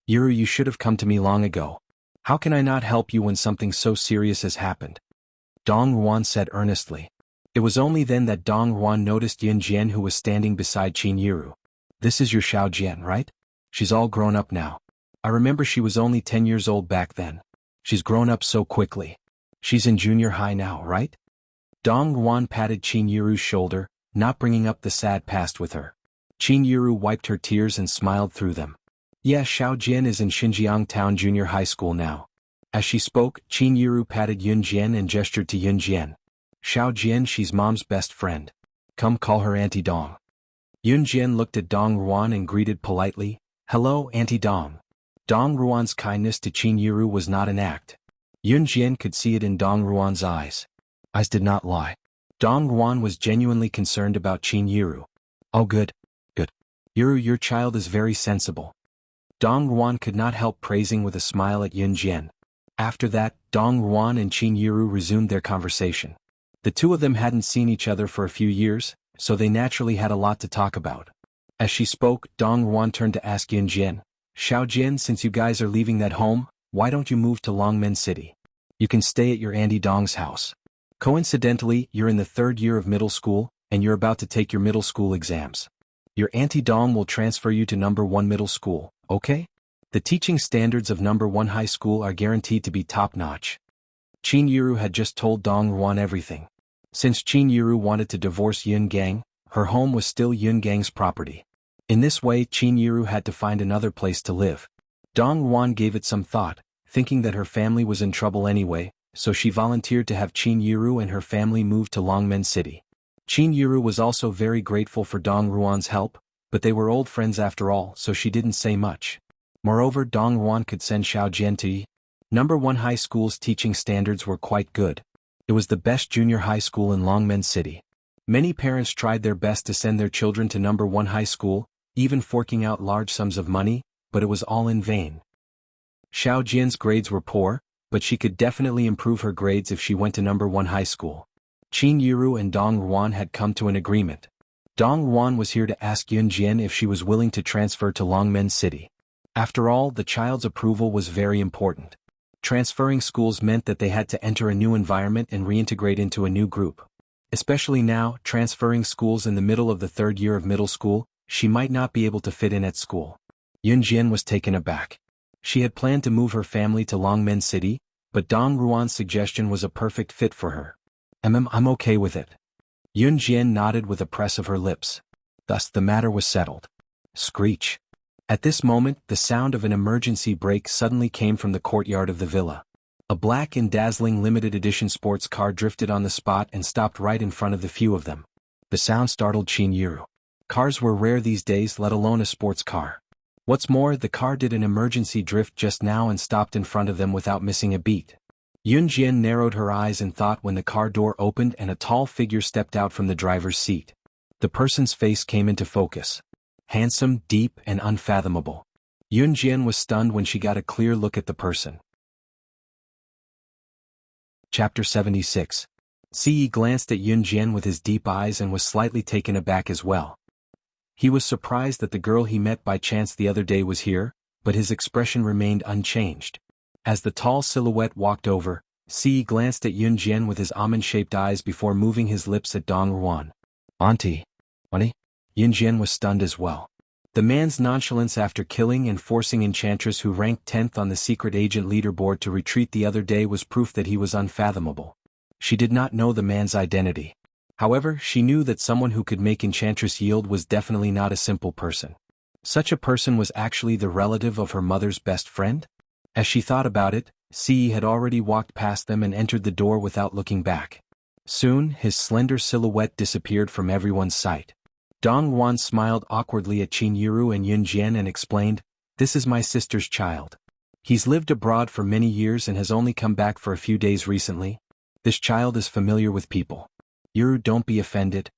Yuru, you should have come to me long ago. How can I not help you when something so serious has happened? Dong Ruan said earnestly. It was only then that Dong Ruan noticed Yun Jian, who was standing beside Qin Yuru. This is your Xiao Jian, right? She's all grown up now. I remember she was only 10 years old back then. She's grown up so quickly. She's in junior high now, right? Dong Ruan patted Qin Yuru's shoulder, not bringing up the sad past with her. Qin Yuru wiped her tears and smiled through them. Yeah, Xiao Jian is in Xinjiang Town Junior High School now. As she spoke, Qin Yuru patted Yun Jian and gestured to Yun Jian. Xiao Jian, she's Mom's best friend. Come, call her Auntie Dong. Yun Jian looked at Dong Ruan and greeted politely, Hello, Auntie Dong. Dong Ruan's kindness to Qin Yuru was not an act. Yun Jian could see it in Dong Ruan's eyes. Eyes did not lie. Dong Ruan was genuinely concerned about Qin Yuru. Oh good. Good. Yuru, your child is very sensible. Dong Ruan could not help praising with a smile at Yun Jian. After that, Dong Ruan and Qin Yiru resumed their conversation. The two of them hadn't seen each other for a few years, so they naturally had a lot to talk about. As she spoke, Dong Ruan turned to ask Yun Jian, "Xiao Jian, since you guys are leaving that home, why don't you move to Longmen City? You can stay at your Auntie Dong's house. Coincidentally, you're in the 3rd year of middle school, and you're about to take your middle school exams. Your Auntie Dong will transfer you to number 1 middle school, okay? The teaching standards of number 1 high school are guaranteed to be top-notch." Qin Yiru had just told Dong Ruan everything. Since Qin Yiru wanted to divorce Yun Gang, her home was still Yun Gang's property. In this way, Qin Yiru had to find another place to live. Dong Ruan gave it some thought, thinking that her family was in trouble anyway, so she volunteered to have Qin Yiru and her family move to Longmen City. Qin Yiru was also very grateful for Dong Ruan's help, but they were old friends after all, so she didn't say much. Moreover, Dong Ruan could send Xiao Jian to number 1 high school's teaching standards were quite good. It was the best junior high school in Longmen City. Many parents tried their best to send their children to number 1 high school, even forking out large sums of money, but it was all in vain. Xiao Jian's grades were poor, but she could definitely improve her grades if she went to number 1 high school. Qin Yiru and Dong Ruan had come to an agreement. Dong Ruan was here to ask Yun Jian if she was willing to transfer to Longmen City. After all, the child's approval was very important. Transferring schools meant that they had to enter a new environment and reintegrate into a new group. Especially now, transferring schools in the middle of the 3rd year of middle school, she might not be able to fit in at school. Yun Jian was taken aback. She had planned to move her family to Longmen City, but Dong Ruan's suggestion was a perfect fit for her. I'm okay with it." Yun Jian nodded with a press of her lips. Thus the matter was settled. Screech. At this moment, the sound of an emergency brake suddenly came from the courtyard of the villa. A black and dazzling limited edition sports car drifted on the spot and stopped right in front of the few of them. The sound startled Qin Yiru. Cars were rare these days, let alone a sports car. What's more, the car did an emergency drift just now and stopped in front of them without missing a beat. Yun Jian narrowed her eyes in thought when the car door opened and a tall figure stepped out from the driver's seat. The person's face came into focus. Handsome, deep, and unfathomable. Yun Jian was stunned when she got a clear look at the person. Chapter 76. Ce glanced at Yun Jian with his deep eyes and was slightly taken aback as well. He was surprised that the girl he met by chance the other day was here, but his expression remained unchanged. As the tall silhouette walked over, Ce glanced at Yun Jian with his almond-shaped eyes before moving his lips at Dong Ruan. "Auntie. Honey?" Yun Jian was stunned as well. The man's nonchalance after killing and forcing Enchantress who ranked 10th on the secret agent leaderboard to retreat the other day was proof that he was unfathomable. She did not know the man's identity. However, she knew that someone who could make Enchantress yield was definitely not a simple person. Such a person was actually the relative of her mother's best friend? As she thought about it, Ce had already walked past them and entered the door without looking back. Soon, his slender silhouette disappeared from everyone's sight. Dong Ruan smiled awkwardly at Qin Yiru and Yun Jian and explained, "This is my sister's child. He's lived abroad for many years and has only come back for a few days recently. This child is familiar with people. Yiru, don't be offended."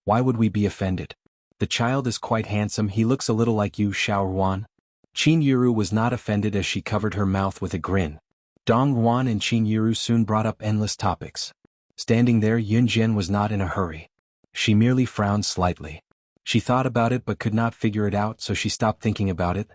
"Why would we be offended? The child is quite handsome, he looks a little like you, Xiao Ruan." Qin Yiru was not offended as she covered her mouth with a grin. Dong Ruan and Qin Yiru soon brought up endless topics. Standing there, Yun Jian was not in a hurry. She merely frowned slightly. She thought about it but could not figure it out, so she stopped thinking about it.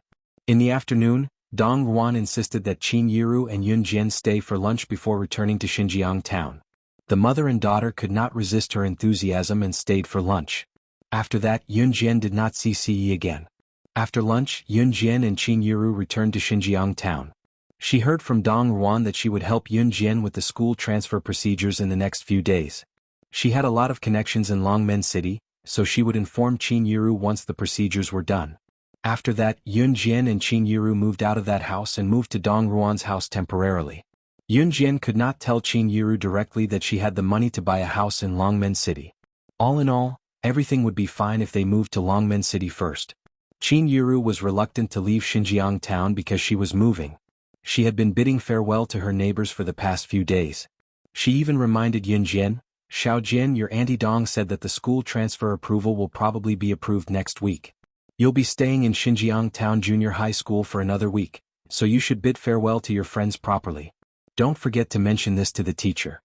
In the afternoon, Dong Ruan insisted that Qin Yiru and Yun Jian stay for lunch before returning to Xinjiang town. The mother and daughter could not resist her enthusiasm and stayed for lunch. After that, Yun Jian did not see Ce again. After lunch, Yun Jian and Qin Yiru returned to Xinjiang town. She heard from Dong Ruan that she would help Yun Jian with the school transfer procedures in the next few days. She had a lot of connections in Longmen City, so she would inform Qin Yiru once the procedures were done. After that, Yun Jian and Qin Yiru moved out of that house and moved to Dong Ruan's house temporarily. Yun Jian could not tell Qin Yiru directly that she had the money to buy a house in Longmen City. All in all, everything would be fine if they moved to Longmen City first. Qin Yiru was reluctant to leave Xinjiang town because she was moving. She had been bidding farewell to her neighbors for the past few days. She even reminded Yun Jian, "Xiao Jian, your Auntie Dong said that the school transfer approval will probably be approved next week. You'll be staying in Xinjiang Town Junior High School for another week, so you should bid farewell to your friends properly. Don't forget to mention this to the teacher.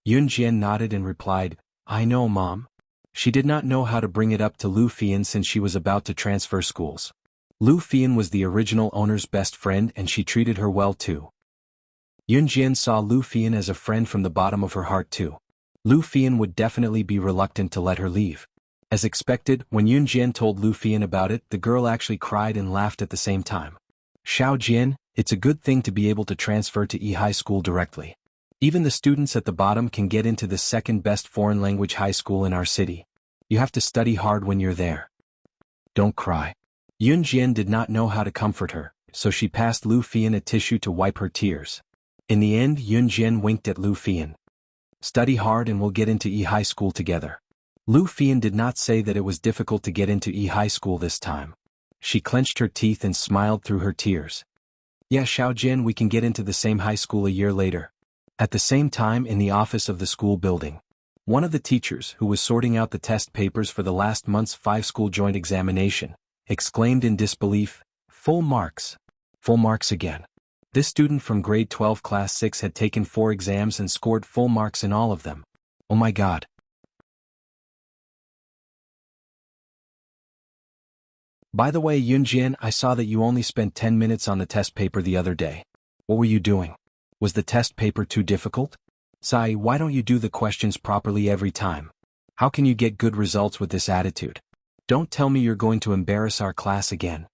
Yun Jian nodded and replied, I know, Mom. She did not know how to bring it up to Lu Fian since she was about to transfer schools. Lu Fian was the original owner's best friend and she treated her well too. Yun Jian saw Lu Fian as a friend from the bottom of her heart too. Lu Fian would definitely be reluctant to let her leave. As expected, when Yun Jian told Lu Fian about it, the girl actually cried and laughed at the same time. Xiao Jian, it's a good thing to be able to transfer to High School directly. Even the students at the bottom can get into the second best foreign language high school in our city. You have to study hard when you're there. Don't cry. Yun Jian did not know how to comfort her, so she passed Lu Fian a tissue to wipe her tears. In the end, Yun Jian winked at Lu Fian. Study hard and we'll get into High School together. Lu Fian did not say that it was difficult to get into High School this time. She clenched her teeth and smiled through her tears. Yeah, Xiao Jian, we can get into the same high school a year later. At the same time, in the office of the school building, one of the teachers, who was sorting out the test papers for the last month's 5-school joint examination, exclaimed in disbelief, full marks. Full marks again. This student from grade 12 class 6 had taken 4 exams and scored full marks in all of them. Oh my god. By the way, Yun Jian, I saw that you only spent 10 minutes on the test paper the other day. What were you doing? Was the test paper too difficult? Sai, why don't you do the questions properly every time? How can you get good results with this attitude? Don't tell me you're going to embarrass our class again.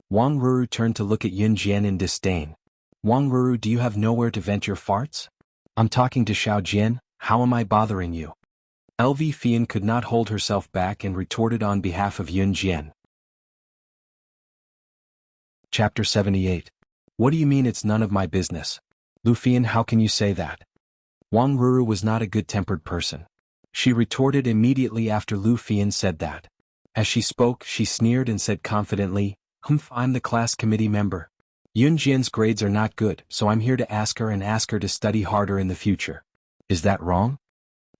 Wang Ruru turned to look at Yun Jian in disdain. Wang Ruru, do you have nowhere to vent your farts? I'm talking to Xiao Jian, how am I bothering you? LV Fian could not hold herself back and retorted on behalf of Yun Jian. Chapter 78. What do you mean it's none of my business? Lu Fian, how can you say that? Wang Ruru was not a good-tempered person. She retorted immediately after Lu Fian said that. As she spoke, she sneered and said confidently, Humph, I'm the class committee member. Yun Jian's grades are not good, so I'm here to ask her to study harder in the future. Is that wrong?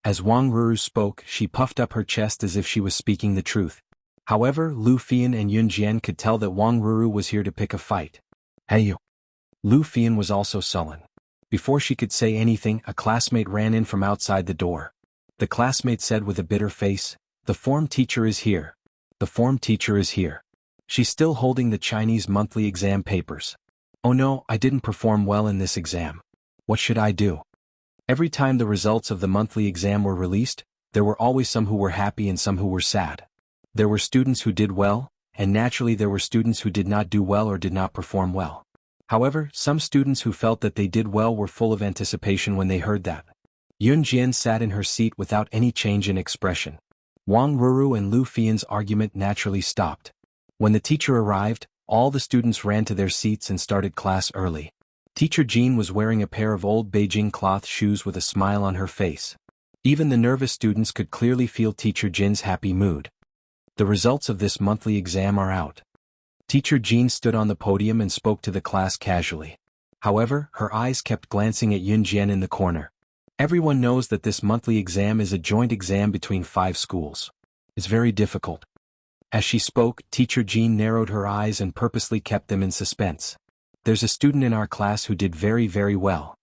As Wang Ruru spoke, she puffed up her chest as if she was speaking the truth. However, Lu Fian and Yun Jian could tell that Wang Ruru was here to pick a fight. Hey you! Lu Fian was also sullen. Before she could say anything, a classmate ran in from outside the door. The classmate said with a bitter face, The form teacher is here. The form teacher is here. She's still holding the Chinese monthly exam papers. Oh no, I didn't perform well in this exam. What should I do? Every time the results of the monthly exam were released, there were always some who were happy and some who were sad. There were students who did well, and naturally there were students who did not do well or did not perform well. However, some students who felt that they did well were full of anticipation when they heard that. Yun Jian sat in her seat without any change in expression. Wang Ruru and Lu Fian's argument naturally stopped. When the teacher arrived, all the students ran to their seats and started class early. Teacher Jean was wearing a pair of old Beijing cloth shoes with a smile on her face. Even the nervous students could clearly feel Teacher Jin's happy mood. The results of this monthly exam are out. Teacher Jean stood on the podium and spoke to the class casually. However, her eyes kept glancing at Yun Jian in the corner. Everyone knows that this monthly exam is a joint exam between 5 schools. It's very difficult. As she spoke, Teacher Jean narrowed her eyes and purposely kept them in suspense. There's a student in our class who did very well.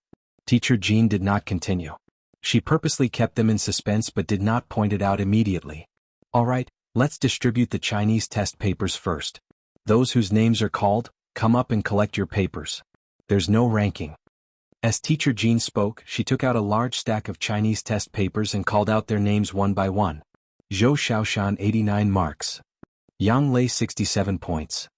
Teacher Jean did not continue. She purposely kept them in suspense but did not point it out immediately. Alright, let's distribute the Chinese test papers first. Those whose names are called, come up and collect your papers. There's no ranking. As Teacher Jean spoke, she took out a large stack of Chinese test papers and called out their names one by one. Zhou Xiaoshan 89 marks. Yang Lei 67 points.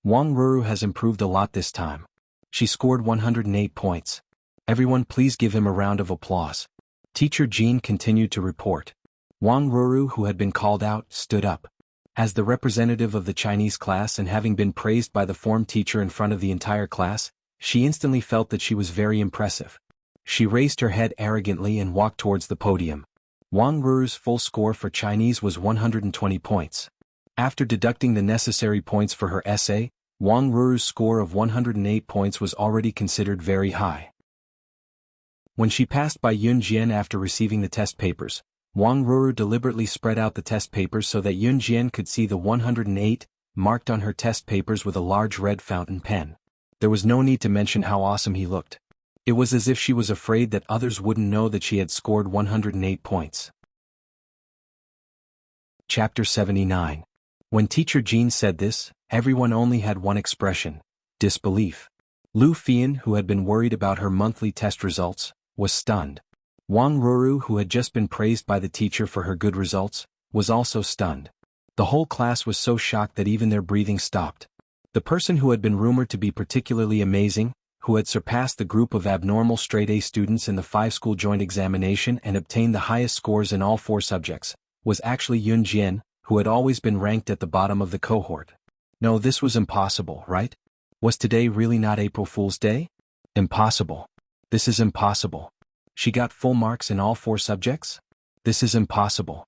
Wang Ruru has improved a lot this time. She scored 108 points. Everyone please give him a round of applause. Teacher Jean continued to report. Wang Ruru, who had been called out, stood up. As the representative of the Chinese class and having been praised by the form teacher in front of the entire class, she instantly felt that she was very impressive. She raised her head arrogantly and walked towards the podium. Wang Ruru's full score for Chinese was 120 points. After deducting the necessary points for her essay, Wang Ruru's score of 108 points was already considered very high. When she passed by Yun Jian after receiving the test papers, Wang Ruru deliberately spread out the test papers so that Yun Jian could see the 108 marked on her test papers with a large red fountain pen. There was no need to mention how awesome he looked. It was as if she was afraid that others wouldn't know that she had scored 108 points. Chapter 79. When Teacher Jean said this, everyone only had one expression: disbelief. Lu Fian, who had been worried about her monthly test results, was stunned. Wang Ruru, who had just been praised by the teacher for her good results, was also stunned. The whole class was so shocked that even their breathing stopped. The person who had been rumored to be particularly amazing, who had surpassed the group of abnormal straight-A students in the 5-school joint examination and obtained the highest scores in all 4 subjects, was actually Yun Jian, who had always been ranked at the bottom of the cohort. No, this was impossible, right? Was today really not April Fool's Day? Impossible. This is impossible. She got full marks in all 4 subjects? This is impossible.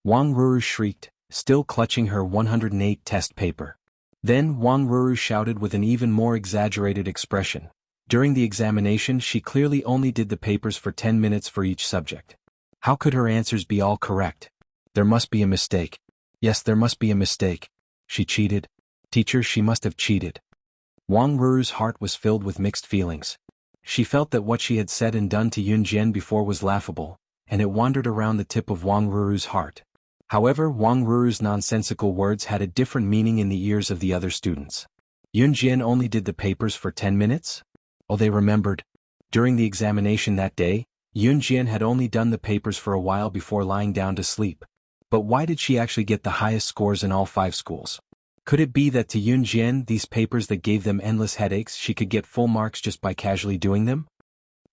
Wang Ruru shrieked, still clutching her 108 test paper. Then Wang Ruru shouted with an even more exaggerated expression. During the examination she clearly only did the papers for 10 minutes for each subject. How could her answers be all correct? There must be a mistake. Yes, there must be a mistake. She cheated. Teacher, she must have cheated. Wang Ruru's heart was filled with mixed feelings. She felt that what she had said and done to Yun Jian before was laughable, and it wandered around the tip of Wang Ruru's heart. However, Wang Ruru's nonsensical words had a different meaning in the ears of the other students. Yun Jian only did the papers for 10 minutes? Oh, they remembered. During the examination that day, Yun Jian had only done the papers for a while before lying down to sleep. But why did she actually get the highest scores in all 5 schools? Could it be that to Yun Jian these papers that gave them endless headaches she could get full marks just by casually doing them?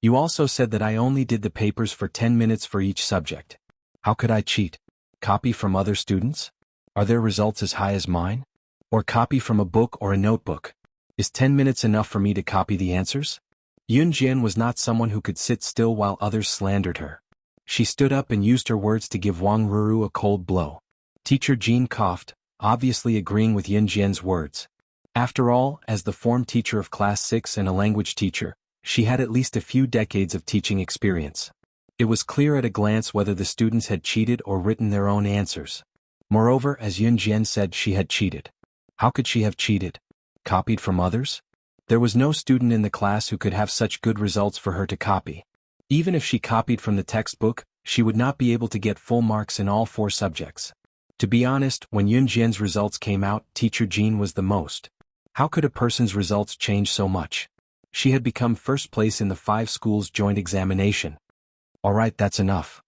You also said that I only did the papers for 10 minutes for each subject. How could I cheat? Copy from other students? Are their results as high as mine? Or copy from a book or a notebook? Is 10 minutes enough for me to copy the answers? Yun Jian was not someone who could sit still while others slandered her. She stood up and used her words to give Wang Ruru a cold blow. Teacher Jean coughed, obviously agreeing with Yun Jian's words. After all, as the form teacher of Class 6 and a language teacher, she had at least a few decades of teaching experience. It was clear at a glance whether the students had cheated or written their own answers. Moreover, as Yun Jian said, she had cheated. How could she have cheated? Copied from others? There was no student in the class who could have such good results for her to copy. Even if she copied from the textbook, she would not be able to get full marks in all 4 subjects. To be honest, when Yun Jian's results came out, Teacher Jean was the most. How could a person's results change so much? She had become first place in the 5 schools joint examination. Alright, that's enough.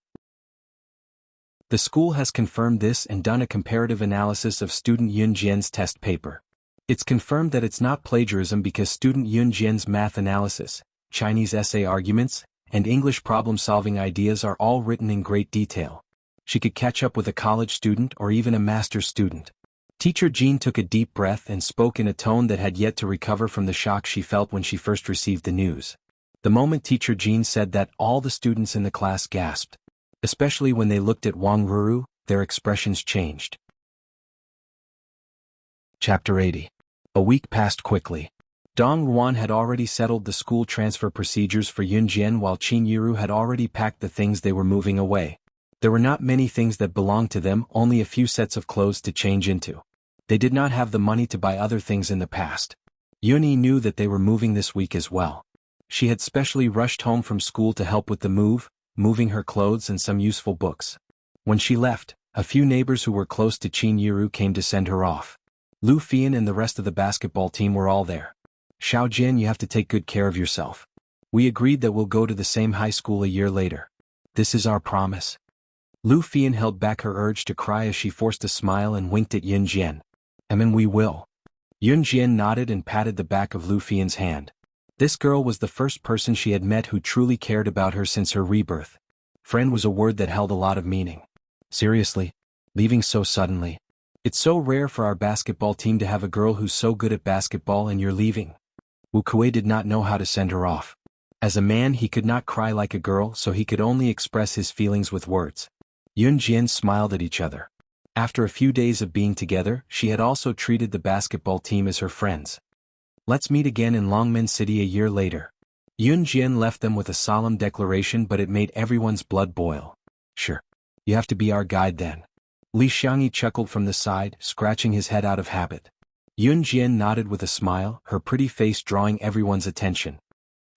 The school has confirmed this and done a comparative analysis of student Yun Jian's test paper. It's confirmed that it's not plagiarism because student Yun Jian's math analysis, Chinese essay arguments, and English problem-solving ideas are all written in great detail. She could catch up with a college student or even a master's student. Teacher Jean took a deep breath and spoke in a tone that had yet to recover from the shock she felt when she first received the news. The moment Teacher Jean said that, all the students in the class gasped. Especially when they looked at Wang Ruru, their expressions changed. Chapter 80. A week passed quickly. Dong Ruan had already settled the school transfer procedures for Yun Jian while Qin Yiru had already packed the things they were moving away. There were not many things that belonged to them, only a few sets of clothes to change into. They did not have the money to buy other things in the past. Yuni knew that they were moving this week as well. She had specially rushed home from school to help with the move, moving her clothes and some useful books. When she left, a few neighbors who were close to Qin Yiru came to send her off. Lu Fian and the rest of the basketball team were all there. Xiao Jian, you have to take good care of yourself. We agreed that we'll go to the same high school a year later. This is our promise. Lu Fian held back her urge to cry as she forced a smile and winked at Yun Jian. We will. Yun Jian nodded and patted the back of Lu Fian's hand. This girl was the first person she had met who truly cared about her since her rebirth. Friend was a word that held a lot of meaning. Seriously? Leaving so suddenly? It's so rare for our basketball team to have a girl who's so good at basketball and you're leaving. Wu Kuei did not know how to send her off. As a man he could not cry like a girl, so he could only express his feelings with words. Yun Jian smiled at each other. After a few days of being together, she had also treated the basketball team as her friends. Let's meet again in Longmen City a year later. Yun Jian left them with a solemn declaration, but it made everyone's blood boil. Sure. You have to be our guide then. Li Xiangyi chuckled from the side, scratching his head out of habit. Yun Jian nodded with a smile, her pretty face drawing everyone's attention.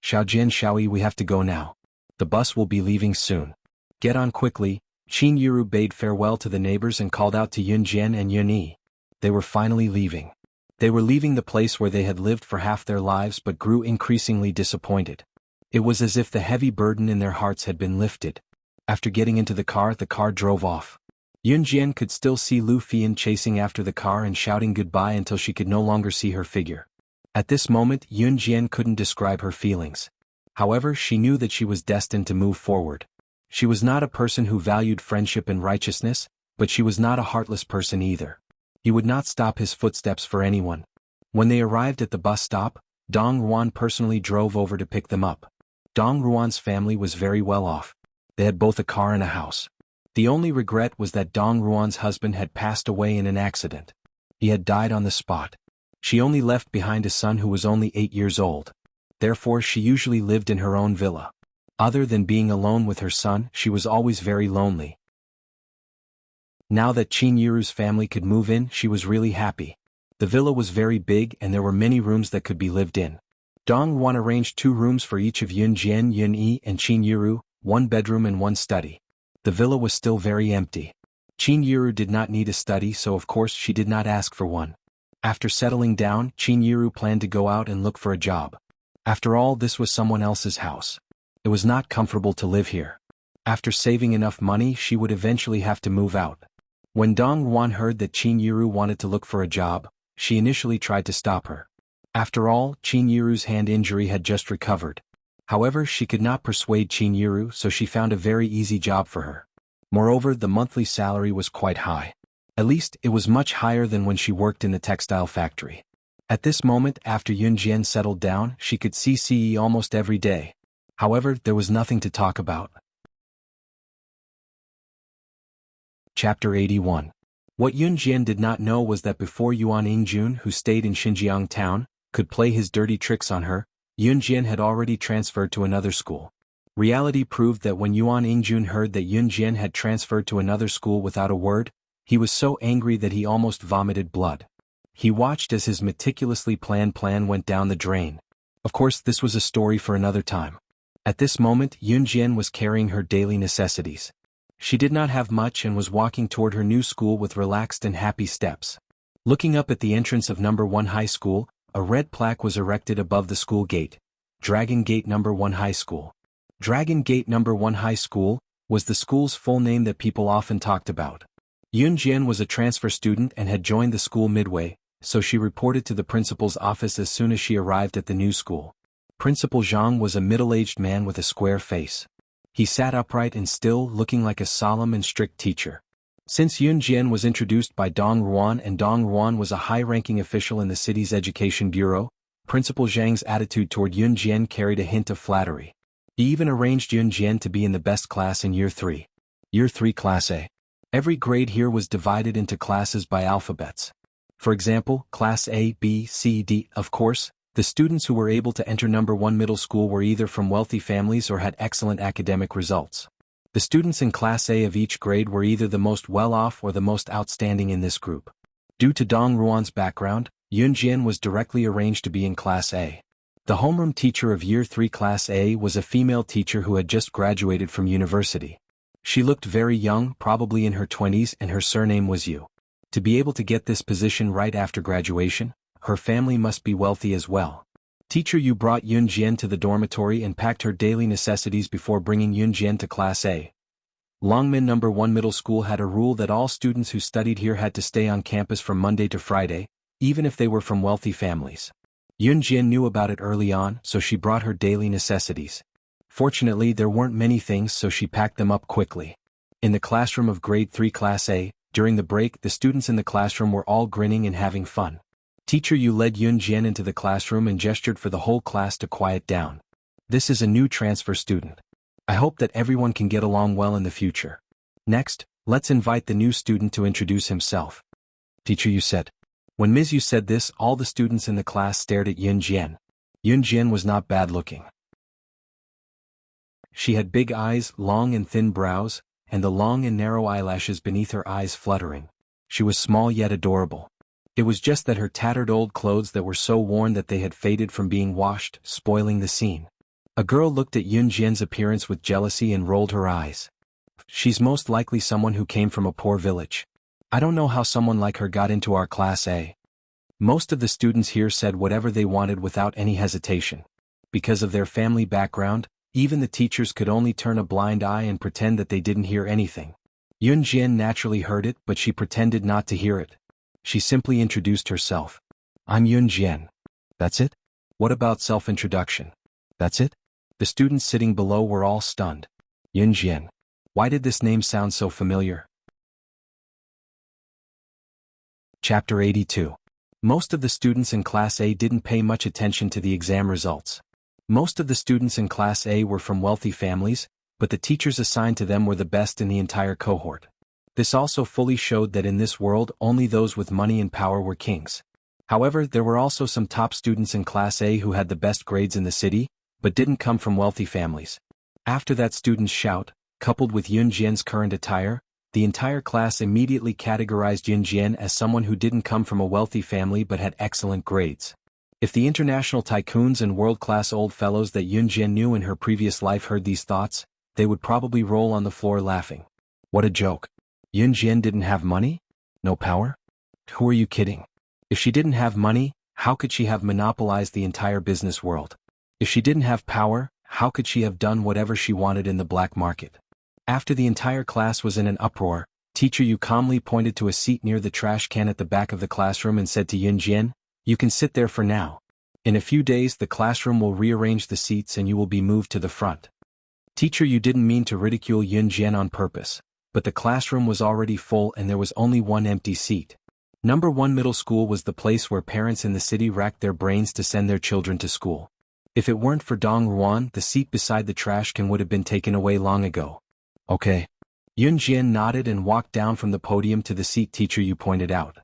Xiaojian, Xiaoyi, we have to go now. The bus will be leaving soon. Get on quickly. Qin Yuru bade farewell to the neighbors and called out to Yun Jian and Yun Yi. They were finally leaving. They were leaving the place where they had lived for half their lives but grew increasingly disappointed. It was as if the heavy burden in their hearts had been lifted. After getting into the car drove off. Yun Jian could still see Lu Fian chasing after the car and shouting goodbye until she could no longer see her figure. At this moment, Yun Jian couldn't describe her feelings. However, she knew that she was destined to move forward. She was not a person who valued friendship and righteousness, but she was not a heartless person either. He would not stop his footsteps for anyone. When they arrived at the bus stop, Dong Ruan personally drove over to pick them up. Dong Ruan's family was very well off. They had both a car and a house. The only regret was that Dong Ruan's husband had passed away in an accident. He had died on the spot. She only left behind a son who was only 8 years old. Therefore she usually lived in her own villa. Other than being alone with her son, she was always very lonely. Now that Qin Yuru's family could move in, she was really happy. The villa was very big and there were many rooms that could be lived in. Dong Ruan arranged 2 rooms for each of Yun Jian, Yun Yi, and Qin Yuru, 1 bedroom and 1 study. The villa was still very empty. Qin Yuru did not need a study, so of course she did not ask for one. After settling down, Qin Yuru planned to go out and look for a job. After all, this was someone else's house. It was not comfortable to live here. After saving enough money, she would eventually have to move out. When Dong Ruan heard that Qin Yuru wanted to look for a job, she initially tried to stop her. After all, Qin Yuru's hand injury had just recovered. However, she could not persuade Qin Yuru, so she found a very easy job for her. Moreover, the monthly salary was quite high. At least, it was much higher than when she worked in the textile factory. At this moment, after Yun Jian settled down, she could see Ce almost every day. However, there was nothing to talk about. Chapter 81. What Yun Jian did not know was that before Yuan Yingjun, who stayed in Xinjiang town, could play his dirty tricks on her, Yun Jian had already transferred to another school. Reality proved that when Yuan Yingjun heard that Yun Jian had transferred to another school without a word, he was so angry that he almost vomited blood. He watched as his meticulously planned plan went down the drain. Of course, this was a story for another time. At this moment, Yun Jian was carrying her daily necessities. She did not have much and was walking toward her new school with relaxed and happy steps. Looking up at the entrance of No. 1 High School, a red plaque was erected above the school gate. Dragon Gate No. 1 High School. Dragon Gate No. 1 High School was the school's full name that people often talked about. Yun Jian was a transfer student and had joined the school midway, so she reported to the principal's office as soon as she arrived at the new school. Principal Zhang was a middle-aged man with a square face. He sat upright and still, looking like a solemn and strict teacher. Since Yun Jian was introduced by Dong Ruan and Dong Ruan was a high-ranking official in the city's education bureau, Principal Zhang's attitude toward Yun Jian carried a hint of flattery. He even arranged Yun Jian to be in the best class in Year 3. Year 3 Class A. Every grade here was divided into classes by alphabets. For example, Class A, B, C, D. Of course, the students who were able to enter No. 1 middle school were either from wealthy families or had excellent academic results. The students in Class A of each grade were either the most well-off or the most outstanding in this group. Due to Dong Ruan's background, Yun Jian was directly arranged to be in Class A. The homeroom teacher of Year 3 Class A was a female teacher who had just graduated from university. She looked very young, probably in her 20s, and her surname was Yu. To be able to get this position right after graduation, her family must be wealthy as well. Teacher Yu brought Yun Jian to the dormitory and packed her daily necessities before bringing Yun Jian to Class A. Longmin No. 1 Middle School had a rule that all students who studied here had to stay on campus from Monday to Friday, even if they were from wealthy families. Yun Jian knew about it early on, so she brought her daily necessities. Fortunately, there weren't many things, so she packed them up quickly. In the classroom of Grade 3 Class A, during the break, the students in the classroom were all grinning and having fun. Teacher Yu led Yun Jian into the classroom and gestured for the whole class to quiet down. This is a new transfer student. I hope that everyone can get along well in the future. Next, let's invite the new student to introduce himself. Teacher Yu said. When Ms. Yu said this, all the students in the class stared at Yun Jian. Yun Jian was not bad looking. She had big eyes, long and thin brows, and the long and narrow eyelashes beneath her eyes fluttering. She was small yet adorable. It was just that her tattered old clothes that were so worn that they had faded from being washed, spoiling the scene. A girl looked at Yun Jian's appearance with jealousy and rolled her eyes. She's most likely someone who came from a poor village. I don't know how someone like her got into our class A. Most of the students here said whatever they wanted without any hesitation. Because of their family background, even the teachers could only turn a blind eye and pretend that they didn't hear anything. Yun Jian naturally heard it, but she pretended not to hear it. She simply introduced herself. I'm Yun Jian. That's it? What about self-introduction? That's it? The students sitting below were all stunned. Yun Jian. Why did this name sound so familiar? Chapter 82. Most of the students in Class A didn't pay much attention to the exam results. Most of the students in Class A were from wealthy families, but the teachers assigned to them were the best in the entire cohort. This also fully showed that in this world only those with money and power were kings. However, there were also some top students in Class A who had the best grades in the city, but didn't come from wealthy families. After that student's shout, coupled with Yun Jian's current attire, the entire class immediately categorized Yun Jian as someone who didn't come from a wealthy family but had excellent grades. If the international tycoons and world-class old fellows that Yun Jian knew in her previous life heard these thoughts, they would probably roll on the floor laughing. What a joke. Yun Jian didn't have money? No power? Who are you kidding? If she didn't have money, how could she have monopolized the entire business world? If she didn't have power, how could she have done whatever she wanted in the black market? After the entire class was in an uproar, Teacher Yu calmly pointed to a seat near the trash can at the back of the classroom and said to Yun Jian, "You can sit there for now. In a few days the classroom will rearrange the seats and you will be moved to the front." Teacher Yu didn't mean to ridicule Yun Jian on purpose, but the classroom was already full and there was only one empty seat. Number 1 middle school was the place where parents in the city racked their brains to send their children to school. If it weren't for Dong Ruan, the seat beside the trash can would have been taken away long ago. Okay. Yun Jian nodded and walked down from the podium to the seat Teacher Yu pointed out.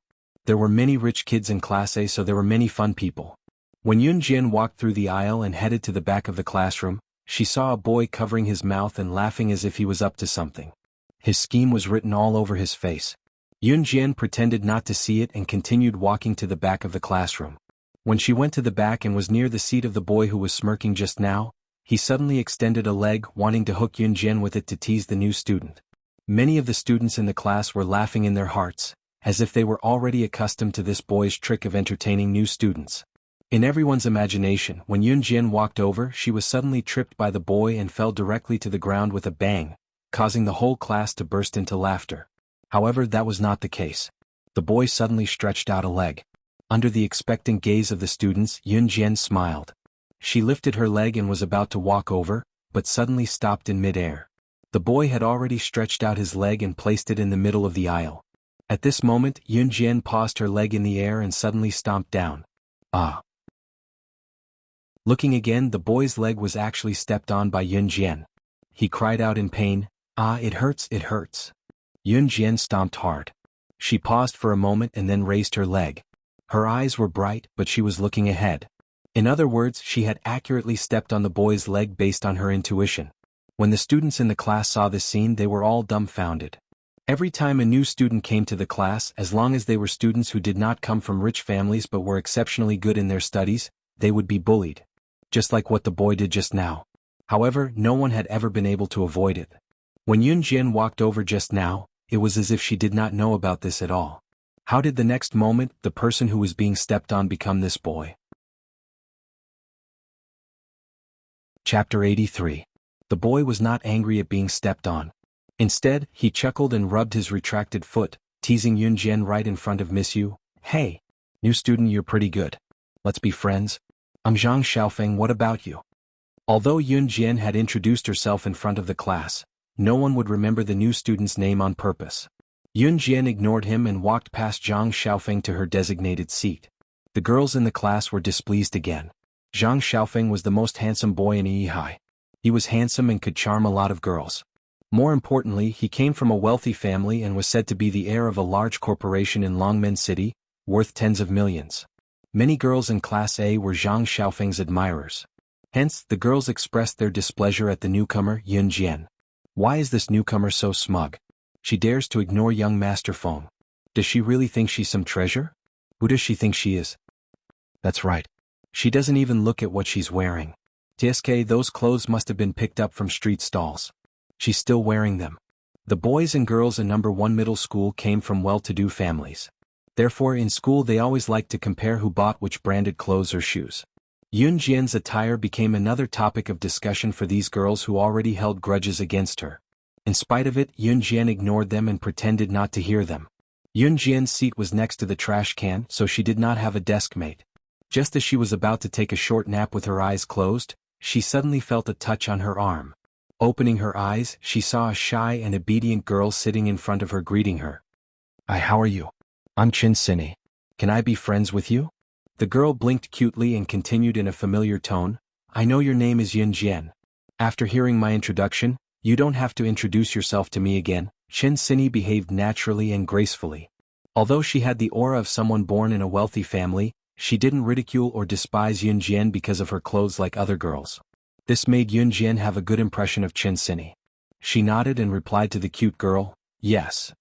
There were many rich kids in Class A, so there were many fun people. When Yun Jian walked through the aisle and headed to the back of the classroom, she saw a boy covering his mouth and laughing as if he was up to something. His scheme was written all over his face. Yun Jian pretended not to see it and continued walking to the back of the classroom. When she went to the back and was near the seat of the boy who was smirking just now, he suddenly extended a leg, wanting to hook Yun Jian with it to tease the new student. Many of the students in the class were laughing in their hearts, as if they were already accustomed to this boy's trick of entertaining new students. In everyone's imagination, when Yun Jian walked over, she was suddenly tripped by the boy and fell directly to the ground with a bang, causing the whole class to burst into laughter. However, that was not the case. The boy suddenly stretched out a leg. Under the expectant gaze of the students, Yun Jian smiled. She lifted her leg and was about to walk over, but suddenly stopped in mid-air. The boy had already stretched out his leg and placed it in the middle of the aisle. At this moment, Yun Jian paused her leg in the air and suddenly stomped down. Ah! Looking again, the boy's leg was actually stepped on by Yun Jian. He cried out in pain, "Ah, it hurts, it hurts." Yun Jian stomped hard. She paused for a moment and then raised her leg. Her eyes were bright, but she was looking ahead. In other words, she had accurately stepped on the boy's leg based on her intuition. When the students in the class saw this scene, they were all dumbfounded. Every time a new student came to the class, as long as they were students who did not come from rich families but were exceptionally good in their studies, they would be bullied. Just like what the boy did just now. However, no one had ever been able to avoid it. When Yun Jian walked over just now, it was as if she did not know about this at all. How did the next moment, the person who was being stepped on become this boy? Chapter 83. The boy was not angry at being stepped on. Instead, he chuckled and rubbed his retracted foot, teasing Yun Jian right in front of Miss Yu. "Hey, new student, you're pretty good. Let's be friends. I'm Zhang Xiaofeng, what about you?" Although Yun Jian had introduced herself in front of the class, no one would remember the new student's name on purpose. Yun Jian ignored him and walked past Zhang Xiaofeng to her designated seat. The girls in the class were displeased again. Zhang Xiaofeng was the most handsome boy in Yihai. He was handsome and could charm a lot of girls. More importantly, he came from a wealthy family and was said to be the heir of a large corporation in Longmen City, worth tens of millions. Many girls in Class A were Zhang Xiaofeng's admirers. Hence, the girls expressed their displeasure at the newcomer, Yun Jian. Why is this newcomer so smug? She dares to ignore young Master Feng. Does she really think she's some treasure? Who does she think she is? That's right. She doesn't even look at what she's wearing. TSK, those clothes must have been picked up from street stalls. She's still wearing them. The boys and girls in number 1 middle school came from well-to-do families. Therefore in school they always liked to compare who bought which branded clothes or shoes. Yun Jian's attire became another topic of discussion for these girls who already held grudges against her. In spite of it, Yun Jian ignored them and pretended not to hear them. Yun Jian's seat was next to the trash can, so she did not have a desk mate. Just as she was about to take a short nap with her eyes closed, she suddenly felt a touch on her arm. Opening her eyes, she saw a shy and obedient girl sitting in front of her greeting her. "Hi, how are you? I'm Chin Sinny. Can I be friends with you?" The girl blinked cutely and continued in a familiar tone, "I know your name is Yun Jian. After hearing my introduction, you don't have to introduce yourself to me again." Chin Sinny behaved naturally and gracefully. Although she had the aura of someone born in a wealthy family, she didn't ridicule or despise Yun Jian because of her clothes like other girls. This made Yun Jian have a good impression of Chin Sinny. She nodded and replied to the cute girl, "Yes.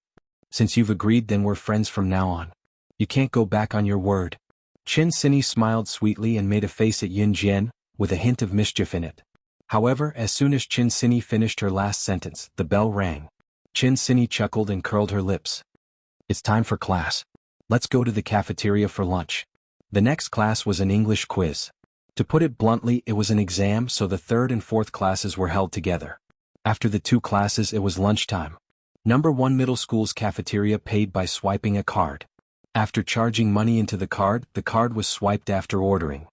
Since you've agreed, then we're friends from now on. You can't go back on your word." Chin Sinny smiled sweetly and made a face at Yun Jian, with a hint of mischief in it. However, as soon as Chin Sinny finished her last sentence, the bell rang. Chin Sinny chuckled and curled her lips. "It's time for class. Let's go to the cafeteria for lunch." The next class was an English quiz. To put it bluntly, it was an exam, so the 3rd and 4th classes were held together. After the 2 classes, it was lunchtime. Number 1 middle school's cafeteria paid by swiping a card. After charging money into the card was swiped after ordering.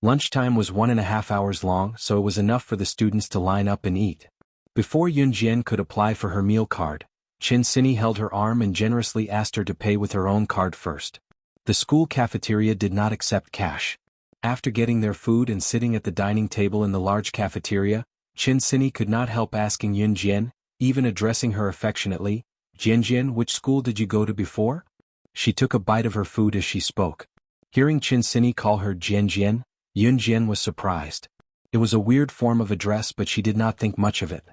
Lunchtime was 1.5 hours long, so it was enough for the students to line up and eat. Before Yun Jian could apply for her meal card, Chin Sinny held her arm and generously asked her to pay with her own card first. The school cafeteria did not accept cash. After getting their food and sitting at the dining table in the large cafeteria, Chin Sinny could not help asking Yun Jian, even addressing her affectionately, "Jian Jian, which school did you go to before?" She took a bite of her food as she spoke. Hearing Chin Sinny call her Jian Jian, Yun Jian was surprised. It was a weird form of address, but she did not think much of it.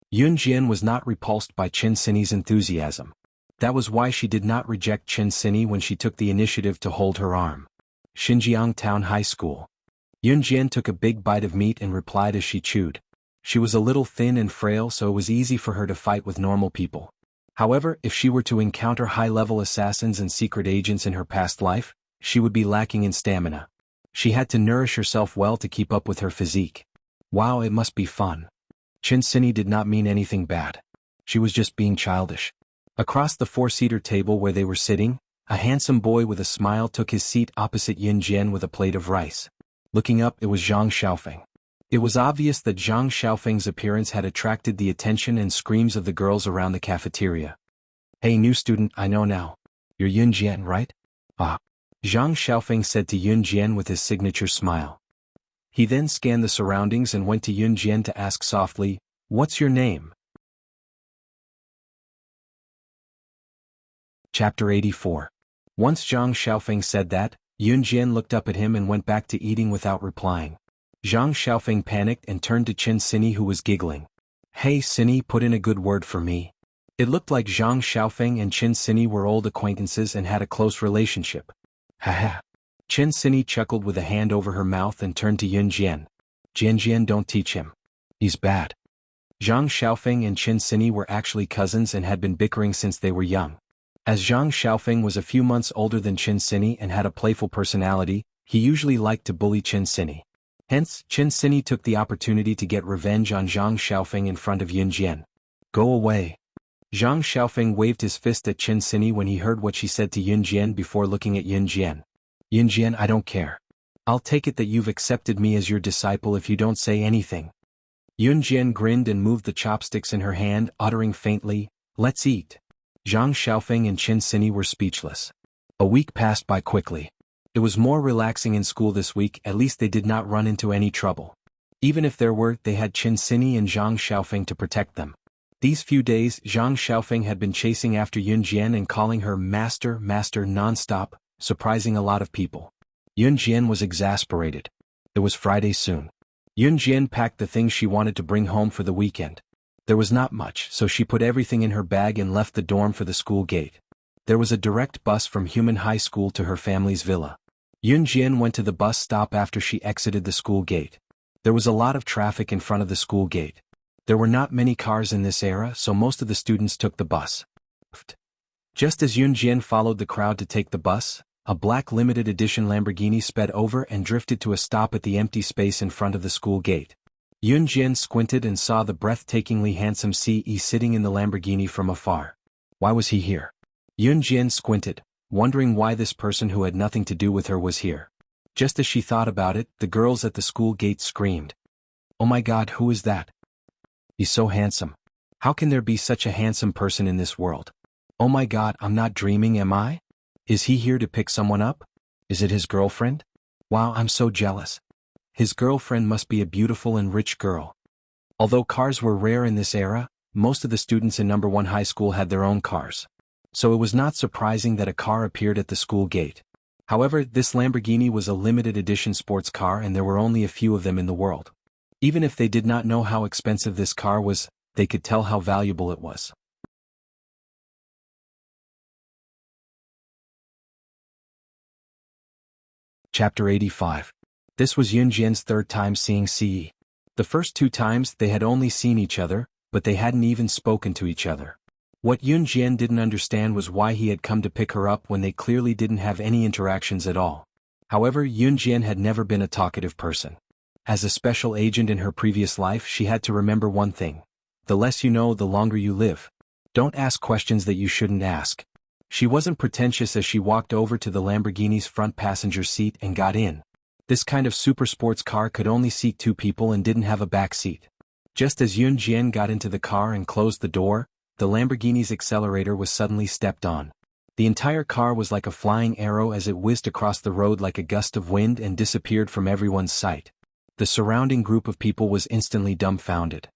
Yun Jian was not repulsed by Chin Sinny's enthusiasm. That was why she did not reject Chin Sinny when she took the initiative to hold her arm. Xinjiang Town High School. Yun Jian took a big bite of meat and replied as she chewed. She was a little thin and frail, so it was easy for her to fight with normal people. However, if she were to encounter high-level assassins and secret agents in her past life, she would be lacking in stamina. She had to nourish herself well to keep up with her physique. Wow, it must be fun. Chin Sinny did not mean anything bad. She was just being childish. Across the 4-seater table where they were sitting, a handsome boy with a smile took his seat opposite Yun Jian with a plate of rice. Looking up, it was Zhang Xiaofeng. It was obvious that Zhang Xiaofeng's appearance had attracted the attention and screams of the girls around the cafeteria. "Hey, new student, I know now. You're Yun Jian, right?" "Ah." Zhang Xiaofeng said to Yun Jian with his signature smile. He then scanned the surroundings and went to Yun Jian to ask softly, "What's your name?" Chapter 84. Once Zhang Xiaofeng said that, Yun Jian looked up at him and went back to eating without replying. Zhang Xiaofeng panicked and turned to Chin Sinny, who was giggling. "Hey Sinny, put in a good word for me." It looked like Zhang Xiaofeng and Chin Sinny were old acquaintances and had a close relationship. Haha. Chin Sinny chuckled with a hand over her mouth and turned to Yun Jian. "Jian Jian, don't teach him. He's bad." Zhang Xiaofeng and Chin Sinny were actually cousins and had been bickering since they were young. As Zhang Xiaofeng was a few months older than Chin Sinny and had a playful personality, he usually liked to bully Chin Sinny. Hence, Chin Sinny took the opportunity to get revenge on Zhang Xiaofeng in front of Yun Jian. "Go away." Zhang Xiaofeng waved his fist at Chin Sinny when he heard what she said to Yun Jian before looking at Yun Jian. "Yun Jian, I don't care. I'll take it that you've accepted me as your disciple if you don't say anything." Yun Jian grinned and moved the chopsticks in her hand, uttering faintly, "Let's eat." Zhang Xiaofeng and Chin Sinny were speechless. A week passed by quickly. It was more relaxing in school this week, at least they did not run into any trouble. Even if there were, they had Chin Sinny and Zhang Xiaofeng to protect them. These few days, Zhang Xiaofeng had been chasing after Yun Jian and calling her master non-stop, surprising a lot of people. Yun Jian was exasperated. It was Friday soon. Yun Jian packed the things she wanted to bring home for the weekend. There was not much, so she put everything in her bag and left the dorm for the school gate. There was a direct bus from Human High School to her family's villa. Yun Jian went to the bus stop after she exited the school gate. There was a lot of traffic in front of the school gate. There were not many cars in this era, so most of the students took the bus. Just as Yun Jian followed the crowd to take the bus, a black limited edition Lamborghini sped over and drifted to a stop at the empty space in front of the school gate. Yun Jian squinted and saw the breathtakingly handsome CE sitting in the Lamborghini from afar. Why was he here? Yun Jian squinted, wondering why this person who had nothing to do with her was here. Just as she thought about it, the girls at the school gate screamed. "Oh my God, who is that? He's so handsome. How can there be such a handsome person in this world? Oh my God, I'm not dreaming, am I? Is he here to pick someone up? Is it his girlfriend? Wow, I'm so jealous. His girlfriend must be a beautiful and rich girl." Although cars were rare in this era, most of the students in number 1 high school had their own cars. So it was not surprising that a car appeared at the school gate. However, this Lamborghini was a limited edition sports car and there were only a few of them in the world. Even if they did not know how expensive this car was, they could tell how valuable it was. Chapter 85. This was Yun Jian's third time seeing CE. The first 2 times they had only seen each other, but they hadn't even spoken to each other. What Yun Jian didn't understand was why he had come to pick her up when they clearly didn't have any interactions at all. However, Yun Jian had never been a talkative person. As a special agent in her previous life, she had to remember one thing. The less you know, the longer you live. Don't ask questions that you shouldn't ask. She wasn't pretentious as she walked over to the Lamborghini's front passenger seat and got in. This kind of super sports car could only seat 2 people and didn't have a back seat. Just as Yun Jian got into the car and closed the door, the Lamborghini's accelerator was suddenly stepped on. The entire car was like a flying arrow as it whizzed across the road like a gust of wind and disappeared from everyone's sight. The surrounding group of people was instantly dumbfounded.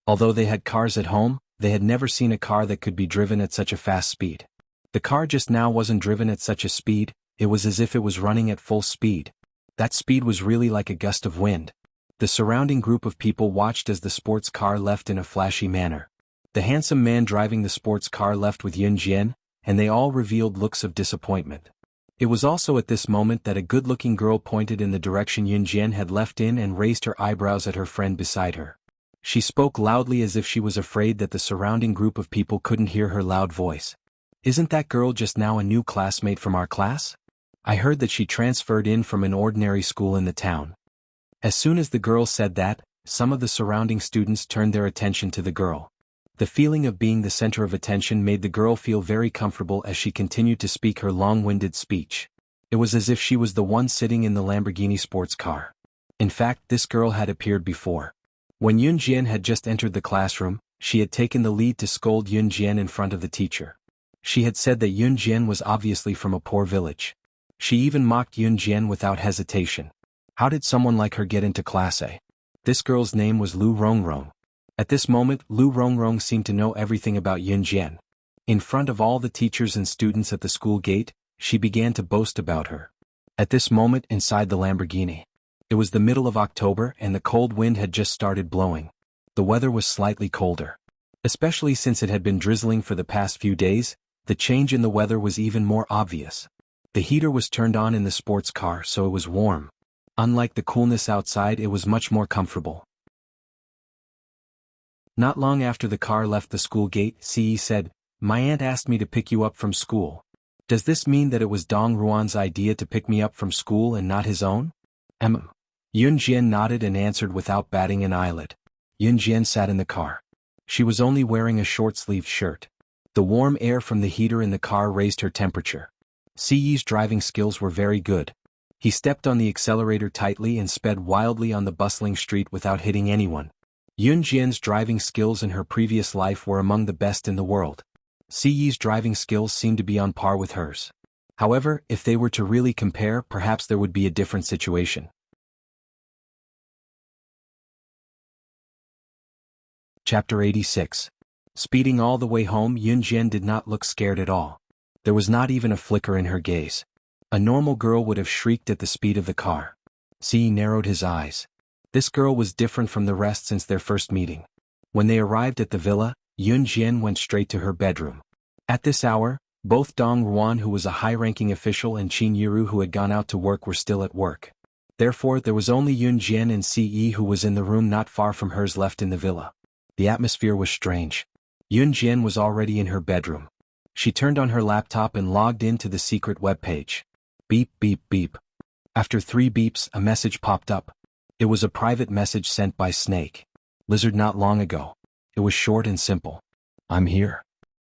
Although they had cars at home, they had never seen a car that could be driven at such a fast speed. The car just now wasn't driven at such a speed, it was as if it was running at full speed. That speed was really like a gust of wind. The surrounding group of people watched as the sports car left in a flashy manner. The handsome man driving the sports car left with Yun Jian, and they all revealed looks of disappointment. It was also at this moment that a good-looking girl pointed in the direction Yun Jian had left in and raised her eyebrows at her friend beside her. She spoke loudly as if she was afraid that the surrounding group of people couldn't hear her loud voice. "Isn't that girl just now a new classmate from our class? I heard that she transferred in from an ordinary school in the town." As soon as the girl said that, some of the surrounding students turned their attention to the girl. The feeling of being the center of attention made the girl feel very comfortable as she continued to speak her long-winded speech. It was as if she was the one sitting in the Lamborghini sports car. In fact, this girl had appeared before. When Yun Jian had just entered the classroom, she had taken the lead to scold Yun Jian in front of the teacher. She had said that Yun Jian was obviously from a poor village. She even mocked Yun Jian without hesitation. How did someone like her get into Class A? This girl's name was Lu Rongrong. At this moment, Lu Rongrong seemed to know everything about Yun Jian. In front of all the teachers and students at the school gate, she began to boast about her. At this moment, inside the Lamborghini. It was the middle of October and the cold wind had just started blowing. The weather was slightly colder. Especially since it had been drizzling for the past few days, the change in the weather was even more obvious. The heater was turned on in the sports car, so it was warm. Unlike the coolness outside, it was much more comfortable. Not long after the car left the school gate, CE said, "My aunt asked me to pick you up from school. Does this mean that it was Dong Ruan's idea to pick me up from school and not his own?" Yun Jian nodded and answered without batting an eyelid. Yun Jian sat in the car. She was only wearing a short-sleeved shirt. The warm air from the heater in the car raised her temperature. CE's driving skills were very good. He stepped on the accelerator tightly and sped wildly on the bustling street without hitting anyone. Yun Jian's driving skills in her previous life were among the best in the world. CE's driving skills seemed to be on par with hers. However, if they were to really compare, perhaps there would be a different situation. Chapter 86. Speeding all the way home, Yun Jian did not look scared at all. There was not even a flicker in her gaze. A normal girl would have shrieked at the speed of the car. CE narrowed his eyes. This girl was different from the rest since their first meeting. When they arrived at the villa, Yun Jian went straight to her bedroom. At this hour, Both Dong Ruan, who was a high-ranking official, and Qin Yiru, who had gone out to work, were still at work. Therefore, there was only Yun Jian and Ce, who was in the room not far from hers, left in the villa. The atmosphere was strange. Yun Jian was already in her bedroom. She turned on her laptop and logged into the secret web page. Beep, beep, beep. After 3 beeps, a message popped up. It was a private message sent by Snake Lizard not long ago. It was short and simple. I'm here.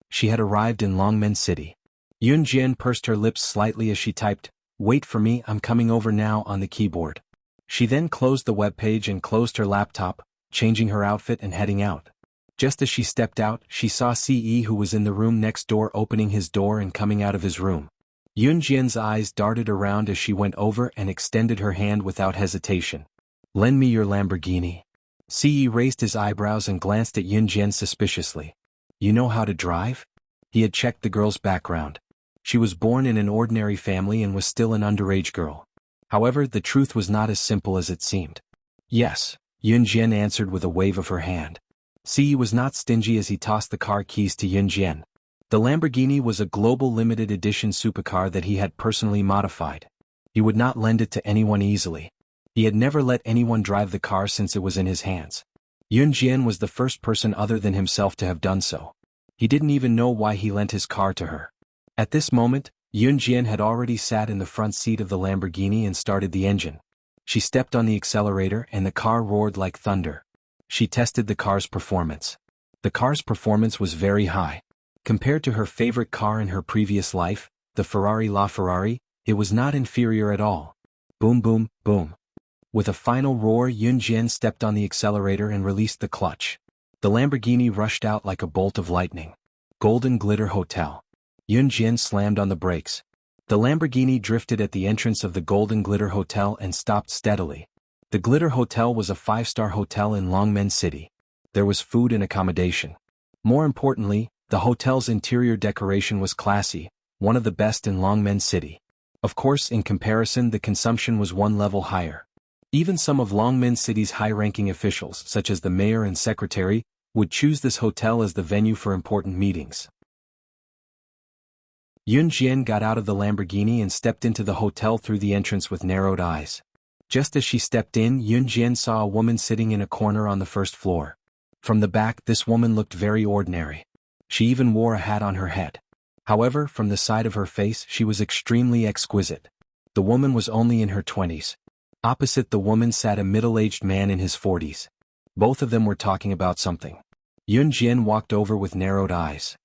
She had arrived in Longmen City. Yun Jian pursed her lips slightly as she typed, "Wait for me, I'm coming over now," on the keyboard. She then closed the web page and closed her laptop, changing her outfit and heading out. Just as she stepped out, she saw Ce, who was in the room next door, opening his door and coming out of his room. Yun Jian's eyes darted around as she went over and extended her hand without hesitation. "Lend me your Lamborghini." Ce raised his eyebrows and glanced at Yun Jian suspiciously. "You know how to drive?" He had checked the girl's background. She was born in an ordinary family and was still an underage girl. However, the truth was not as simple as it seemed. "Yes," Yun Jian answered with a wave of her hand. Ce was not stingy as he tossed the car keys to Yun Jian. The Lamborghini was a global limited edition supercar that he had personally modified. He would not lend it to anyone easily. He had never let anyone drive the car since it was in his hands. Yun Jian was the first person other than himself to have done so. He didn't even know why he lent his car to her. At this moment, Yun Jian had already sat in the front seat of the Lamborghini and started the engine. She stepped on the accelerator and the car roared like thunder. She tested the car's performance. The car's performance was very high. Compared to her favorite car in her previous life, the Ferrari LaFerrari, it was not inferior at all. Boom, boom, boom. With a final roar, Yun Jian stepped on the accelerator and released the clutch. The Lamborghini rushed out like a bolt of lightning. Golden Glitter Hotel. Yun Jian slammed on the brakes. The Lamborghini drifted at the entrance of the Golden Glitter Hotel and stopped steadily. The Glitter Hotel was a 5-star hotel in Longmen City. There was food and accommodation. More importantly, the hotel's interior decoration was classy, one of the best in Longmen City. Of course, in comparison, the consumption was one level higher. Even some of Longmen City's high-ranking officials, such as the mayor and secretary, would choose this hotel as the venue for important meetings. Yun Jian got out of the Lamborghini and stepped into the hotel through the entrance with narrowed eyes. Just as she stepped in, Yun Jian saw a woman sitting in a corner on the first floor. From the back, this woman looked very ordinary. She even wore a hat on her head. However, from the side of her face, she was extremely exquisite. The woman was only in her 20s. Opposite the woman sat a middle-aged man in his 40s. Both of them were talking about something. Yun Jian walked over with narrowed eyes.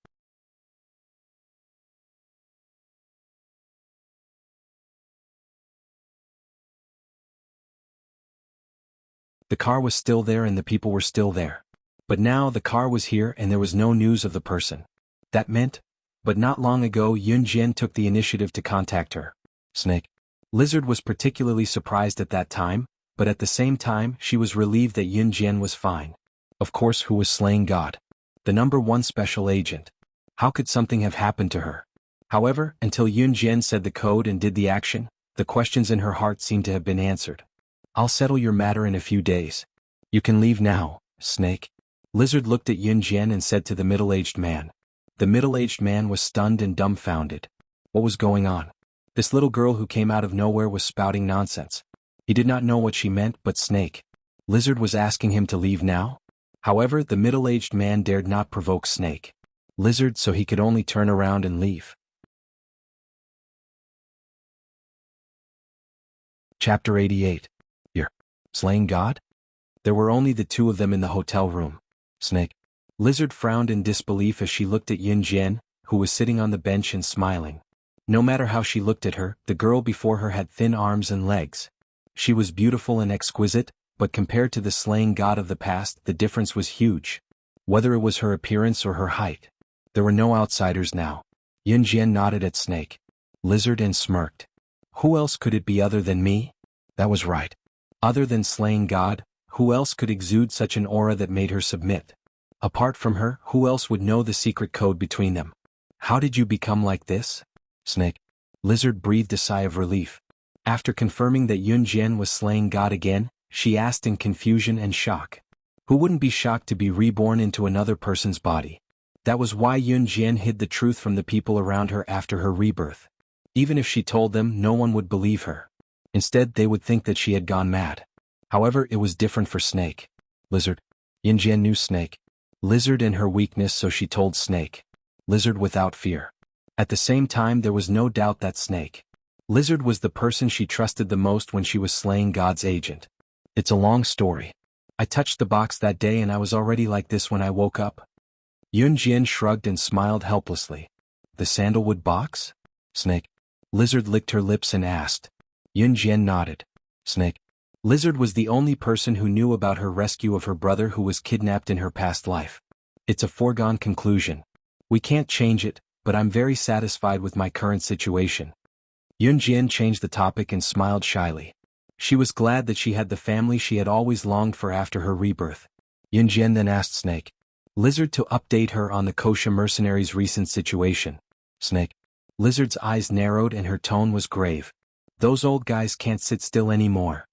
The car was still there and the people were still there. But now the car was here and there was no news of the person. That meant, but not long ago Yun Jian took the initiative to contact her. Snake Lizard was particularly surprised at that time, but at the same time she was relieved that Yun Jian was fine. Of course, who was slaying God? The #1 special agent. How could something have happened to her? However, until Yun Jian said the code and did the action, the questions in her heart seemed to have been answered. "I'll settle your matter in a few days. You can leave now, Snake." Lizard looked at Yun Jian and said to the middle-aged man. The middle-aged man was stunned and dumbfounded. What was going on? This little girl who came out of nowhere was spouting nonsense. He did not know what she meant, but Snake Lizard was asking him to leave now? However, the middle-aged man dared not provoke Snake Lizard, so he could only turn around and leave. Chapter 88. You're slaying God? There were only the two of them in the hotel room. Snake Lizard frowned in disbelief as she looked at Yun Jian, who was sitting on the bench and smiling. No matter how she looked at her, the girl before her had thin arms and legs. She was beautiful and exquisite, but compared to the slaying god of the past, the difference was huge. Whether it was her appearance or her height. There were no outsiders now. Yun Jian nodded at Snake Lizard and smirked. Who else could it be other than me? That was right. Other than slaying God, who else could exude such an aura that made her submit? Apart from her, who else would know the secret code between them? How did you become like this? Snake Lizard breathed a sigh of relief. After confirming that Yun Jian was slaying God again, she asked in confusion and shock. Who wouldn't be shocked to be reborn into another person's body? That was why Yun Jian hid the truth from the people around her after her rebirth. Even if she told them, no one would believe her. Instead, they would think that she had gone mad. However, it was different for Snake. Lizard. Yun Jian knew Snake. Lizard and her weakness, so she told Snake. Lizard without fear. At the same time, there was no doubt that Snake. Lizard was the person she trusted the most when she was slaying God's agent. It's a long story. I touched the box that day and I was already like this when I woke up. Yun Jian shrugged and smiled helplessly. The sandalwood box? Snake. Lizard licked her lips and asked. Yun Jian nodded. Snake. Lizard was the only person who knew about her rescue of her brother who was kidnapped in her past life. It's a foregone conclusion. We can't change it, but I'm very satisfied with my current situation. Yun Jian changed the topic and smiled shyly. She was glad that she had the family she had always longed for after her rebirth. Yun Jian then asked Snake. Lizard to update her on the Kosha mercenaries' recent situation. Snake. Lizard's eyes narrowed and her tone was grave. Those old guys can't sit still anymore.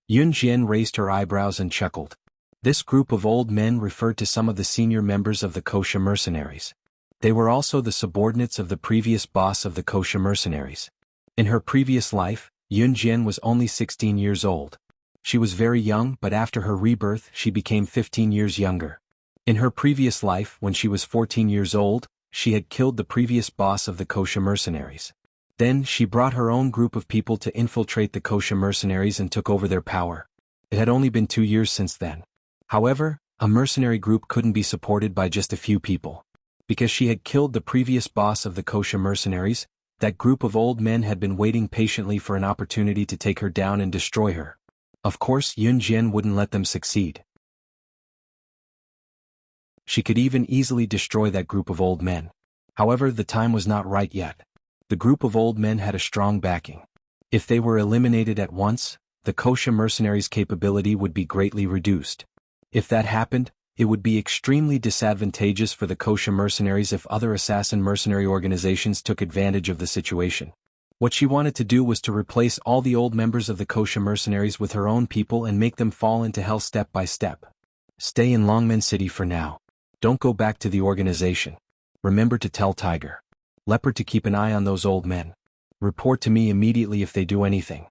Yun Jian raised her eyebrows and chuckled. This group of old men referred to some of the senior members of the Kosha mercenaries. They were also the subordinates of the previous boss of the Kosha mercenaries. In her previous life, Yun Jian was only 16 years old. She was very young, but after her rebirth she became 15 years younger. In her previous life, when she was 14 years old, she had killed the previous boss of the Kosha mercenaries. Then she brought her own group of people to infiltrate the Kosha mercenaries and took over their power. It had only been 2 years since then. However, a mercenary group couldn't be supported by just a few people. Because she had killed the previous boss of the Kosha mercenaries, that group of old men had been waiting patiently for an opportunity to take her down and destroy her. Of course, Yun Jian wouldn't let them succeed. She could even easily destroy that group of old men. However, the time was not right yet. The group of old men had a strong backing. If they were eliminated at once, the Kosha mercenaries' capability would be greatly reduced. If that happened, it would be extremely disadvantageous for the Kosha mercenaries if other assassin mercenary organizations took advantage of the situation. What she wanted to do was to replace all the old members of the Kosha mercenaries with her own people and make them fall into hell step by step. Stay in Longmen City for now. Don't go back to the organization. Remember to tell Tiger. Leopard to keep an eye on those old men. Report to me immediately if they do anything.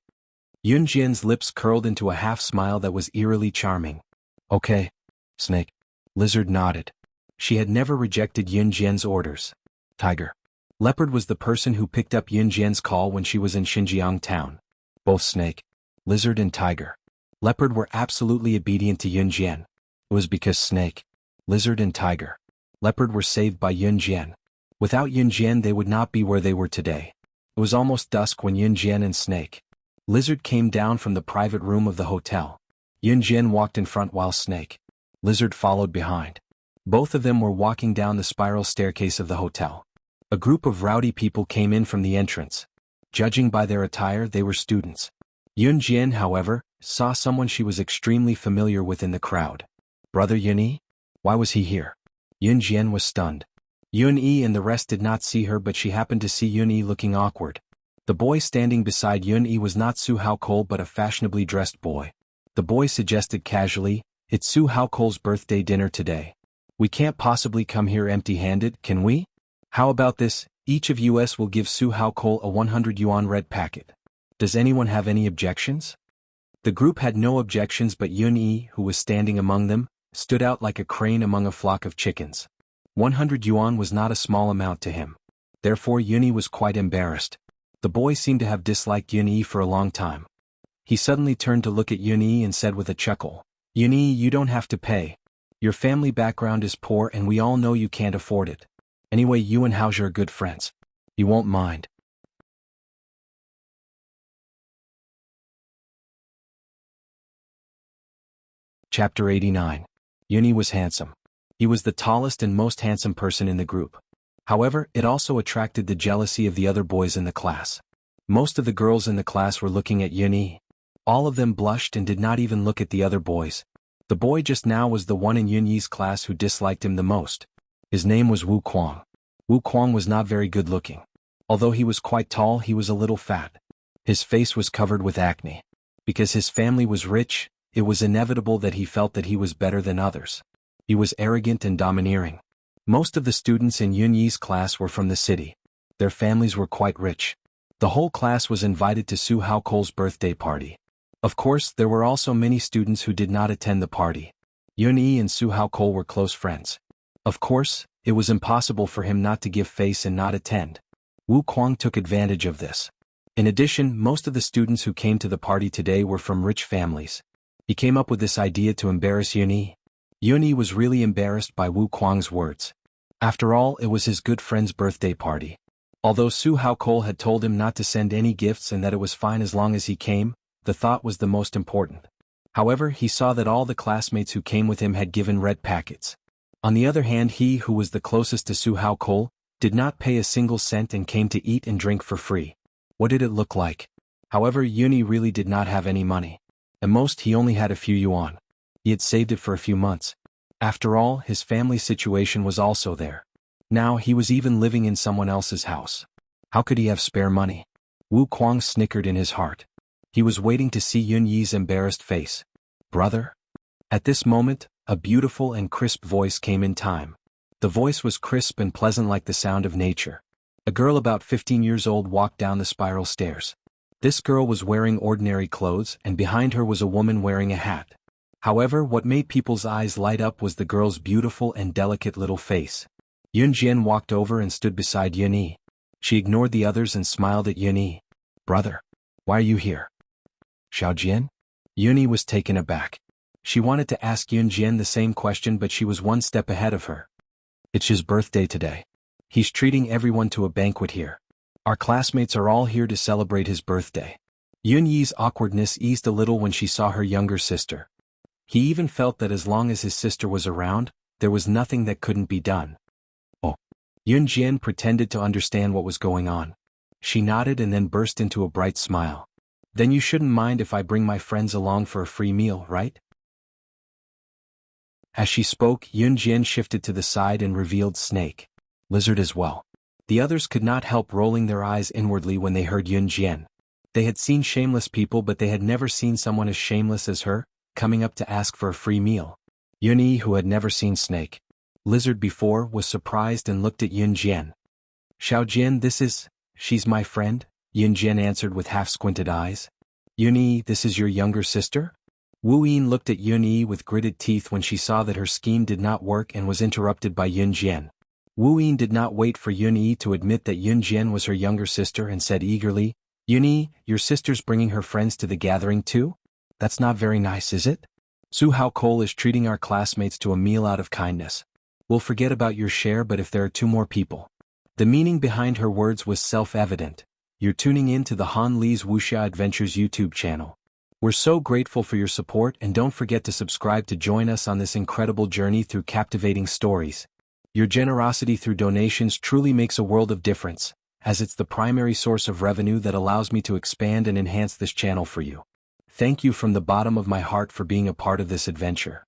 Yun Jian's lips curled into a half-smile that was eerily charming. Okay. Snake. Lizard nodded. She had never rejected Yun Jian's orders. Tiger. Leopard was the person who picked up Yun Jian's call when she was in Xinjiang town. Both Snake, Lizard and Tiger. Leopard were absolutely obedient to Yun Jian. It was because Snake, Lizard and Tiger. Leopard were saved by Yun Jian. Without Yun Jian they would not be where they were today. It was almost dusk when Yun Jian and Snake, Lizard came down from the private room of the hotel. Yun Jian walked in front while Snake, Lizard followed behind. Both of them were walking down the spiral staircase of the hotel. A group of rowdy people came in from the entrance. Judging by their attire, they were students. Yun Jian, however, saw someone she was extremely familiar with in the crowd. Brother Yun-Yi? Why was he here? Yun Jian was stunned. Yun-Yi and the rest did not see her, but she happened to see Yun-Yi looking awkward. The boy standing beside Yun-Yi was not Su Haokol but a fashionably dressed boy. The boy suggested casually, "It's Su Haokol's birthday dinner today. We can't possibly come here empty-handed, can we? How about this, each of us will give Su Haokol a 100 yuan red packet. Does anyone have any objections?" The group had no objections, but Yun-Yi, who was standing among them, stood out like a crane among a flock of chickens. 100 yuan was not a small amount to him. Therefore Yun-Yi was quite embarrassed. The boy seemed to have disliked Yun-Yi for a long time. He suddenly turned to look at Yun-Yi and said with a chuckle, "Yun-Yi, you don't have to pay. Your family background is poor and we all know you can't afford it. Anyway, you and Haoji are good friends. You won't mind." Chapter 89. Yun-Yi was handsome. He was the tallest and most handsome person in the group. However, it also attracted the jealousy of the other boys in the class. Most of the girls in the class were looking at Yun-Yi. All of them blushed and did not even look at the other boys. The boy just now was the one in Yun-Yi's class who disliked him the most. His name was Wu Kuang. Wu Kuang was not very good looking. Although he was quite tall, he was a little fat. His face was covered with acne. Because his family was rich, it was inevitable that he felt that he was better than others. He was arrogant and domineering. Most of the students in Yunyi's class were from the city. Their families were quite rich. The whole class was invited to Su Haoko's birthday party. Of course, there were also many students who did not attend the party. Yunyi and Su Haoko were close friends. Of course, it was impossible for him not to give face and not attend. Wu Kuang took advantage of this. In addition, most of the students who came to the party today were from rich families. He came up with this idea to embarrass Yunyi. Yunyi was really embarrassed by Wu Kuang's words. After all, it was his good friend's birthday party. Although Su Haoko had told him not to send any gifts and that it was fine as long as he came, the thought was the most important. However, he saw that all the classmates who came with him had given red packets. On the other hand, he who was the closest to Su Haoko did not pay a single cent and came to eat and drink for free. What did it look like? However, Yunyi really did not have any money. At most, he only had a few yuan. He had saved it for a few months. After all, his family situation was also there. Now he was even living in someone else's house. How could he have spare money? Wu Kuang snickered in his heart. He was waiting to see Yunyi's embarrassed face. Brother? At this moment, a beautiful and crisp voice came in time. The voice was crisp and pleasant like the sound of nature. A girl about 15 years old walked down the spiral stairs. This girl was wearing ordinary clothes and behind her was a woman wearing a hat. However, what made people's eyes light up was the girl's beautiful and delicate little face. Yun Jian walked over and stood beside Yunyi. She ignored the others and smiled at Yunyi. Brother, why are you here? Xiao Jian? Yunyi was taken aback. She wanted to ask Yun Jian the same question but she was one step ahead of her. It's his birthday today. He's treating everyone to a banquet here. Our classmates are all here to celebrate his birthday. Yunyi's awkwardness eased a little when she saw her younger sister. He even felt that as long as his sister was around, there was nothing that couldn't be done. Oh. Yun Jian pretended to understand what was going on. She nodded and then burst into a bright smile. Then you shouldn't mind if I bring my friends along for a free meal, right? As she spoke, Yun Jian shifted to the side and revealed snake. Lizard as well. The others could not help rolling their eyes inwardly when they heard Yun Jian. They had seen shameless people but they had never seen someone as shameless as her, coming up to ask for a free meal. Yunyi, who had never seen snake, lizard before, was surprised and looked at Yun Jian. Xiao Jian, she's my friend, Yun Jian answered with half-squinted eyes. Yunyi, this is your younger sister? Wu Yin looked at Yunyi with gritted teeth when she saw that her scheme did not work and was interrupted by Yun Jian. Wu Yin did not wait for Yunyi to admit that Yun Jian was her younger sister and said eagerly, Yunyi, your sister's bringing her friends to the gathering too? That's not very nice, is it? Su Haoko is treating our classmates to a meal out of kindness. We'll forget about your share but if there are 2 more people. The meaning behind her words was self-evident. You're tuning in to the Han Li's Wuxia Adventures YouTube channel. We're so grateful for your support and don't forget to subscribe to join us on this incredible journey through captivating stories. Your generosity through donations truly makes a world of difference, as it's the primary source of revenue that allows me to expand and enhance this channel for you. Thank you from the bottom of my heart for being a part of this adventure.